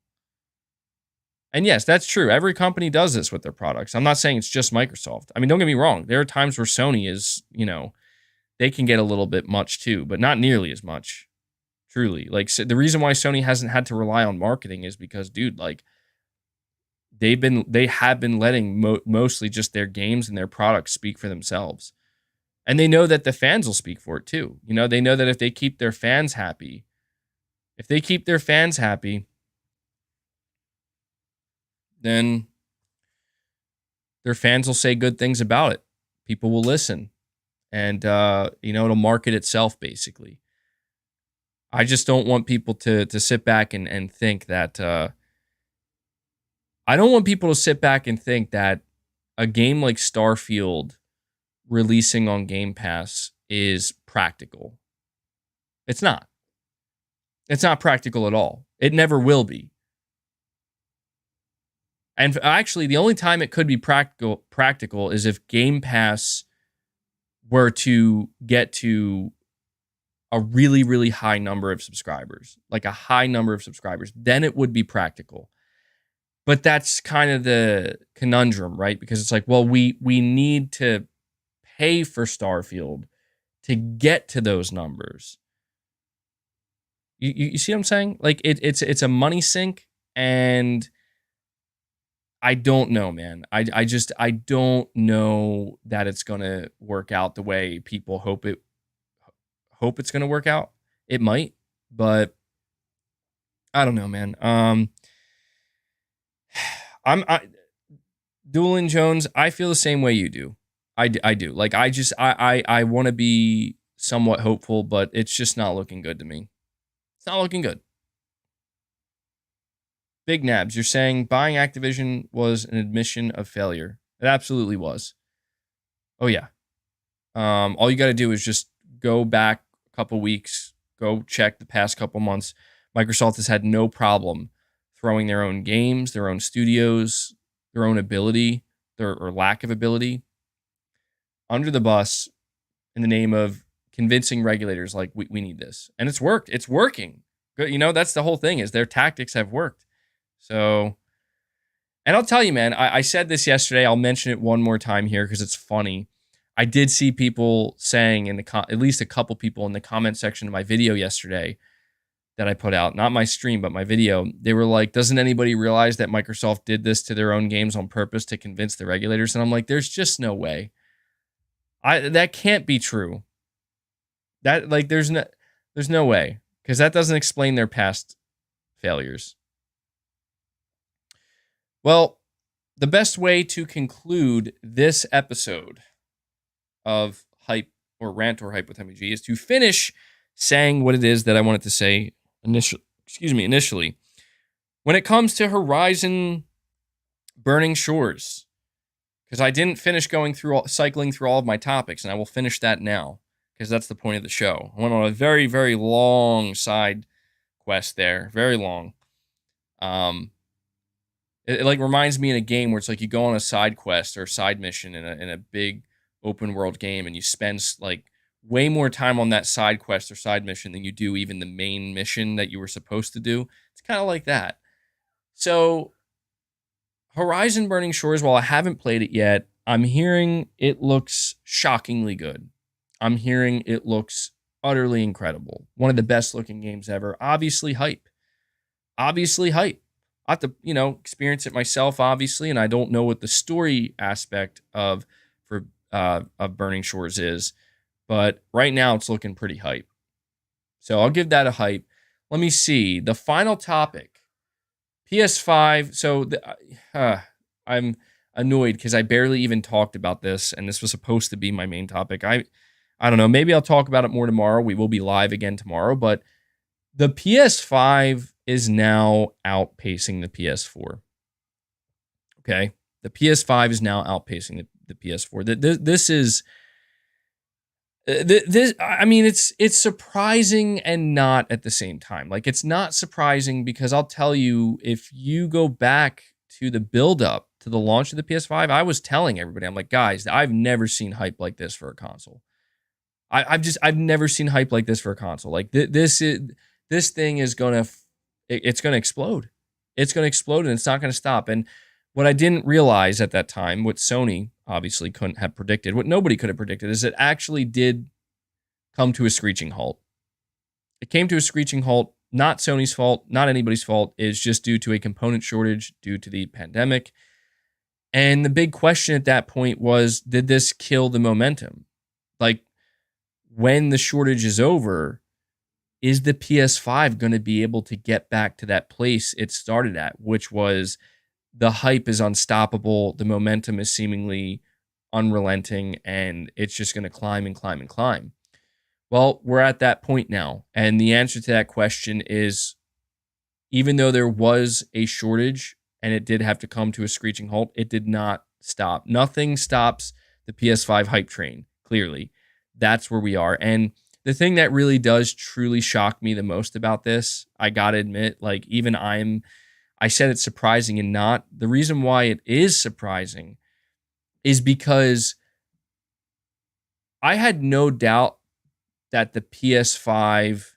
And yes, that's true. Every company does this with their products. I'm not saying it's just Microsoft. I mean, don't get me wrong. There are times where Sony is, they can get a little bit much too, but not nearly as much. Truly. Like, so the reason why Sony hasn't had to rely on marketing is because, dude, like, they have been letting mostly just their games and their products speak for themselves. And they know that the fans will speak for it too. They know that if they keep their fans happy, then their fans will say good things about it. People will listen. And, it'll market itself, basically. I just don't want people to sit back and think that... I don't want people to sit back and think that a game like Starfield releasing on Game Pass is practical. It's not. It's not practical at all. It never will be. And actually, the only time it could be practical is if Game Pass were to get to a really, really high number of subscribers, like a high number of subscribers, then it would be practical. But that's kind of the conundrum, right? Because it's like, well, we need to pay for Starfield to get to those numbers. You see what I'm saying? Like it's a money sink, and I don't know, man. I don't know that it's gonna work out the way people hope it's gonna work out. It might, but I don't know, man. I Dueling Jones, I feel the same way you do. I do. Like, I want to be somewhat hopeful, but it's just not looking good to me. It's not looking good. Big Nabs, you're saying buying Activision was an admission of failure. It absolutely was. Oh, yeah. All you got to do is just go back a couple weeks, go check the past couple months. Microsoft has had no problem throwing their own games, their own studios, their own ability, or lack of ability under the bus in the name of convincing regulators like we need this. And it's worked. It's working. Good. You know, that's the whole thing, is their tactics have worked. So, and I'll tell you, man, I said this yesterday. I'll mention it one more time here because it's funny. I did see people saying at least a couple people in the comment section of my video yesterday that I put out, not my stream, but my video. They were like, doesn't anybody realize that Microsoft did this to their own games on purpose to convince the regulators? And I'm like, there's just no way. That can't be true. That, like, there's no way, because that doesn't explain their past failures. Well, the best way to conclude this episode of Hype or Rant or Hype with MBG is to finish saying what it is that I wanted to say initially. When it comes to Horizon Burning Shores, because I didn't finish cycling through all of my topics, and I will finish that now, because that's the point of the show. I went on a very, very long side quest there, very long. It like reminds me in a game where it's like you go on a side quest or side mission in a big open world game, and you spend like way more time on that side quest or side mission than you do even the main mission that you were supposed to do. It's kind of like that. So Horizon Burning Shores, while I haven't played it yet, I'm hearing it looks shockingly good. I'm hearing it looks utterly incredible. One of the best looking games ever. Obviously hype. I have to, experience it myself, obviously, and I don't know what the story aspect of Burning Shores is, but right now it's looking pretty hype. So I'll give that a hype. Let me see. The final topic, PS5. So I'm annoyed because I barely even talked about this, and this was supposed to be my main topic. I don't know. Maybe I'll talk about it more tomorrow. We will be live again tomorrow, but the PS5 is now outpacing the PS4. Okay? The PS5 is now outpacing the PS4. This is... I mean, it's surprising and not at the same time. Like, it's not surprising because I'll tell you, if you go back to the build-up to the launch of the PS5, I was telling everybody, I'm like, guys, I've never seen hype like this for a console. I've never seen hype like this for a console. Like, this thing is it's gonna explode. It's gonna explode, and it's not gonna stop. And what I didn't realize at that time, what Sony obviously couldn't have predicted, what nobody could have predicted, is it actually did come to a screeching halt. It came to a screeching halt, not Sony's fault, not anybody's fault. It's just due to a component shortage due to the pandemic. And the big question at that point was, did this kill the momentum? Like, when the shortage is over, is the PS5 going to be able to get back to that place it started at, which was the hype is unstoppable, the momentum is seemingly unrelenting, and it's just going to climb and climb and climb? Well, we're at that point now, and the answer to that question is, even though there was a shortage and it did have to come to a screeching halt, it did not stop. Nothing stops the PS5 hype train, clearly. That's where we are. And the thing that really does truly shock me the most about this, I gotta admit, like, even I said it's surprising and not. The reason why it is surprising is because I had no doubt that the PS5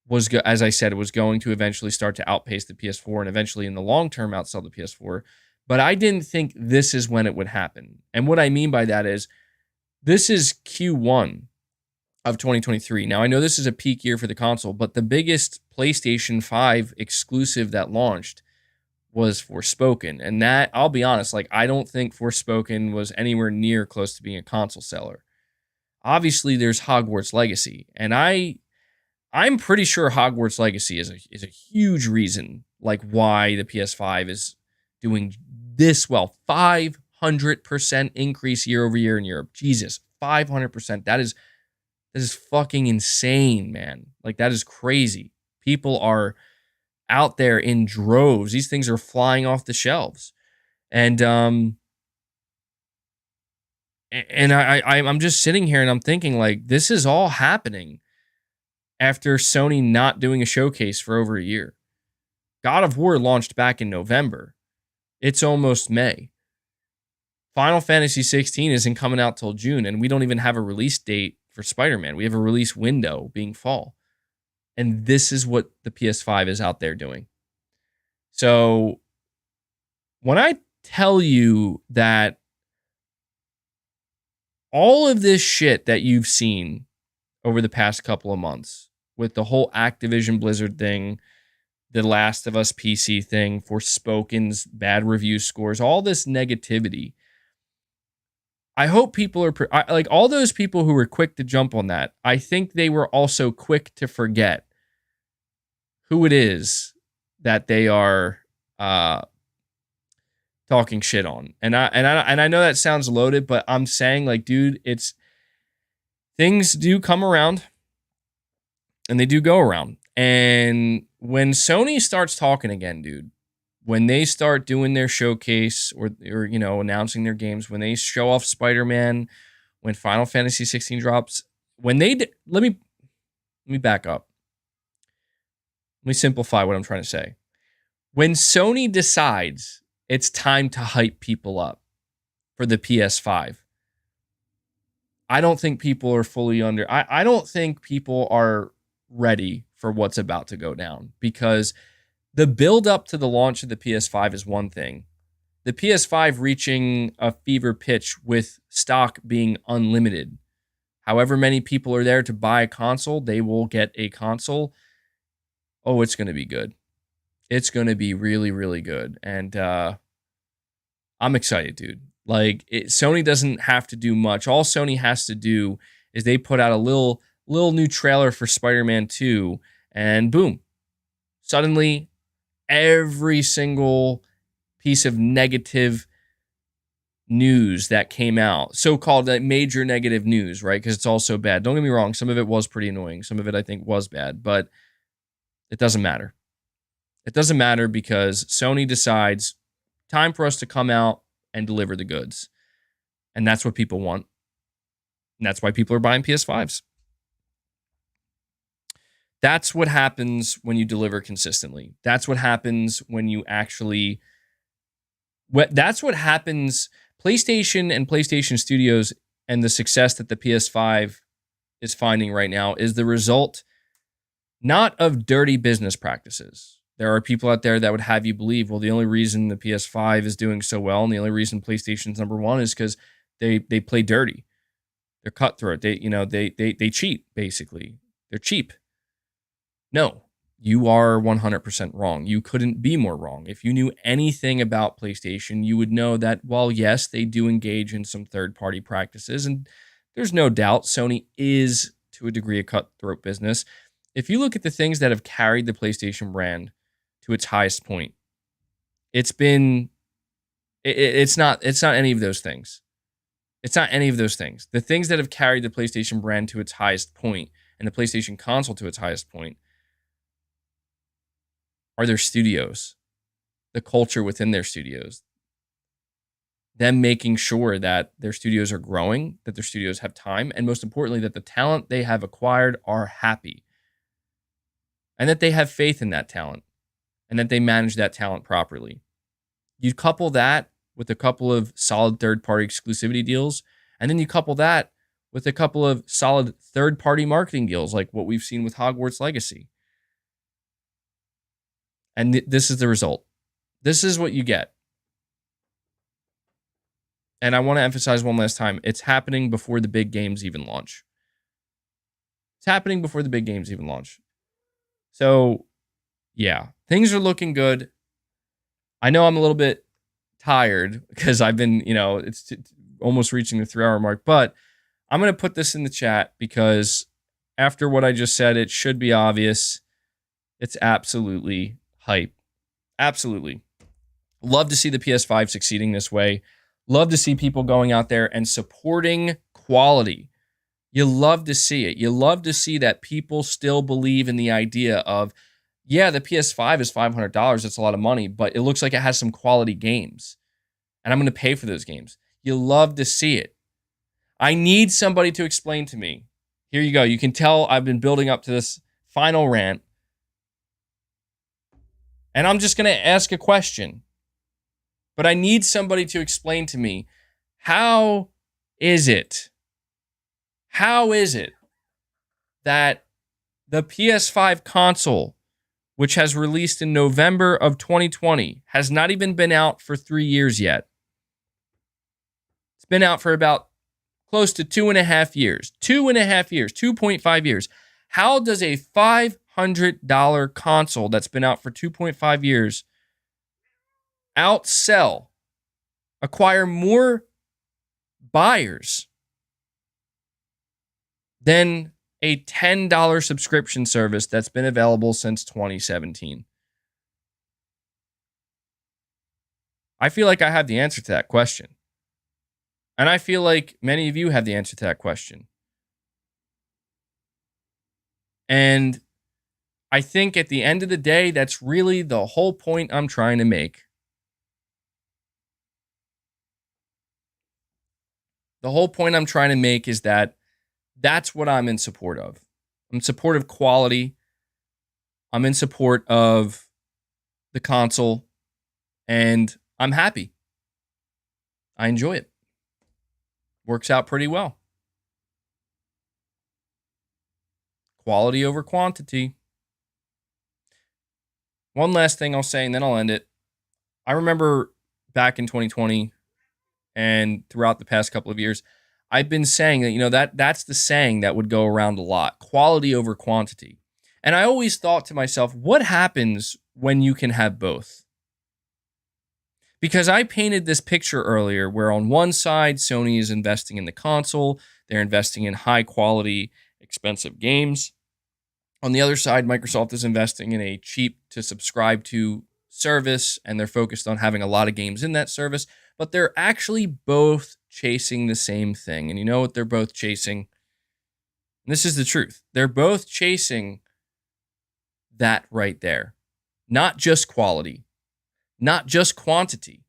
was, as I said, it was going to eventually start to outpace the PS4 and eventually in the long term outsell the PS4. But I didn't think this is when it would happen. And what I mean by that is, this is Q1 of 2023. Now, I know this is a peak year for the console, but the biggest PlayStation 5 exclusive that launched was Forspoken. And that, I'll be honest, like, I don't think Forspoken was anywhere near close to being a console seller. Obviously, there's Hogwarts Legacy, and I'm pretty sure Hogwarts Legacy is a huge reason, like, why the PS5 is doing this well. $500 500% increase year over year in Europe. Jesus, 500%. That is fucking insane, man. Like, that is crazy. People are out there in droves. These things are flying off the shelves. And I'm just sitting here and I'm thinking, like, this is all happening after Sony not doing a showcase for over a year. God of War launched back in November. It's almost May. Final Fantasy 16 isn't coming out till June, and we don't even have a release date for Spider-Man. We have a release window being fall. And this is what the PS5 is out there doing. So when I tell you that all of this shit that you've seen over the past couple of months with the whole Activision Blizzard thing, the Last of Us PC thing, Forspoken's bad review scores, all this negativity, I hope people are like all those people who were quick to jump on that. I think they were also quick to forget who it is that they are talking shit on. And I know that sounds loaded, but I'm saying, like, dude, it's things do come around and they do go around. And when Sony starts talking again, dude, when they start doing their showcase or you know, announcing their games, when they show off Spider-Man, when Final Fantasy 16 drops, when they let me back up. Let me simplify what I'm trying to say. When Sony decides it's time to hype people up for the PS5, I don't think people are fully I don't think people are ready for what's about to go down, because the build up to the launch of the PS5 is one thing. The PS5 reaching a fever pitch with stock being unlimited. However many people are there to buy a console, they will get a console. Oh, it's going to be good. It's going to be really, really good. And I'm excited, dude. Like, Sony doesn't have to do much. All Sony has to do is they put out a little new trailer for Spider-Man 2, and boom. Suddenly, every single piece of negative news that came out, so-called major negative news, right? Because it's all so bad. Don't get me wrong. Some of it was pretty annoying. Some of it I think was bad, but it doesn't matter. It doesn't matter because Sony decides time for us to come out and deliver the goods. And that's what people want. And that's why people are buying PS5s. That's what happens when you deliver consistently. That's what happens when you actually... That's what happens. PlayStation and PlayStation Studios and the success that the PS5 is finding right now is the result not of dirty business practices. There are people out there that would have you believe, well, the only reason the PS5 is doing so well and the only reason PlayStation's number one is because they play dirty. They're cutthroat. They cheat, basically. They're cheap. No, you are 100% wrong. You couldn't be more wrong. If you knew anything about PlayStation, you would know that while, yes, they do engage in some third-party practices, and there's no doubt Sony is, to a degree, a cutthroat business. If you look at the things that have carried the PlayStation brand to its highest point, it's not any of those things. It's not any of those things. The things that have carried the PlayStation brand to its highest point and the PlayStation console to its highest point are their studios, the culture within their studios, them making sure that their studios are growing, that their studios have time, and most importantly, that the talent they have acquired are happy, and that they have faith in that talent, and that they manage that talent properly. You couple that with a couple of solid third-party exclusivity deals, and then you couple that with a couple of solid third-party marketing deals like what we've seen with Hogwarts Legacy. And this is the result. This is what you get. And I want to emphasize one last time, it's happening before the big games even launch. It's happening before the big games even launch. So, yeah, things are looking good. I know I'm a little bit tired because I've been, it's almost reaching the 3-hour mark, but I'm going to put this in the chat because after what I just said, it should be obvious. It's absolutely hype. Absolutely. Love to see the PS5 succeeding this way. Love to see people going out there and supporting quality. You love to see it. You love to see that people still believe in the idea of, yeah, the PS5 is $500. That's a lot of money, but it looks like it has some quality games. And I'm going to pay for those games. You love to see it. I need somebody to explain to me. Here you go. You can tell I've been building up to this final rant. And I'm just going to ask a question. But I need somebody to explain to me, how is it that the PS5 console, which has released in November of 2020, has not even been out for 3 years yet? It's been out for about close to 2.5 years. 2.5 years, 2.5 years. How does a $500 console that's been out for 2.5 years outsell, acquire more buyers than a $10 subscription service that's been available since 2017? I feel like I have the answer to that question. And I feel like many of you have the answer to that question. And I think at the end of the day, that's really the whole point I'm trying to make. The whole point I'm trying to make is that that's what I'm in support of. I'm in support of quality. I'm in support of the console. And I'm happy. I enjoy it. Works out pretty well. Quality over quantity. One last thing I'll say, and then I'll end it. I remember back in 2020 and throughout the past couple of years, I've been saying that, that's the saying that would go around a lot. Quality over quantity. And I always thought to myself, what happens when you can have both? Because I painted this picture earlier where on one side, Sony is investing in the console. They're investing in high quality, expensive games. On the other side, Microsoft is investing in a cheap to subscribe to service, and they're focused on having a lot of games in that service, but they're actually both chasing the same thing. And you know what they're both chasing? And this is the truth. They're both chasing that right there. Not just quality, not just quantity.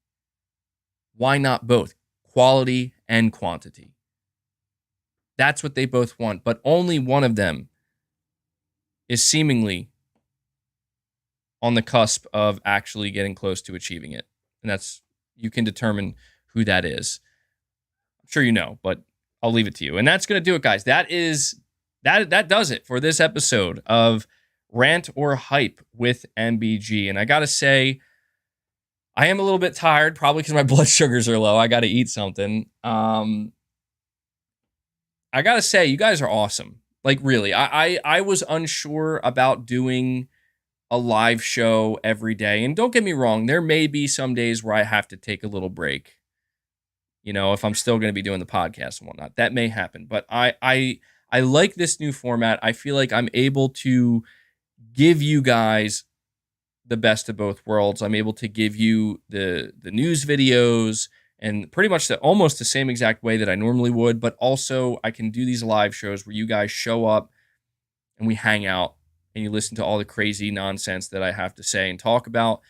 Why not both? Quality and quantity. That's what they both want, but only one of them is seemingly on the cusp of actually getting close to achieving it. And that's, you can determine who that is. I'm sure you know, but I'll leave it to you. And that's going to do it, guys. That does it for this episode of Rant or Hype with MBG. And I got to say, I am a little bit tired, probably because my blood sugars are low. I got to eat something. I got to say, you guys are awesome. Like, really, I was unsure about doing a live show every day. And don't get me wrong, there may be some days where I have to take a little break. You know, if I'm still going to be doing the podcast and whatnot, that may happen. But I like this new format. I feel like I'm able to give you guys the best of both worlds. I'm able to give you the news videos and pretty much almost the same exact way that I normally would, but also I can do these live shows where you guys show up and we hang out and you listen to all the crazy nonsense that I have to say and talk about.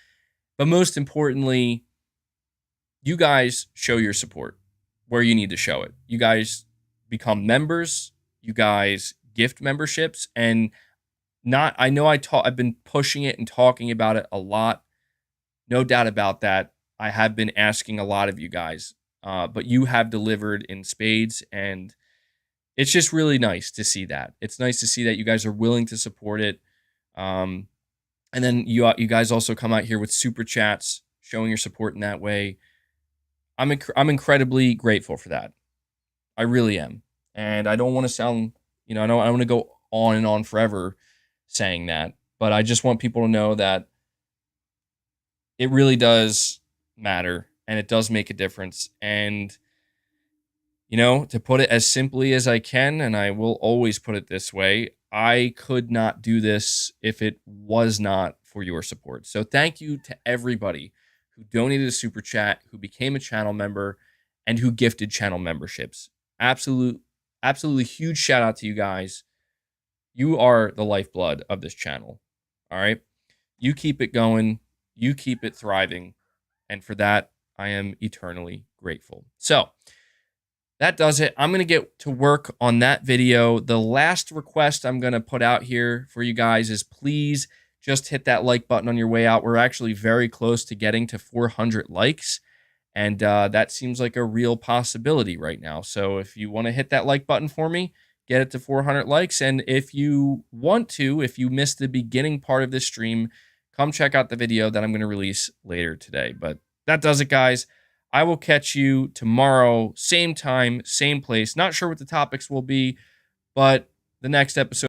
But most importantly, you guys show your support where you need to show it. You guys become members, you guys gift memberships, and I've been pushing it and talking about it a lot. No doubt about that. I have been asking a lot of you guys, but you have delivered in spades, and it's just really nice to see that. It's nice to see that you guys are willing to support it. And then you guys also come out here with super chats, showing your support in that way. I'm incredibly grateful for that. I really am. And I don't want to sound, I don't want to go on and on forever saying that, but I just want people to know that it really does matter and it does make a difference. And, to put it as simply as I can, and I will always put it this way, I could not do this if it was not for your support. So thank you to everybody who donated a super chat, who became a channel member, and who gifted channel memberships. Absolutely huge shout out to you guys. You are the lifeblood of this channel. All right. You keep it going. You keep it thriving. And for that, I am eternally grateful. So that does it. I'm going to get to work on that video. The last request I'm going to put out here for you guys is please just hit that like button on your way out. We're actually very close to getting to 400 likes. And that seems like a real possibility right now. So if you want to hit that like button for me, get it to 400 likes. And if you want to, if you missed the beginning part of this stream, come check out the video that I'm going to release later today. But that does it, guys. I will catch you tomorrow, same time, same place. Not sure what the topics will be, but the next episode